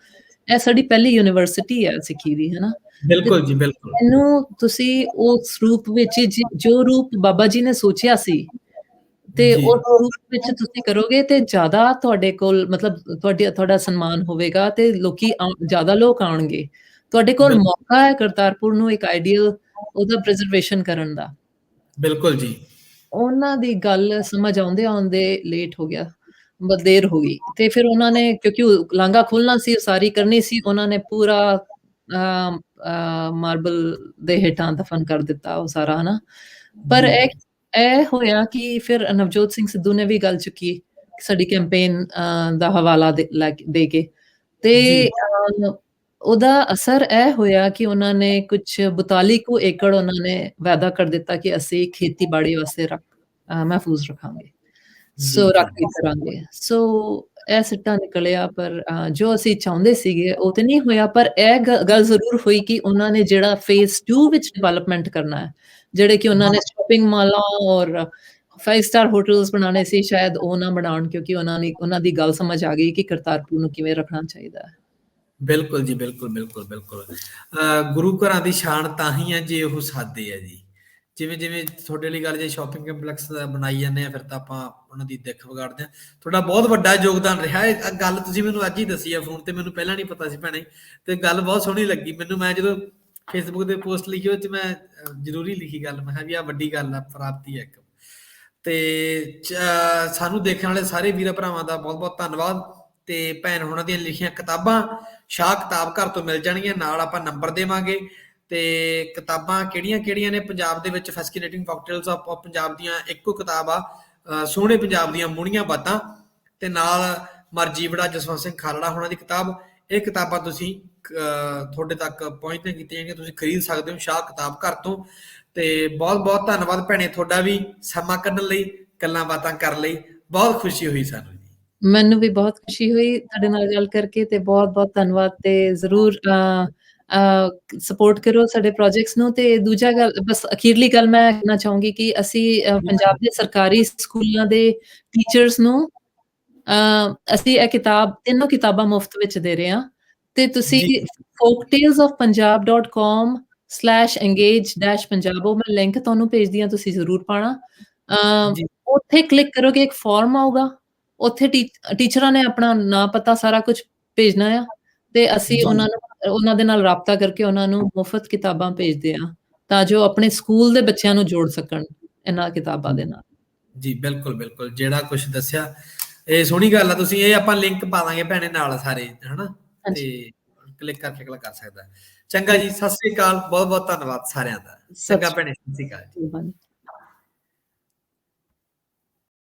ਇਹ ਸਾਡੀ ਪਹਿਲੀ ਯੂਨੀਵਰਸਿਟੀ ਹੈ ਸਿੱਖੀ ਦੀ, ਹਨਾ। ਤੇ ਬਿਲਕੁਲ ਜੀ, ਬਿਲਕੁਲ। ਮੈਨੂੰ ਤੁਸੀਂ ਉਸ ਰੂਪ ਵਿੱਚ ਜੋ ਰੂਪ ਬਾਬਾ ਜੀ ਨੇ ਸੋਚਿਆ ਸੀ, ਤੇ ਜੀ, ਉਸ ਰੂਪ ਵਿੱਚ ਤੁਸੀਂ ਕਰੋਗੇ ਤੇ ਜ਼ਿਆਦਾ ਤੁਹਾਡੇ ਕੋਲ ਮਤਲਬ ਤੁਹਾਡਾ ਸਨਮਾਨ ਹੋਵੇਗਾ ਤੇ ਜ਼ਿਆਦਾ ਲੋਕ ਆਉਣਗੇ। ਤੁਹਾਡੇ ਕੋਲ ਬਿਲਕੁਲ, ਮੌਕਾ ਹੈ ਕਰਤਾਰਪੁਰ ਨੂੰ ਇੱਕ ਆਈਡੀਅਲ ਉਹਦਾ ਪ੍ਰੀਜ਼ਰਵੇਸ਼ਨ ਕਰਨ ਦਾ। ਬਿਲਕੁਲ ਜੀ। ਉਹਨਾਂ ਦੀ ਗੱਲ ਸਮਝ ਆਉਂਦੇ ਲੇਟ ਹੋ ਗਿਆ, ਦੇਰ ਹੋ ਗਈ, ਤੇ ਫਿਰ ਉਹਨਾਂ ਨੇ, ਕਿਉਂਕਿ ਲਾਂਘਾ ਖੋਲਣਾ ਸੀ, ਉਸਾਰੀ ਕਰਨੀ ਸੀ, ਉਹਨਾਂ ਨੇ ਪੂਰਾ ਮਾਰਬਲ ਦੇ ਹੇਠਾਂ ਦਫਨ ਕਰ ਦਿੱਤਾ ਉਹ ਸਾਰਾ, ਹਨਾ। ਪਰ ਜੀ, ਇਹ ਹੋਇਆ ਕਿ ਫਿਰ ਨਵਜੋਤ ਸਿੰਘ ਸਿੱਧੂ ਨੇ ਵੀ ਗੱਲ ਚੁੱਕੀ ਸਾਡੀ ਕੈਂਪੇਨ ਦਾ ਹਵਾਲਾ ਦੇ ਕੇ, ਤੇ ਜੀ, ਉਹਦਾ ਅਸਰ ਇਹ ਹੋਇਆ ਕਿ ਉਹਨਾਂ ਨੇ ਕੁਛ 42 ਕੁ ਏਕੜ ਉਹਨਾਂ ਨੇ ਵਾਅਦਾ ਕਰ ਦਿੱਤਾ ਕਿ ਅਸੀਂ ਖੇਤੀਬਾੜੀ ਵਾਸਤੇ ਮਹਿਫੂਜ਼ ਰੱਖਾਂਗੇ, ਜੀ, ਸੋ ਜੀ। ਰਾਖੀ ਕਰਾਂਗੇ। ਸੋ ਇਹ ਸਿੱਟਾ ਨਿਕਲਿਆ, ਪਰ ਜੋ ਅਸੀਂ ਚਾਹੁੰਦੇ ਸੀਗੇ ਉਹ ਤੇ ਨਹੀਂ ਹੋਇਆ, ਪਰ ਇਹ ਗੱਲ ਜ਼ਰੂਰ ਹੋਈ ਕਿ ਉਹਨਾਂ ਨੇ ਜਿਹੜਾ ਫੇਜ਼ 2 ਵਿੱਚ ਡਿਵੈਲਪਮੈਂਟ ਕਰਨਾ ਹੈ, ਜਿਹੜੇ ਕਿ ਉਹਨਾਂ ਨੇ ਸ਼ਾਪਿੰਗ ਮਾਲਾਂ ਔਰ 5 ਸਟਾਰ ਹੋਟਲਸ ਬਣਾਉਣੇ ਸੀ, ਸ਼ਾਇਦ ਉਹ ਨਾ ਬਣਾਉਣ, ਕਿਉਂਕਿ ਉਹਨਾਂ ਦੀ ਗੱਲ ਸਮਝ ਆ ਗਈ ਕਿ ਕਰਤਾਰਪੁਰ ਨੂੰ ਕਿਵੇਂ ਰੱਖਣਾ ਚਾਹੀਦਾ ਹੈ। ਬਿਲਕੁਲ ਜੀ, ਬਿਲਕੁਲ, ਬਿਲਕੁਲ, ਬਿਲਕੁਲ। ਗੁਰੂ ਘਰਾਂ ਦੀ ਸ਼ਾਨ ਤਾਂ ਹੀ ਹੈ ਜੇ ਉਹ ਸਾਦੇ ਆ ਜੀ। ਜਿਵੇਂ ਤੁਹਾਡੇ ਲਈ ਗੱਲ, ਜੇ ਸ਼ਾਪਿੰਗ ਕੰਪਲੈਕਸ ਬਣਾਈ ਜਾਂਦੇ ਆ, ਫਿਰ ਤਾਂ ਆਪਾਂ ਉਹਨਾਂ ਦੀ ਦਿੱਖ ਵਿਗਾੜਦੇ ਹਾਂ। ਤੁਹਾਡਾ ਬਹੁਤ ਵੱਡਾ ਯੋਗਦਾਨ ਰਿਹਾ ਇਹ ਗੱਲ, ਤੁਸੀਂ ਮੈਨੂੰ ਅੱਜ ਹੀ ਦੱਸੀ ਆ ਫੋਨ ਤੇ, ਮੈਨੂੰ ਪਹਿਲਾਂ ਨਹੀਂ ਪਤਾ ਸੀ ਭੈਣੇ, ਤੇ ਗੱਲ ਬਹੁਤ ਸੋਹਣੀ ਲੱਗੀ ਮੈਨੂੰ। ਮੈਂ ਜਦੋਂ ਫੇਸਬੁੱਕ ਤੇ ਪੋਸਟ ਲਿਖੀ, ਉਹ 'ਚ ਮੈਂ ਜ਼ਰੂਰੀ ਲਿਖੀ ਗੱਲ, ਮੈਂ ਕਿਹਾ ਵੀ ਆਹ ਵੱਡੀ ਗੱਲ ਆ, ਪ੍ਰਾਪਤੀ ਹੈ ਇੱਕ। ਤੇ ਸਾਨੂੰ ਦੇਖਣ ਵਾਲੇ ਸਾਰੇ ਵੀਰਾਂ ਭਰਾਵਾਂ ਦਾ ਬਹੁਤ ਬਹੁਤ ਧੰਨਵਾਦ। ਤੇ ਭੈਣ ਹੋਣਾ ਦੀਆਂ ਲਿਖੀਆਂ ਕਿਤਾਬਾਂ ਸ਼ਾਹ ਕਿਤਾਬ ਘਰ ਤੋਂ ਮਿਲ ਜਾਣਗੀਆਂ, ਨਾਲ ਆਪਾਂ ਨੰਬਰ ਦੇਵਾਂਗੇ। ਤੇ ਕਿਤਾਬਾਂ ਕਿਹੜੀਆਂ ਨੇ ਪੰਜਾਬ ਦੇ ਵਿੱਚ, ਫੈਸਕੀਨੇਟਿੰਗ ਕਾਕਟੇਲਸ ਆਫ ਪੰਜਾਬ ਦੀਆਂ ਇੱਕੋ ਕਿਤਾਬ ਆ, ਸੋਹਣੇ ਪੰਜਾਬ ਦੀਆਂ ਮੂਹਣੀਆਂ ਬਾਤਾਂ, ਤੇ ਨਾਲ ਮਰਜੀਵੜਾ ਜਸਵੰਤ ਸਿੰਘ ਖਾਲੜਾ ਹੋਣਾ ਦੀ ਕਿਤਾਬ। ਇਹ ਕਿਤਾਬਾਂ ਤੁਸੀਂ ਤੁਹਾਡੇ ਤੱਕ ਪਹੁੰਚਦੀਆਂ ਕੀਤੀਆਂ ਜਾਣਗੀਆਂ, ਤੁਸੀਂ ਖਰੀਦ ਸਕਦੇ ਹੋ ਸ਼ਾਹ ਕਿਤਾਬ ਘਰ ਤੋਂ। ਤੇ ਬਹੁਤ ਬਹੁਤ ਧੰਨਵਾਦ ਭੈਣੇ ਤੁਹਾਡਾ ਵੀ, ਸਮਾਂ ਕੱਢਣ ਲਈ, ਗੱਲਾਂ ਬਾਤਾਂ ਕਰਨ ਲਈ। ਬਹੁਤ ਖੁਸ਼ੀ ਹੋਈ ਸਾਨੂੰ ਜੀ। ਮੈਨੂੰ ਵੀ ਬਹੁਤ ਖੁਸ਼ੀ ਹੋਈ ਤੁਹਾਡੇ ਨਾਲ ਗੱਲ ਕਰਕੇ, ਤੇ ਬਹੁਤ-ਬਹੁਤ ਧੰਨਵਾਦ, ਤੇ ਜ਼ਰੂਰ ਸਪੋਰਟ ਕਰੋ ਸਾਡੇ ਪ੍ਰੋਜੈਕਟਸ ਨੂੰ। ਤੇ ਦੂਜਾ ਗੱਲ, ਬਸ ਅਖੀਰਲੀ ਗੱਲ ਮੈਂ ਕਹਿਣਾ ਚਾਹੂੰਗੀ ਕਿ ਅਸੀਂ ਪੰਜਾਬ ਦੇ ਸਰਕਾਰੀ ਸਕੂਲਾਂ ਦੇ ਟੀਚਰਸ ਨੂੰ ਅਸੀਂ ਇਹ ਤਿੰਨੋਂ ਕਿਤਾਬਾਂ ਮੁਫ਼ਤ ਵਿੱਚ ਦੇ ਰਹੇ ਹਾਂ, ਤੇ ਤੁਸੀਂ ਜੀ, folktales of punjab.com/engage-punjab, ਉਹ ਮੈਂ ਲਿੰਕ ਤੁਹਾਨੂੰ ਭੇਜਦੀ ਹਾਂ, ਤੁਸੀਂ ਜ਼ਰੂਰ ਪਾਣਾ। ਜੀ, ਉੱਥੇ ਕਲਿੱਕ ਕਰੋਗੇ, ਇੱਕ ਫਾਰਮ ਆਊਗਾ, ਉੱਥੇ ਟੀਚਰਾਂ ਨੇ ਆਪਣਾ ਨਾਂ, ਪਤਾ, ਸਾਰਾ ਕੁਝ ਭੇਜਣਾ ਆ, ਤੇ ਅਸੀਂ ਜੀ, ਉਹਨਾਂ ਦੇ ਨਾਲ ਰਾਬਤਾ ਕਰਕੇ ਉਹਨਾਂ ਨੂੰ ਮੁਫ਼ਤ ਕਿਤਾਬਾਂ ਭੇਜਦੇ ਹਾਂ, ਤਾਂ ਜੋ ਆਪਣੇ ਸਕੂਲ ਦੇ ਬੱਚਿਆਂ ਨੂੰ ਜੋੜ ਸਕਣ ਇਹਨਾਂ ਕਿਤਾਬਾਂ ਦੇ ਨਾਲ। ਜੀ, ਬਿਲਕੁਲ, ਬਿਲਕੁਲ। ਜਿਹੜਾ ਕੁਛ ਦੱਸਿਆ ਇਹ ਸੋਹਣੀ ਗੱਲ ਆ, ਤੁਸੀਂ ਇਹ ਆਪਾਂ ਲਿੰਕ ਪਾ ਦਾਂਗੇ ਭੈਣੇ ਨਾਲ ਸਾਰੇ, ਹਨਾ, ਹਾਂਜੀ, ਤੇ ਕਲਿੱਕ ਕਰਕੇ ਅਗਲਾ ਕਰ ਸਕਦਾ। ਚੰਗਾ ਜੀ, ਸਤਿ ਸ੍ਰੀ ਅਕਾਲ, ਬਹੁਤ ਬਹੁਤ ਧੰਨਵਾਦ ਸਾਰਿਆਂ ਦਾ। ਸਤਿ ਚੰਗਾ ਸ਼੍ਰੀ ਭੈਣੇ, ਸਤਿ ਸ੍ਰੀ ਅਕਾਲ ਜੀ। ਅਕਾਲ।